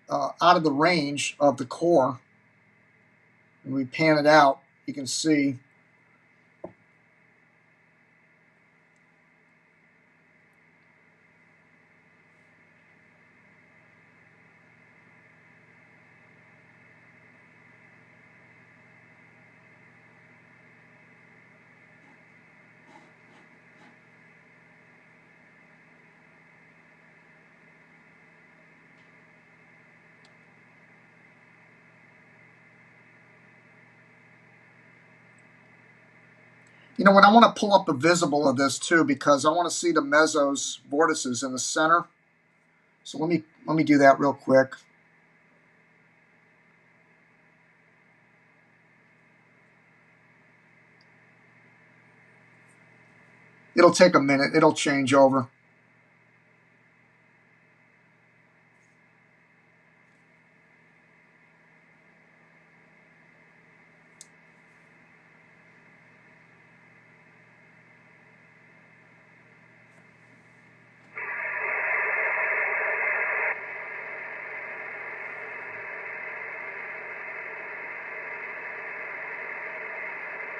out of the range of the core. When we pan it out, you can see. You know what? I want to pull up a visible of this too, because I want to see the mesos vortices in the center. So let me do that real quick. It'll take a minute. It'll change over.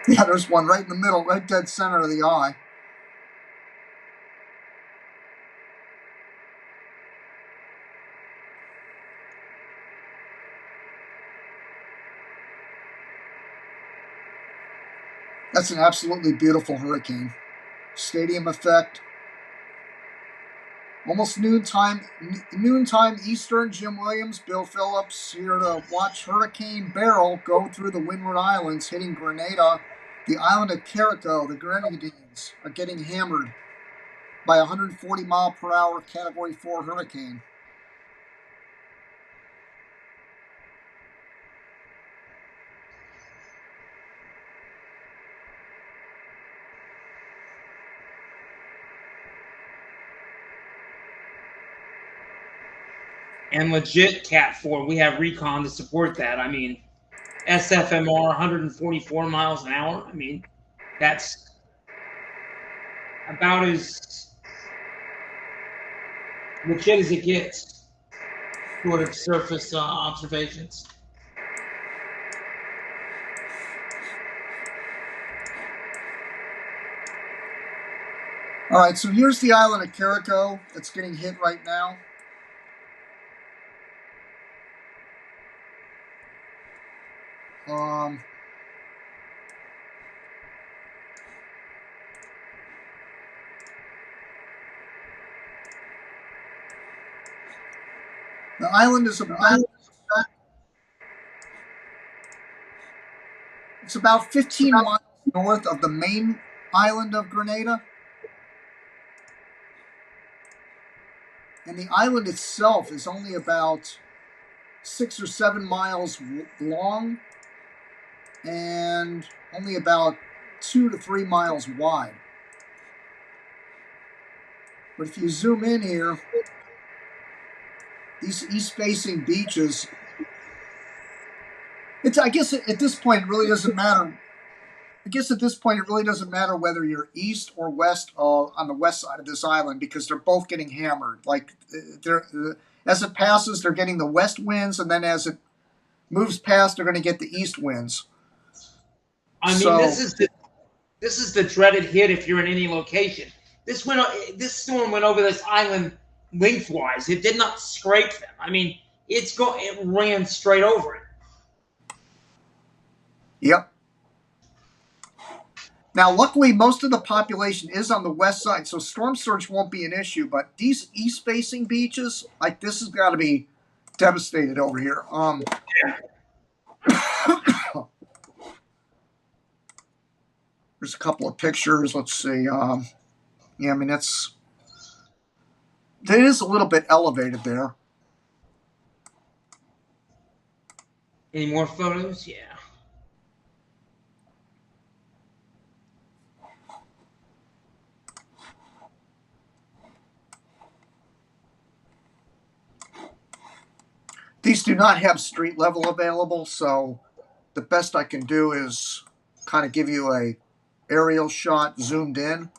Yeah, there's one right in the middle, right dead center of the eye. That's an absolutely beautiful hurricane. Stadium effect. Almost noontime Eastern. Jim Williams, Bill Phillips here to watch Hurricane Beryl go through the Windward Islands, hitting Grenada. The island of Carico, the Grenadines, are getting hammered by a 140-mile-per-hour Category 4 hurricane. And legit Cat 4, we have recon to support that. I mean, SFMR 144 miles an hour. I mean, that's about as legit as it gets, sort of surface observations. All right, so here's the island of Carico that's getting hit right now. The island is about 15 miles north of the main island of Grenada. And the island itself is only about 6 or 7 miles long and only about 2 to 3 miles wide. But if you zoom in here, these east-facing beaches, I guess at this point it really doesn't matter. I guess at this point it really doesn't matter whether you're east or west on the west side of this island, because they're both getting hammered. Like as it passes, they're getting the west winds, and then as it moves past, they're going to get the east winds. I mean, So, this is the dreaded hit if you're in any location. This storm went over this island lengthwise. It did not scrape them. I mean, it ran straight over it. yep. Now, luckily, most of the population is on the west side, so storm surge won't be an issue. But these east-facing beaches, like this, has got to be devastated over here. There's a couple of pictures. Let's see. Yeah, I mean it is a little bit elevated there. Any more photos? Yeah. These do not have street level available, so the best I can do is kind of give you a aerial shot zoomed in.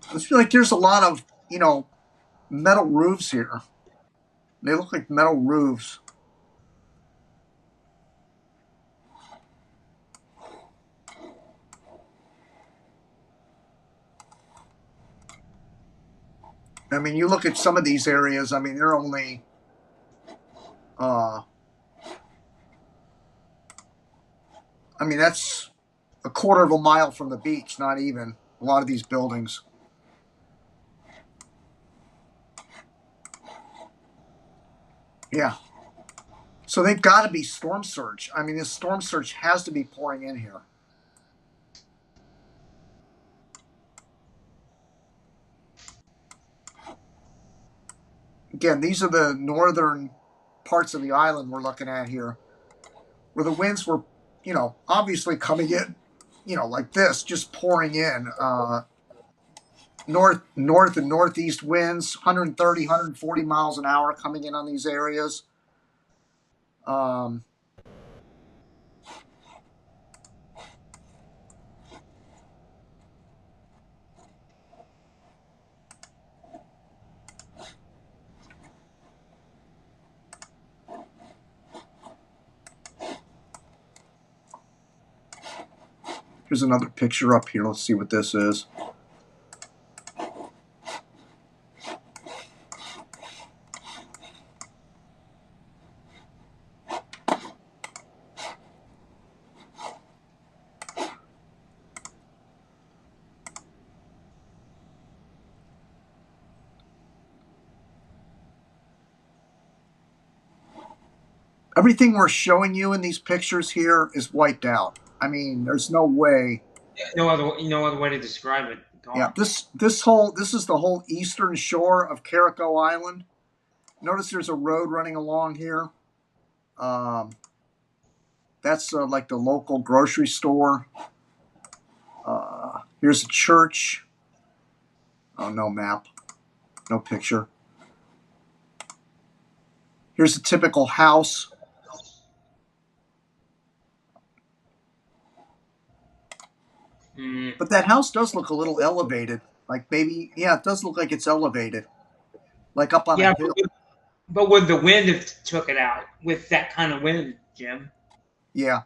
I feel like there's a lot of, metal roofs here. They look like metal roofs. I mean, you look at some of these areas, I mean, they're only, that's a quarter of a mile from the beach, not even, a lot of these buildings. Yeah. So they've got to be storm surge. I mean, this storm surge has to be pouring in here. Again, these are the northern parts of the island we're looking at here, where the winds were, obviously coming in, like this, just pouring in. North and northeast winds, 130, 140 miles an hour coming in on these areas. Here's another picture up here. Let's see what this is. Everything we're showing you in these pictures here is wiped out. I mean, there's no way. No other way to describe it. Yeah, this is the whole eastern shore of Carico Island. Notice there's a road running along here. That's like the local grocery store. Here's a church. Oh, no map, no picture. Here's a typical house. But that house does look a little elevated. Like maybe, yeah, it does look like it's elevated. Like up on a hill. But would the wind have took it out with that kind of wind, Jim? Yeah.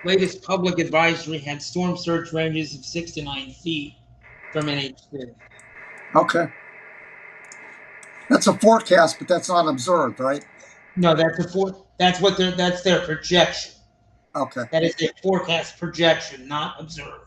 Latest public advisory had storm surge ranges of 6 to 9 feet from NH2. Okay. That's a forecast, but that's not observed, right? No, that's their projection. Okay. That is a forecast projection, not observed.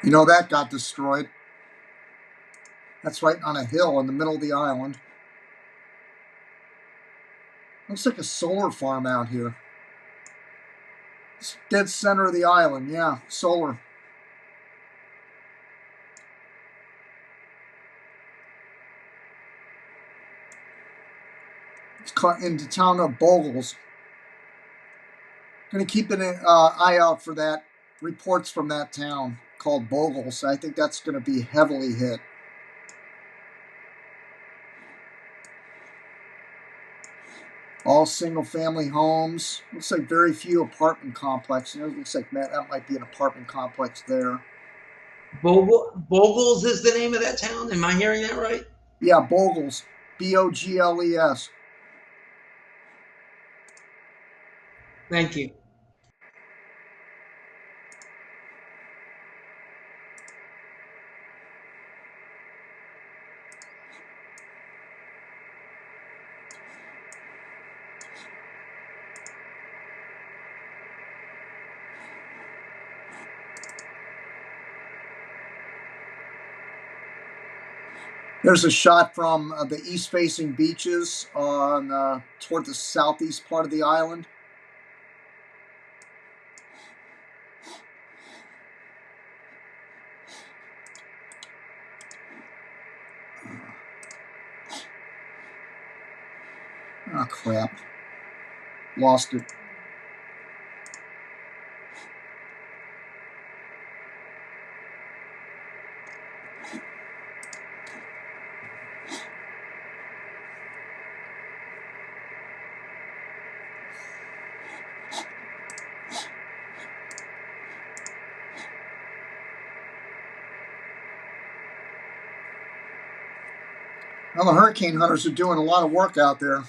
You know, that got destroyed. That's right on a hill in the middle of the island. Looks like a solar farm out here. It's dead center of the island. Yeah, solar. It's cut into town of Bogles. Going to keep an eye out for that. Reports from that town called Bogles. I think that's going to be heavily hit. All single-family homes. Looks like very few apartment complexes. It looks like that might be an apartment complex there. Bogles is the name of that town. Am I hearing that right? Yeah, Bogles. Bogles. Thank you. There's a shot from the east-facing beaches on toward the southeast part of the island. Oh, crap. Lost it. Well, the hurricane hunters are doing a lot of work out there.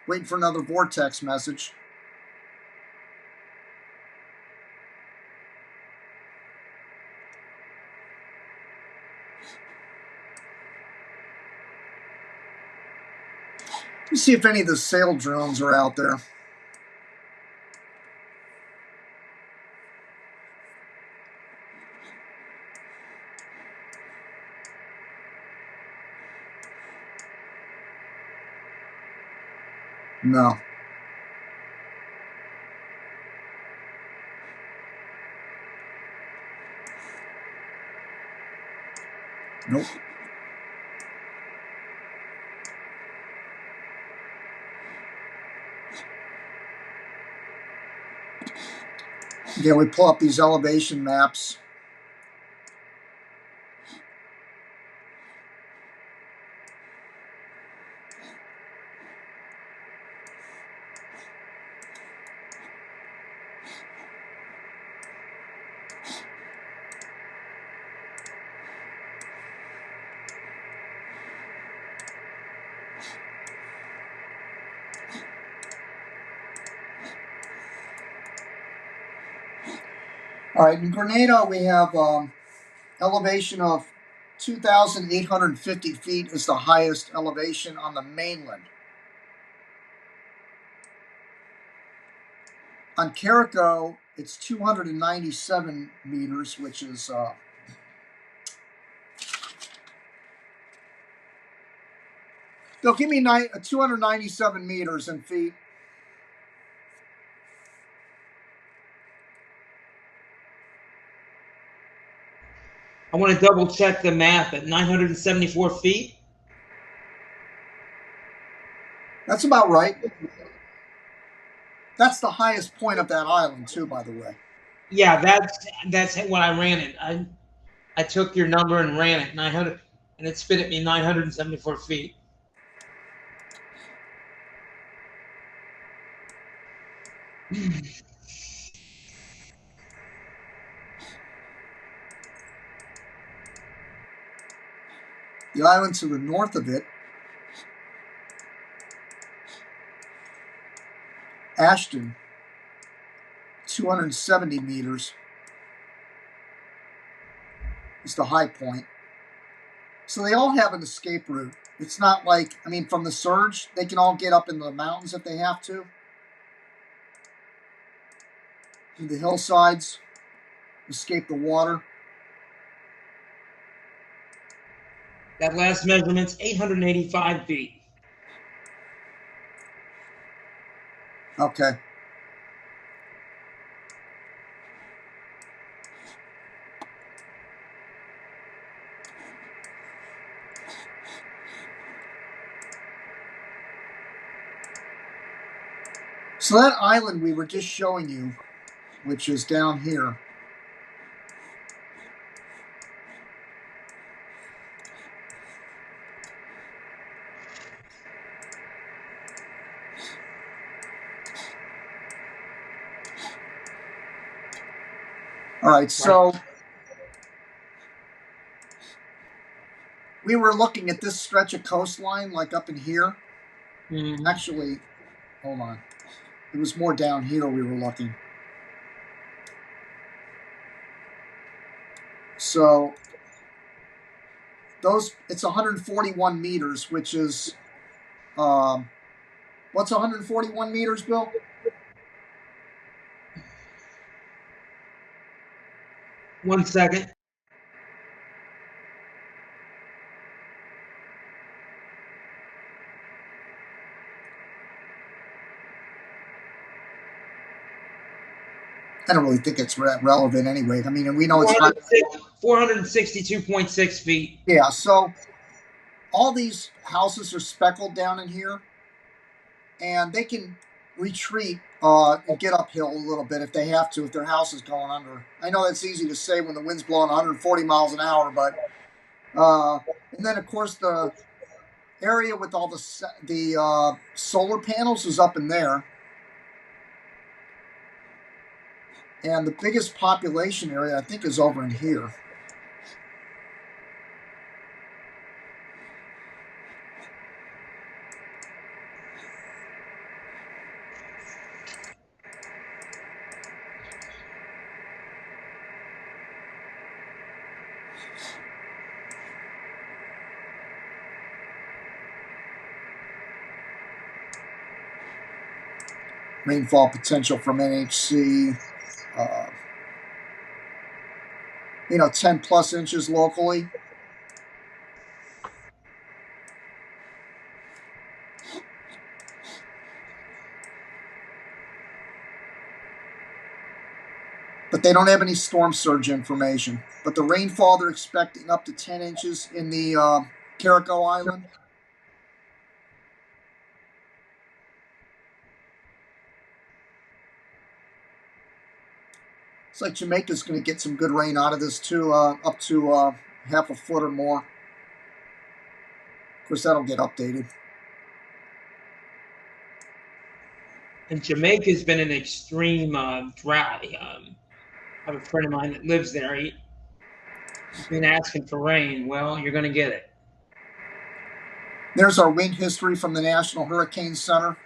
Waiting for another vortex message. Let's see if any of the sail drones are out there. No. Nope. Again, we pull up these elevation maps. All right, in Grenada, we have elevation of 2,850 feet is the highest elevation on the mainland. On Carrico, it's 297 meters, which is they'll give me 297 meters in feet. I want to double check the math at 974 feet. That's about right. That's the highest point of that island, too, by the way. Yeah, that's what I ran it. I took your number and ran it 900, and it spit at me 974 feet. The island to the north of it, Ashton, 270 meters is the high point. So they all have an escape route. It's not like, I mean, from the surge, they can all get up into the mountains if they have to. To the hillsides, escape the water. That last measurement's 885 feet. Okay. So that island we were just showing you, which is down here, all right, so we were looking at this stretch of coastline, like up in here. Mm-hmm. Actually, hold on. It was more down here we were looking. So it's 141 meters, which is, what's 141 meters, Bill? One second. I don't really think it's relevant anyway. I mean, and we know it's not. 462.6 feet. Yeah, so all these houses are speckled down in here, and they can retreat and get uphill a little bit if they have to, if their house is going under. I know that's easy to say when the wind's blowing 140 miles an hour, but and then of course the area with all the solar panels is up in there, and the biggest population area I think is over in here. Rainfall potential from NHC, 10 plus inches locally. But they don't have any storm surge information. But the rainfall, they're expecting up to 10 inches in the Carico Island. Looks like Jamaica's going to get some good rain out of this too, up to half a foot or more. Of course, that'll get updated. And Jamaica's been an extreme drought. I have a friend of mine that lives there. He's been asking for rain. Well, you're going to get it. There's our wind history from the National Hurricane Center.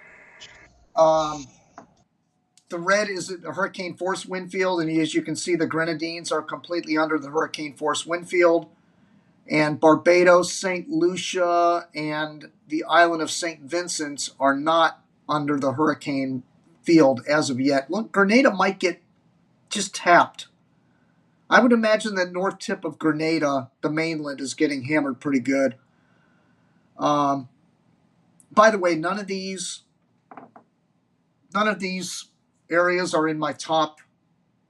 The red is the hurricane force wind field, and as you can see, the Grenadines are completely under the hurricane force wind field. And Barbados, St. Lucia, and the island of St. Vincent are not under the hurricane field as of yet. Look, Grenada might get just tapped. I would imagine that north tip of Grenada, the mainland, is getting hammered pretty good. By the way, none of these areas are in my top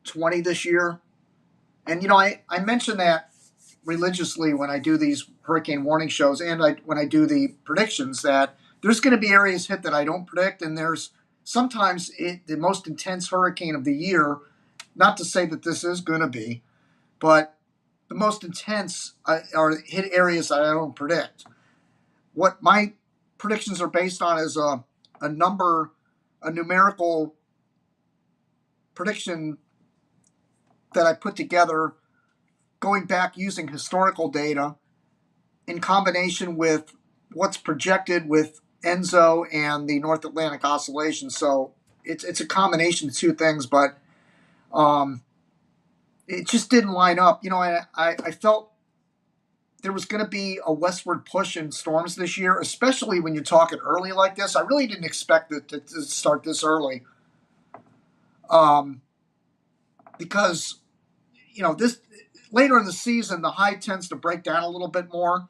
20 this year. And, I mention that religiously when I do these hurricane warning shows and when I do the predictions, that there's going to be areas hit that I don't predict, and there's sometimes the most intense hurricane of the year. Not to say that this is going to be, but the most intense are hit areas that I don't predict. What my predictions are based on is a numerical prediction that I put together going back using historical data in combination with what's projected with ENSO and the North Atlantic Oscillation. So it's a combination of two things, but it just didn't line up. I felt there was going to be a westward push in storms this year, especially when you're talking early like this. I really didn't expect it to start this early, because this later in the season the high tends to break down a little bit more,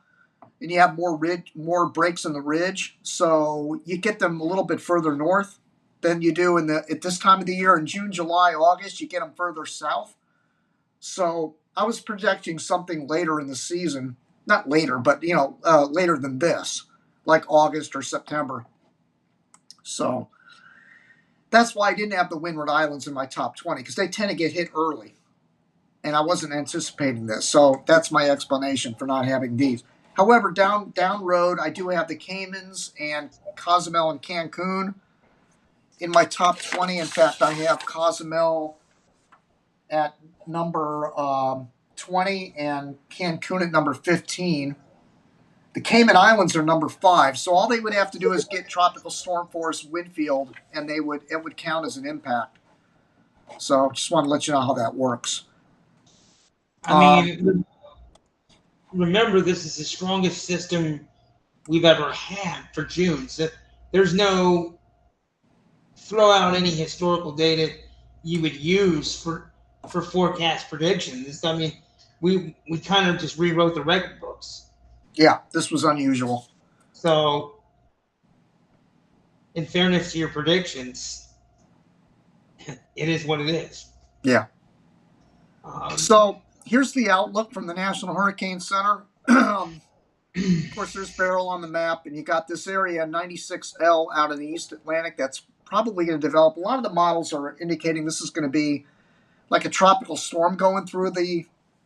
and you have more breaks in the ridge, so you get them a little bit further north than you do at this time of the year. In June, July, August, you get them further south. So I was projecting something later in the season, not later, but later than this, like August or September. So that's why I didn't have the Windward Islands in my top 20, because they tend to get hit early, and I wasn't anticipating this. So that's my explanation for not having these. However, down road, I do have the Caymans and Cozumel and Cancun in my top 20. In fact, I have Cozumel at number 20 and Cancun at number 15. The Cayman Islands are number 5. So all they would have to do is get tropical storm force wind field, and it would count as an impact. So just want to let you know how that works. I mean, remember, this is the strongest system we've ever had for June. So there's no throw out any historical data you would use for forecast predictions. I mean, we kind of just rewrote the record books. Yeah, this was unusual. So, in fairness to your predictions, it is what it is. Yeah. So here's the outlook from the National Hurricane Center. Of course, there's Beryl on the map, and you got this area 96L out of the East Atlantic that's probably going to develop. A lot of the models are indicating this is going to be like a tropical storm going through the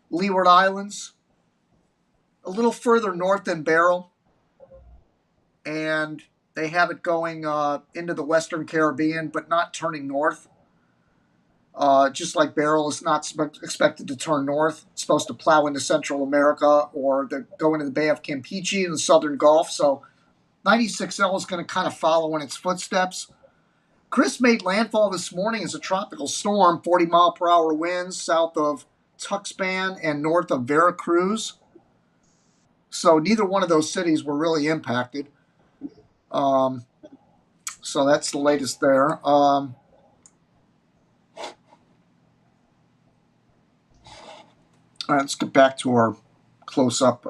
Leeward Islands, a little further north than Beryl, and they have it going into the Western Caribbean, but not turning north. Just like Beryl is not expected to turn north. It's supposed to plow into Central America or go into the Bay of Campeche in the Southern Gulf. So 96L is going to kind of follow in its footsteps. Chris made landfall this morning as a tropical storm, 40-mile-per-hour winds south of Tuxpan and north of Veracruz. So neither one of those cities were really impacted. So that's the latest there. All right, let's get back to our close-up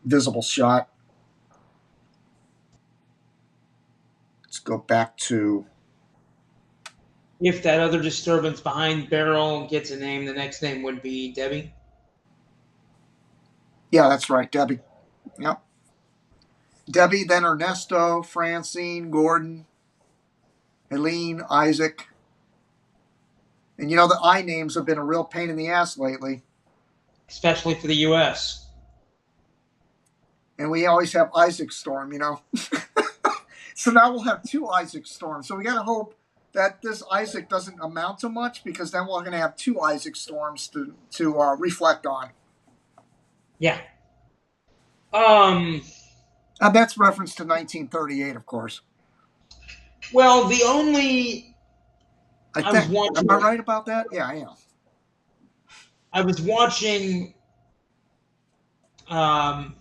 visible shot. Let's go back to... If that other disturbance behind Beryl gets a name, the next name would be Debbie. Yeah, that's right, Debbie. Yep. Debbie, then Ernesto, Francine, Gordon, Helene, Isaac. And the I names have been a real pain in the ass lately. Especially for the U.S. And we always have Isaac Storm, So now we'll have 2 Isaac Storms. So we got to hope that this Isaac doesn't amount to much, because then we're going to have 2 Isaac Storms to reflect on. Yeah. That's reference to 1938, of course. Well, the only... am I right about that? Yeah, I am. I was watching a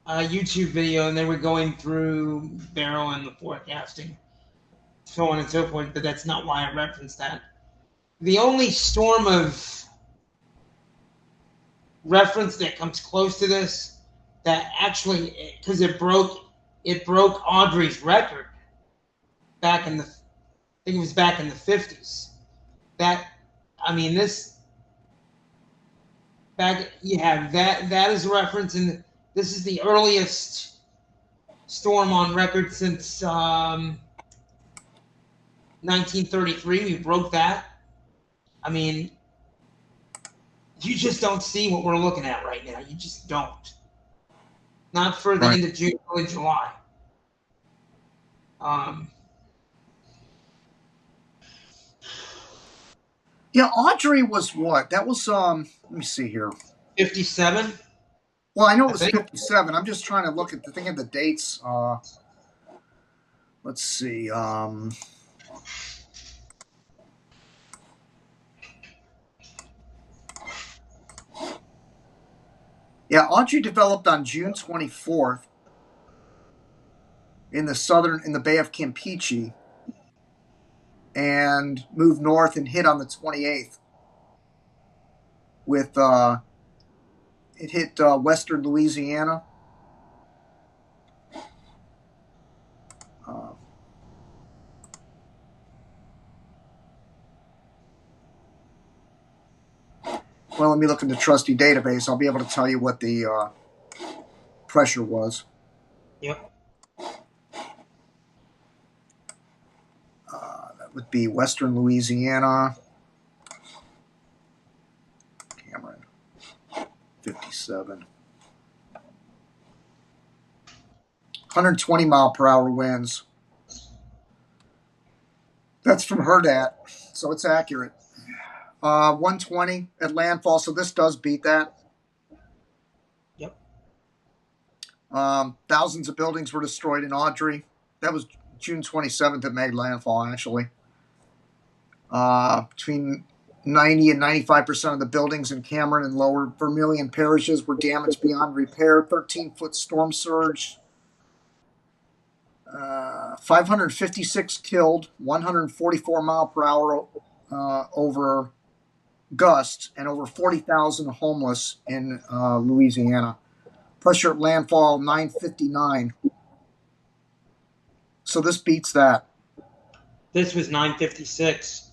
YouTube video, and they were going through Beryl and the forecasting, so on and so forth, but that's not why I referenced that. The only storm of reference that comes close to this, that actually, because it broke Audrey's record back in the, I think it was back in the 50s. You have that as a reference, and this is the earliest storm on record since 1933. We broke that. I mean, you just don't see what we're looking at right now. You just don't. Not for the end of June, early July. Yeah, Audrey was what? That was let me see here. 57. Well, I know it was 57. I'm just trying to look at the thing of the dates. Let's see. Yeah, Audrey developed on June 24th in the Bay of Campeche, and moved north and hit on the 28th. With it hit western Louisiana. Well, let me look in the trusty database. I'll be able to tell you what the pressure was. Yep. That would be western Louisiana. Cameron, 57. 120 mile per hour winds. That's from HERDAT, so it's accurate. 120 at landfall, so this does beat that. Yep. Thousands of buildings were destroyed in Audrey. That was June 27th that made landfall, actually. Between 90 and 95% of the buildings in Cameron and Lower Vermilion parishes were damaged beyond repair. 13-foot storm surge. 556 killed, 144 mile per hour over gusts, and over 40,000 homeless in Louisiana. Pressure at landfall 959. So this beats that. This was 956.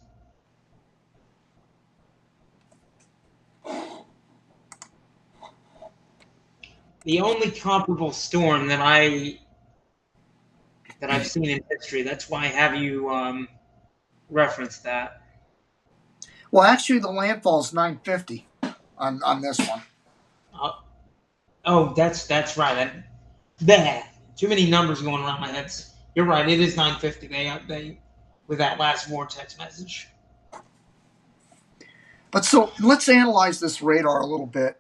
The only comparable storm that I've seen in history. That's why I have you reference that. Well, actually, the landfall is 950 on this one. Oh, that's right. Too many numbers going around my head. You're right. It is 950. They with that last vortex message. But so let's analyze this radar a little bit.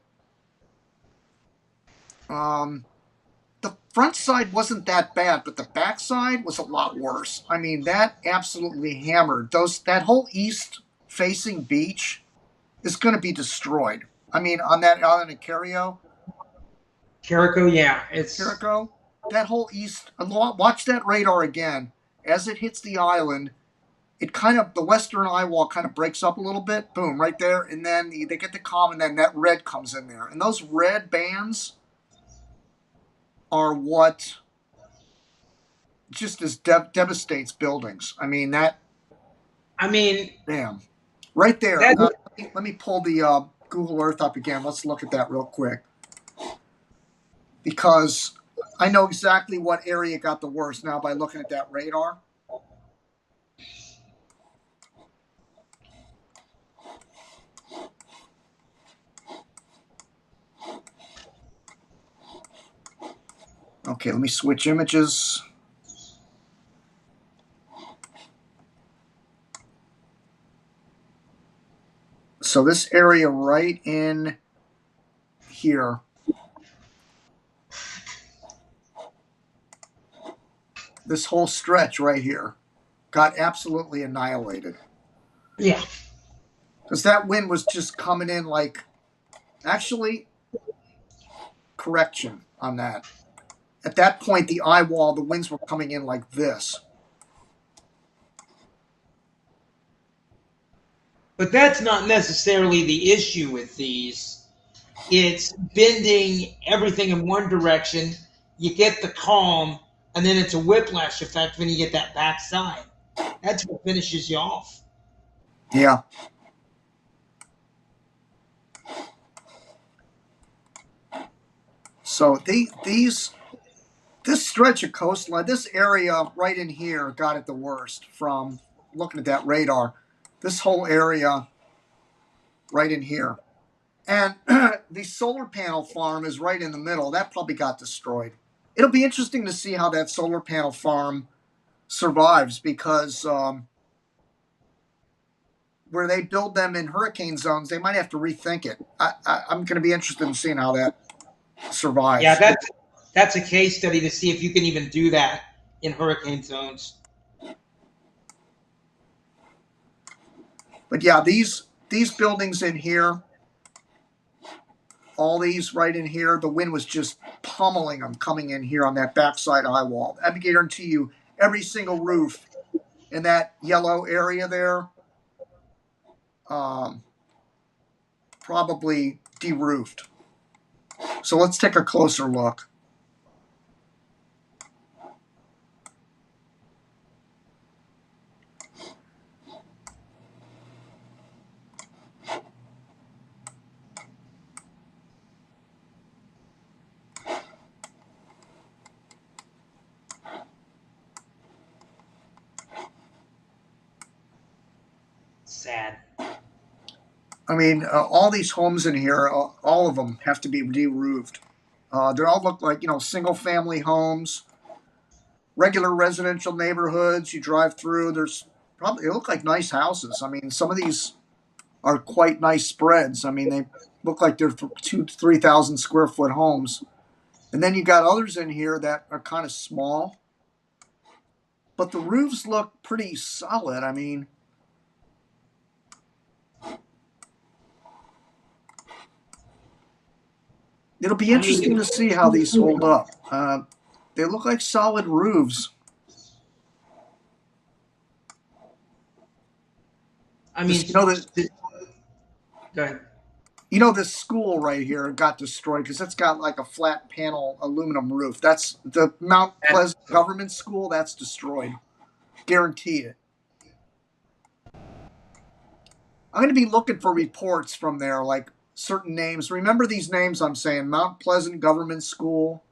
The front side wasn't that bad, but the back side was a lot worse. I mean, that absolutely hammered. That whole east-facing beach is going to be destroyed. I mean, on that island of Carrico, yeah, it's Carrico. That whole east. Watch that radar again as it hits the island. It the western eye wall kind of breaks up a little bit. Boom, right there, and then they get the calm, and then that red comes in there, and those red bands are what just as devastates buildings. I mean, damn, right there. Let me pull the Google Earth up again. Let's look at that real quick, because I know exactly what area got the worst now by looking at that radar. Okay, let me switch images. So this area right in here, this whole stretch right here, got absolutely annihilated. Yeah. Because that wind was just coming in like, actually, correction on that. At that point, the eye wall, the winds were coming in like this. But that's not necessarily the issue with these. It's bending everything in one direction. You get the calm, and then it's a whiplash effect when you get that back side. That's what finishes you off. Yeah. So this stretch of coastline, this area right in here got it the worst from looking at that radar. This whole area right in here. And the solar panel farm is right in the middle. That probably got destroyed. It'll be interesting to see how that solar panel farm survives, because where they build them in hurricane zones, they might have to rethink it. I'm going to be interested in seeing how that survives. Yeah, that's a case study to see if you can even do that in hurricane zones. But yeah, these buildings in here, all these right in here, the wind was just pummeling them coming in here on that backside eye wall. I guarantee you, every single roof in that yellow area there, probably de-roofed. So let's take a closer look. Sad. I mean, all these homes in here, all of them have to be de-roofed. They all look like, single-family homes, regular residential neighborhoods. You drive through, they look like nice houses. I mean, some of these are quite nice spreads. I mean, they look like they're 2,000 to 3,000 square foot homes. And then you got others in here that are kind of small, but the roofs look pretty solid. I mean, it'll be interesting to see how these hold up. They look like solid roofs. I mean, go ahead. This school right here got destroyed because it's got like a flat panel aluminum roof. That's the Mount Pleasant Government School. That's destroyed. Guaranteed it. I'm going to be looking for reports from there, like certain names. Remember these names I'm saying: Mount Pleasant Government School.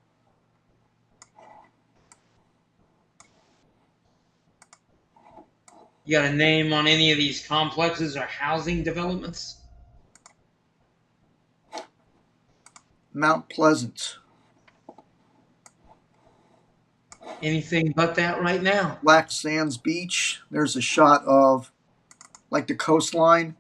You got a name on any of these complexes or housing developments? Mount Pleasant. Anything but that right now. Black Sands Beach. There's a shot of like the coastline.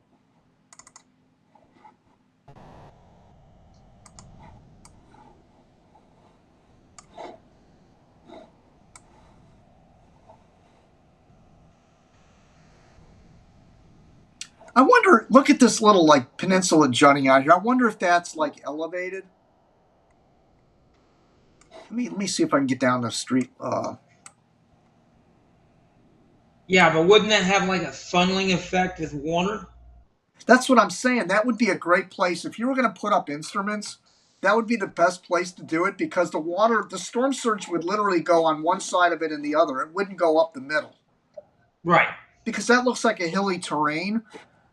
I wonder, look at this little like peninsula jutting out here. I wonder if that's like elevated. Let me see if I can get down the street. Yeah, but wouldn't that have like a funneling effect with water? That's what I'm saying. That would be a great place. If you were going to put up instruments, that would be the best place to do it, because the storm surge would literally go on one side of it and the other. It wouldn't go up the middle. Right. Because that looks like a hilly terrain.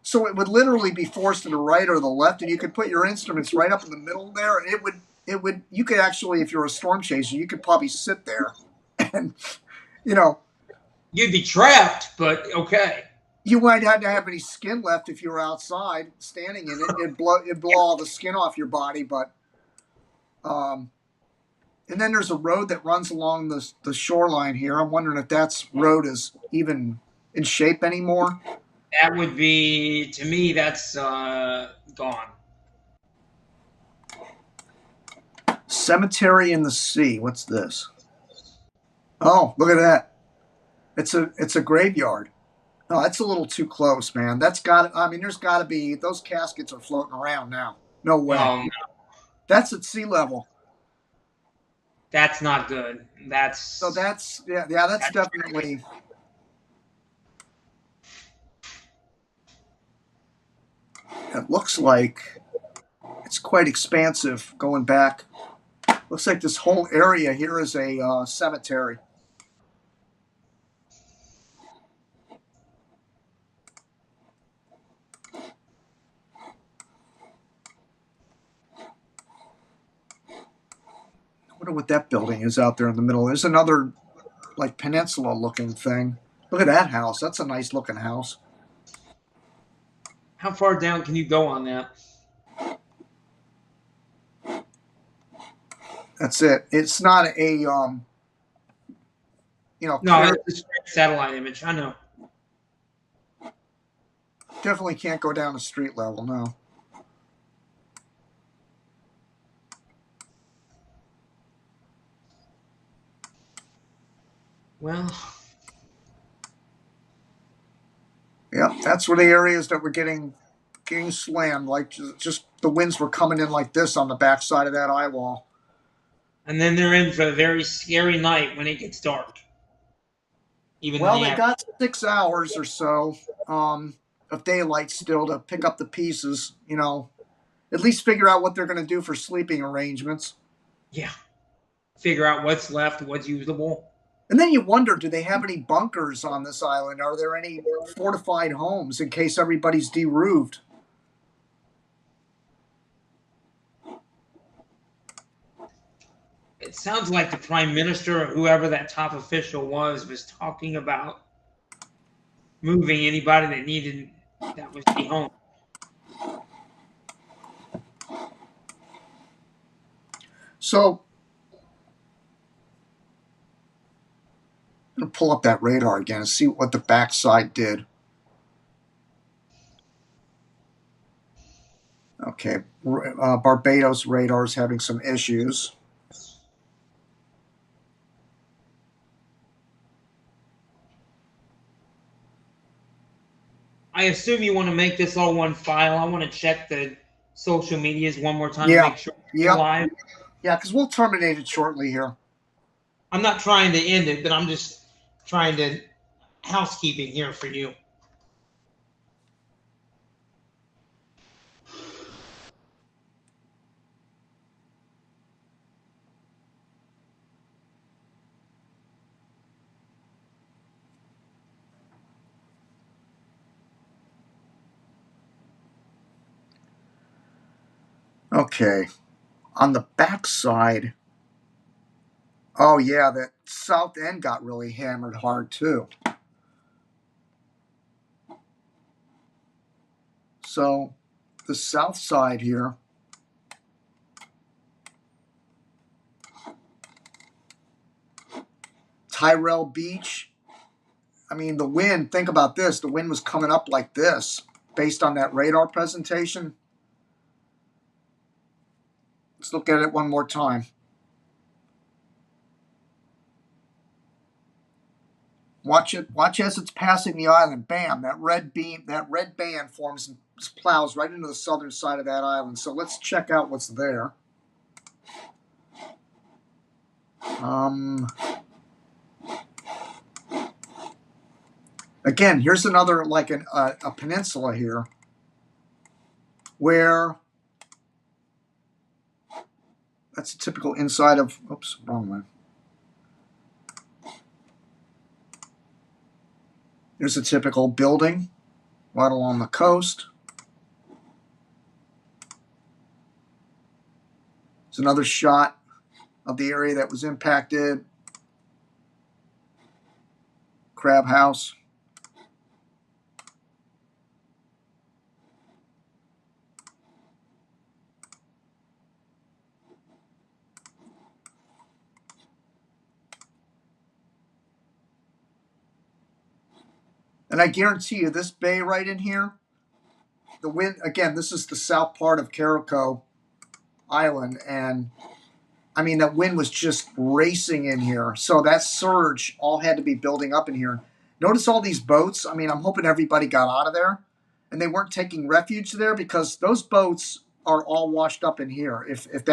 So it would literally be forced to the right or the left, and you could put your instruments right up in the middle there, and you could actually, if you're a storm chaser, you could probably sit there and, You'd be trapped, but okay. You might have to have any skin left if you were outside standing in it. It'd blow all the skin off your body, but and then there's a road that runs along the shoreline here. I'm wondering if that road is even in shape anymore. That would be, to me, that's gone. Cemetery in the Sea. What's this? Oh, look at that. It's a graveyard. No, that's a little too close, man. There's got to be, those caskets are floating around now. No way. No. That's at sea level. That's not good. That's definitely. It looks like it's quite expansive going back. Looks like this whole area here is a cemetery. I wonder what that building is out there in the middle. There's another like peninsula looking thing. Look at that house. That's a nice looking house. How far down can you go on that? That's it. It's not a No, clear. it's a straight satellite image. I know. Definitely can't go down to street level. No. Well, Yeah, that's where the areas that were getting slammed. Like just the winds were coming in like this on the backside of that eye wall. and then they're in for a very scary night when it gets dark. Even in Well, the they afternoon. got 6 hours or so of daylight still to pick up the pieces. At least figure out what they're going to do for sleeping arrangements. Yeah. Figure out what's left, what's usable. And then you wonder, do they have any bunkers on this island? Are there any fortified homes in case everybody's deroofed? It sounds like the prime minister or whoever that top official was talking about moving anybody that was the home. So, I'm going to pull up that radar again and see what the backside did. Okay, Barbados radar is having some issues. I assume you want to make this all one file. I want to check the social medias one more time Yeah. to make sure it's Yep. live. Yeah, because we'll terminate it shortly here. I'm not trying to end it, but I'm just trying to housekeeping here for you. Okay. On the backside, oh yeah, that south end got really hammered hard too. So the south side here, Tyrell Beach. I mean, the wind, think about this. The wind was coming up like this based on that radar presentation. Let's look at it one more time. Watch it. Watch as it's passing the island. Bam! That red band forms and plows right into the southern side of that island. So let's check out what's there. Again, here's another like a peninsula here, where that's a typical inside of. Oops, wrong one. Here's a typical building right along the coast. It's another shot of the area that was impacted. Crab House. And I guarantee you, this bay right in here, the wind, again, this is the south part of Carico Island, and I mean, that wind was just racing in here. So that surge all had to be building up in here. Notice all these boats. I mean, I'm hoping everybody got out of there and they weren't taking refuge there, because those boats are all washed up in here. If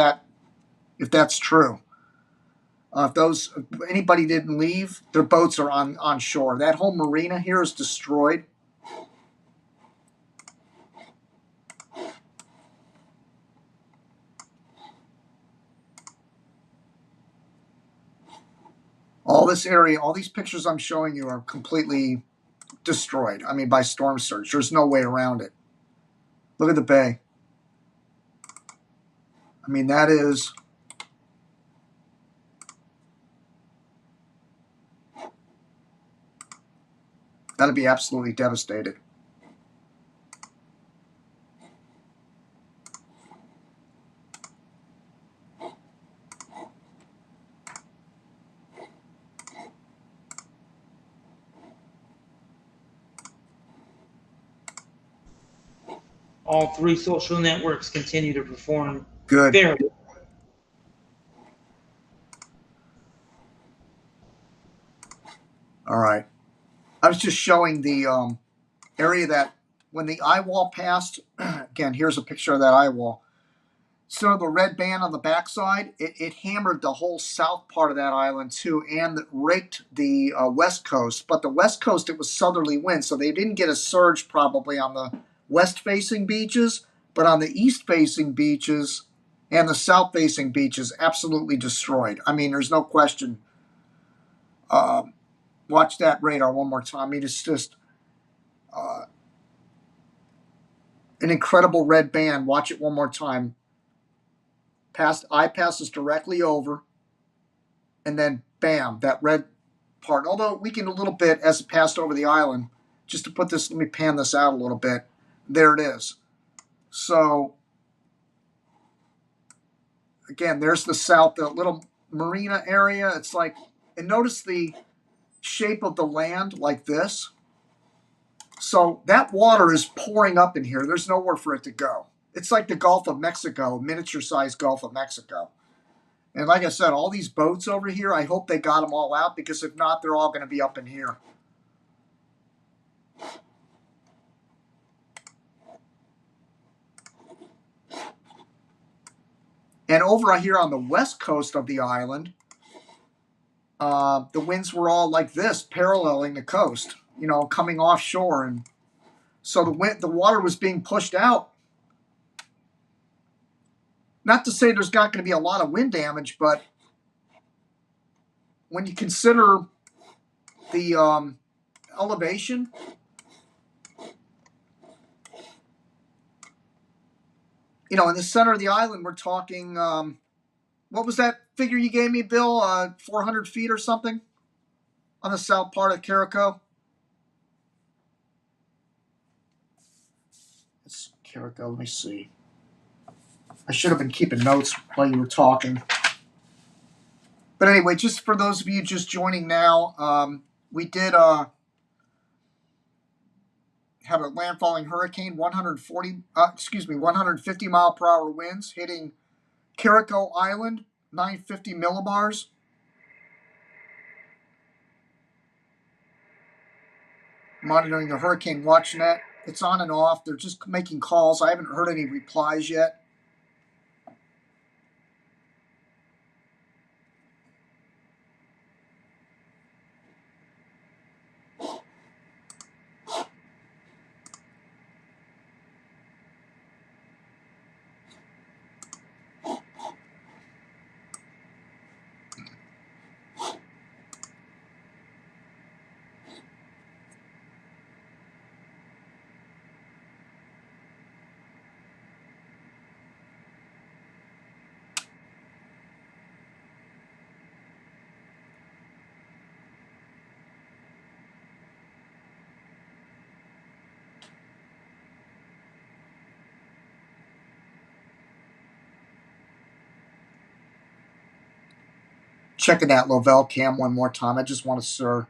that's true, if anybody didn't leave, their boats are on shore. That whole marina here is destroyed. All this area, all these pictures I'm showing you are completely destroyed. I mean, by storm surge. There's no way around it. Look at the bay. I mean, that'd be absolutely devastated. all three social networks continue to perform Good. very well. All right. I was just showing the area that when the eye wall passed, again, here's a picture of that eye wall. So the red band on the backside, it hammered the whole south part of that island too, and raked the west coast. But the west coast, it was southerly wind, so they didn't get a surge probably on the west-facing beaches, but on the east-facing beaches and the south-facing beaches, absolutely destroyed. I mean, there's no question. Watch that radar one more time. I mean, it's just an incredible red band. Watch it one more time. Eye passes directly over, and then bam, that red part. Although it weakened a little bit as it passed over the island. Just to put this, let me pan this out a little bit. There it is. So again, there's the south, the little marina area. It's like, and notice the shape of the land like this. So that water is pouring up in here. There's nowhere for it to go. It's like the Gulf of Mexico, miniature-sized Gulf of Mexico. And like I said, all these boats over here, I hope they got them all out, because if not, they're all going to be up in here. And over here on the west coast of the island, the winds were all like this, paralleling the coast, you know, coming offshore. And so the water was being pushed out. Not to say there's not going to be a lot of wind damage, but when you consider the elevation, you know, in the center of the island, we're talking, what was that figure you gave me, Bill? 400 feet or something on the south part of Carico? It's Carico, let me see. I should have been keeping notes while you were talking. But anyway, just for those of you just joining now, we did have a landfalling hurricane, 150 mile per hour winds hitting Carico Island, 950 millibars. Monitoring the Hurricane Watch Net. It's on and off. They're just making calls. I haven't heard any replies yet. Checking that Lovell cam one more time. I just want to, sir.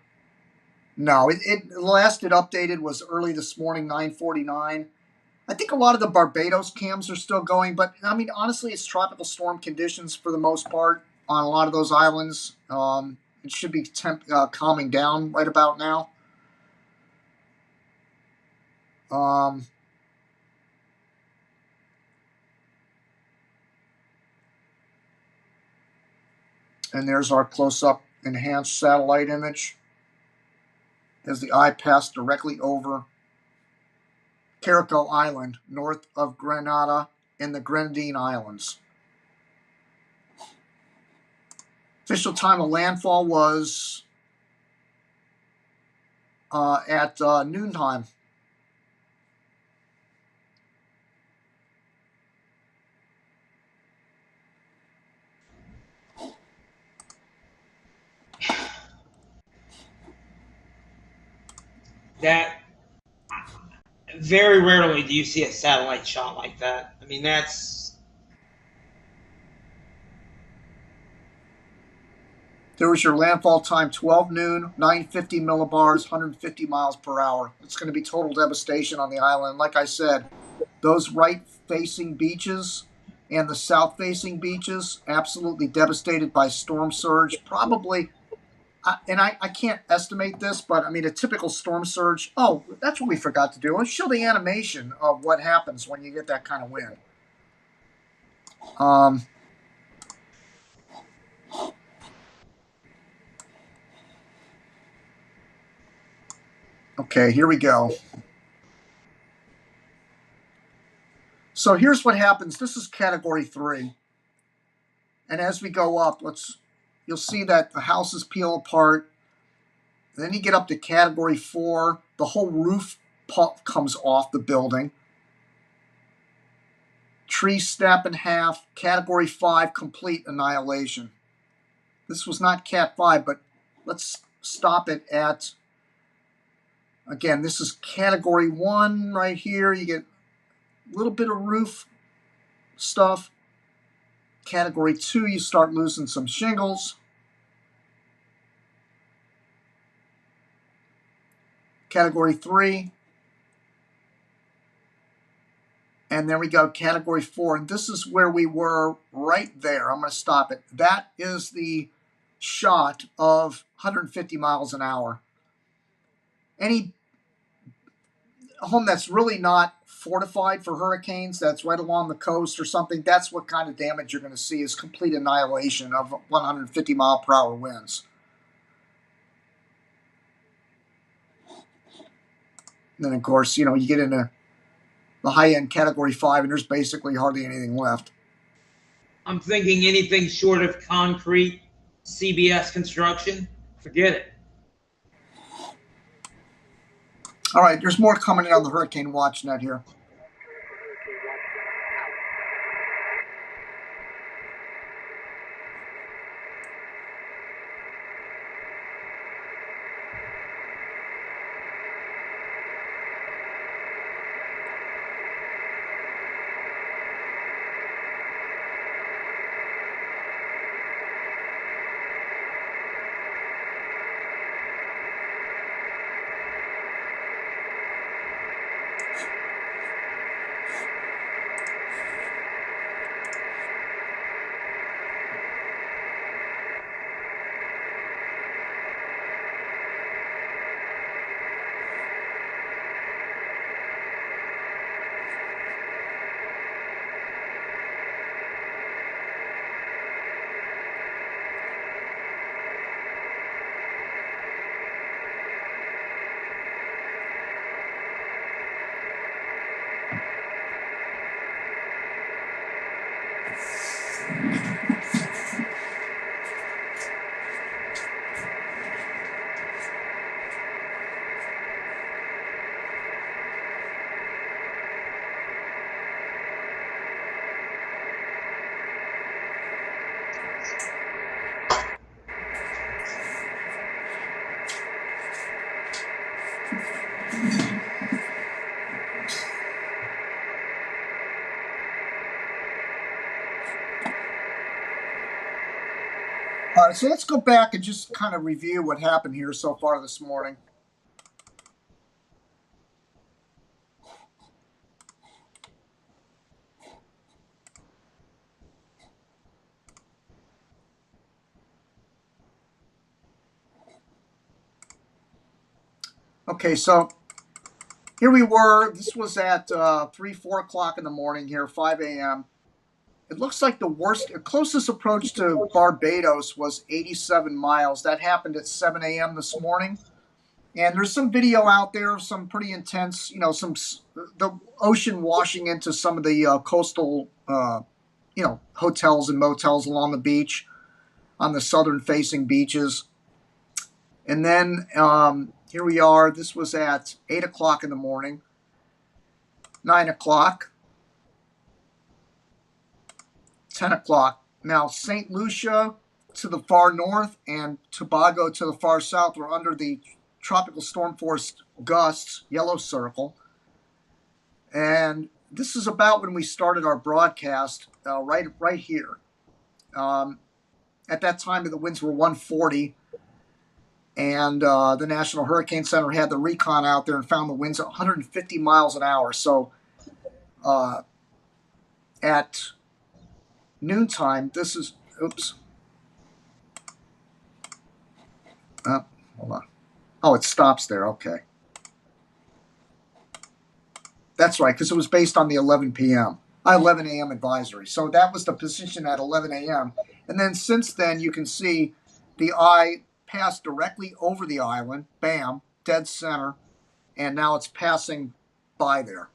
No, the last it updated was early this morning, 9:49. I think a lot of the Barbados cams are still going, but I mean, honestly, it's tropical storm conditions for the most part on a lot of those islands. It should be calming down right about now. And there's our close-up enhanced satellite image as the eye passed directly over Carico Island, north of Grenada in the Grenadine Islands. Official time of landfall was at noontime. That very rarely do you see a satellite shot like that. I mean, that's. There was your landfall time, 12 noon, 950 millibars, 150 miles per hour. It's going to be total devastation on the island. Like I said, those right-facing beaches and the south-facing beaches, absolutely devastated by storm surge. Probably, and I can't estimate this, but I mean, a typical storm surge. Oh, that's what we forgot to do. Let's show the animation of what happens when you get that kind of wind. Okay, here we go. So here's what happens. This is Category 3. And as we go up, you'll see that the houses peel apart. And then you get up to Category 4. The whole roof comes off the building. Trees snap in half. Category 5, complete annihilation. This was not Cat 5, but let's stop it at, again, this is Category 1 right here. You get a little bit of roof stuff. Category 2, you start losing some shingles. Category 3. And then we go Category 4. And this is where we were right there. I'm going to stop it. That is the shot of 150 miles an hour. Any home that's really not fortified for hurricanes, that's right along the coast or something, that's what kind of damage you're going to see, is complete annihilation of 150 mile per hour winds. And then, of course, you get into the high-end Category 5, and there's basically hardly anything left. I'm thinking anything short of concrete, CBS construction, forget it. All right, there's more coming in on the Hurricane Watch Net here. All right, so let's go back and just kind of review what happened here so far this morning. Okay, so here we were. This was at 3, 4 o'clock in the morning here, 5 a.m. It looks like the closest approach to Barbados was 87 miles. That happened at 7 a.m. this morning. And there's some video out there of some pretty intense, the ocean washing into some of the coastal, hotels and motels along the beach, on the southern-facing beaches. And then here we are. This was at 8 o'clock in the morning, 9 o'clock, 10 o'clock. Now, St. Lucia to the far north and Tobago to the far south were under the tropical storm force gusts, yellow circle. And this is about when we started our broadcast, right here. At that time, the winds were 140. And the National Hurricane Center had the recon out there and found the winds at 150 miles an hour. So at noontime. This is, oops. Hold on. Oh, it stops there. Okay. That's right, because it was based on the 11 a.m. advisory. So that was the position at 11 a.m. And then since then, you can see the eye passed directly over the island. Bam, dead center. And now it's passing by there.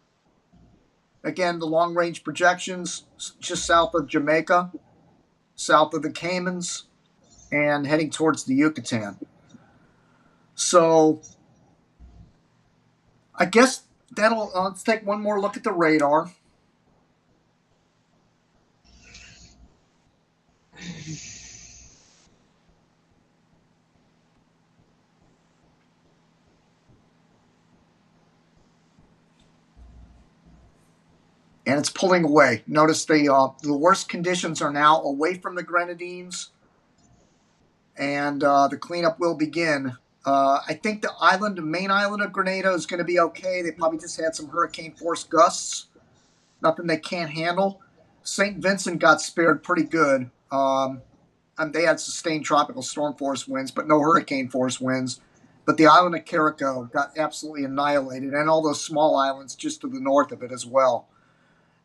Again, the long-range projections just south of Jamaica, south of the Caymans, and heading towards the Yucatan. So I guess that'll, let's take one more look at the radar. And it's pulling away. Notice the worst conditions are now away from the Grenadines, and the cleanup will begin. I think the main island of Grenada is going to be okay. They probably just had some hurricane force gusts, nothing they can't handle. St. Vincent got spared pretty good. And they had sustained tropical storm force winds, but no hurricane force winds. But the island of Carico got absolutely annihilated, and all those small islands just to the north of it as well.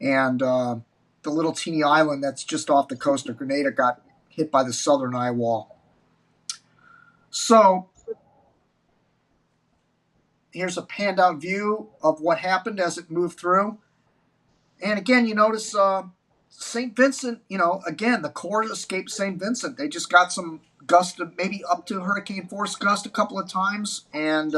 And the little teeny island that's just off the coast of Grenada got hit by the southern eye wall. So here's a panned out view of what happened as it moved through. And again, you notice St. Vincent, again, the core escaped St. Vincent. They just got some gust of maybe up to hurricane force gust a couple of times. And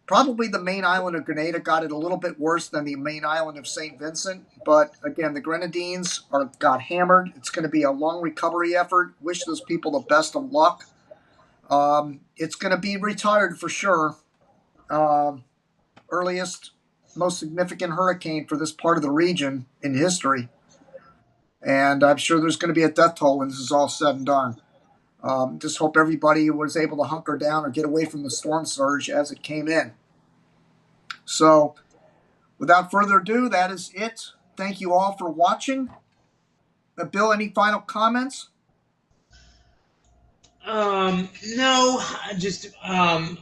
probably the main island of Grenada got it a little bit worse than the main island of St. Vincent. But again, the Grenadines got hammered. It's going to be a long recovery effort. Wish those people the best of luck. It's going to be retired for sure. Earliest, most significant hurricane for this part of the region in history. And I'm sure there's going to be a death toll when this is all said and done. Just hope everybody was able to hunker down or get away from the storm surge as it came in. So, without further ado, that is it. Thank you all for watching. Bill, any final comments? No, just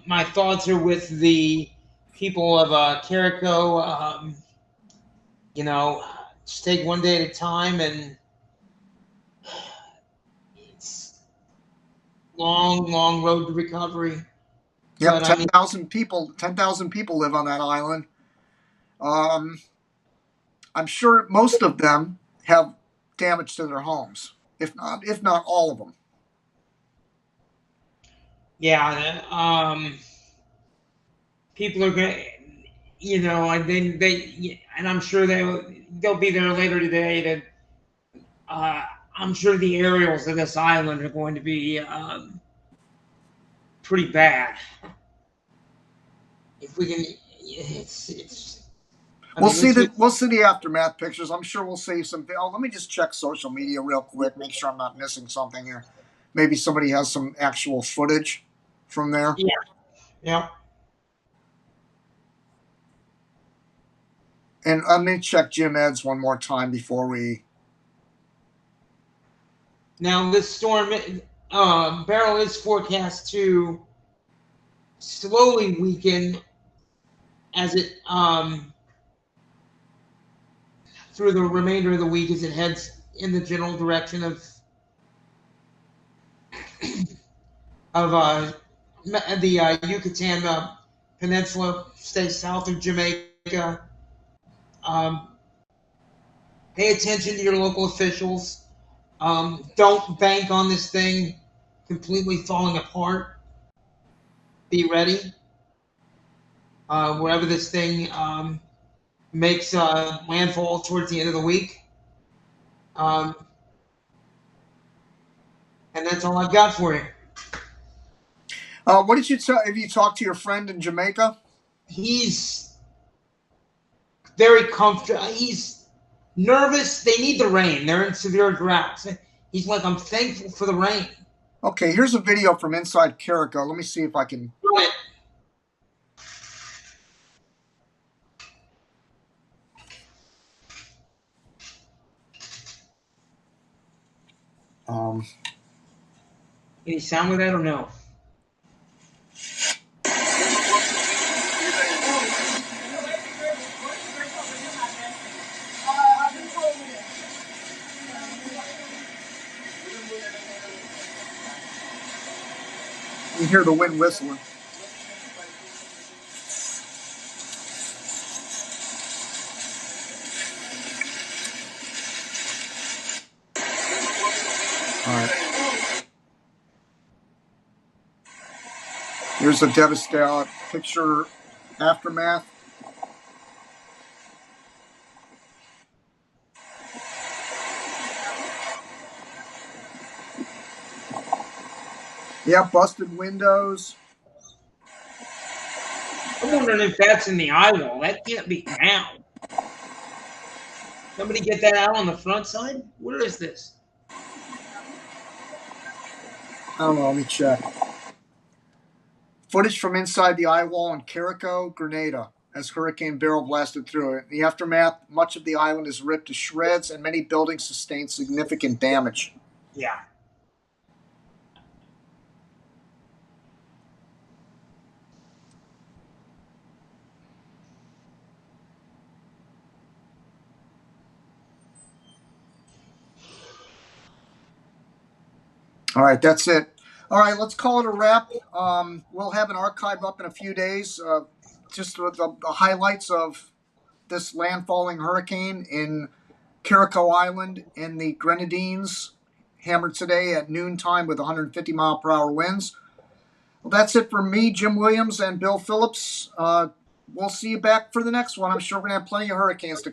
my thoughts are with the people of Carico. Just take one day at a time, and it's long road to recovery. Yep, 10,000 people. 10,000 people live on that island. I'm sure most of them have damage to their homes, if not all of them. Yeah, people are going. And I'm sure they'll be there later today. I'm sure the aerials of this island are going to be pretty bad. If we can, We'll see the aftermath pictures. I'm sure we'll see some. Oh, let me just check social media real quick, make sure I'm not missing something here. Maybe somebody has some actual footage from there. Yeah. And let me check Jim Ed's one more time before we. Now this storm, Beryl is forecast to slowly weaken as it through the remainder of the week as it heads in the general direction of the Yucatan Peninsula, stays south of Jamaica. Pay attention to your local officials. Don't bank on this thing completely falling apart. Be ready. Wherever this thing makes landfall towards the end of the week. And that's all I've got for you. What did you tell? Have you talked to your friend in Jamaica? He's very comfortable. He's nervous. They need the rain. They're in severe drought. He's like, I'm thankful for the rain. Okay, here's a video from inside Carico. Let me see if I can. Any sound with that or no? You hear the wind whistling. All right. Here's a devastating picture aftermath. Yeah, busted windows. I'm wondering if that's in the eye wall. That can't be now. Somebody get that out on the front side? What is this? I don't know. Let me check. Footage from inside the eye wall in Carrico, Grenada, as Hurricane Beryl blasted through it. In the aftermath, much of the island is ripped to shreds, and many buildings sustained significant damage. Yeah. All right, that's it. All right, let's call it a wrap. We'll have an archive up in a few days, just with the highlights of this landfalling hurricane in Carrico Island in the Grenadines, hammered today at noontime with 150-mile-per-hour winds. Well, that's it for me, Jim Williams, and Bill Phillips. We'll see you back for the next one. I'm sure we're going to have plenty of hurricanes to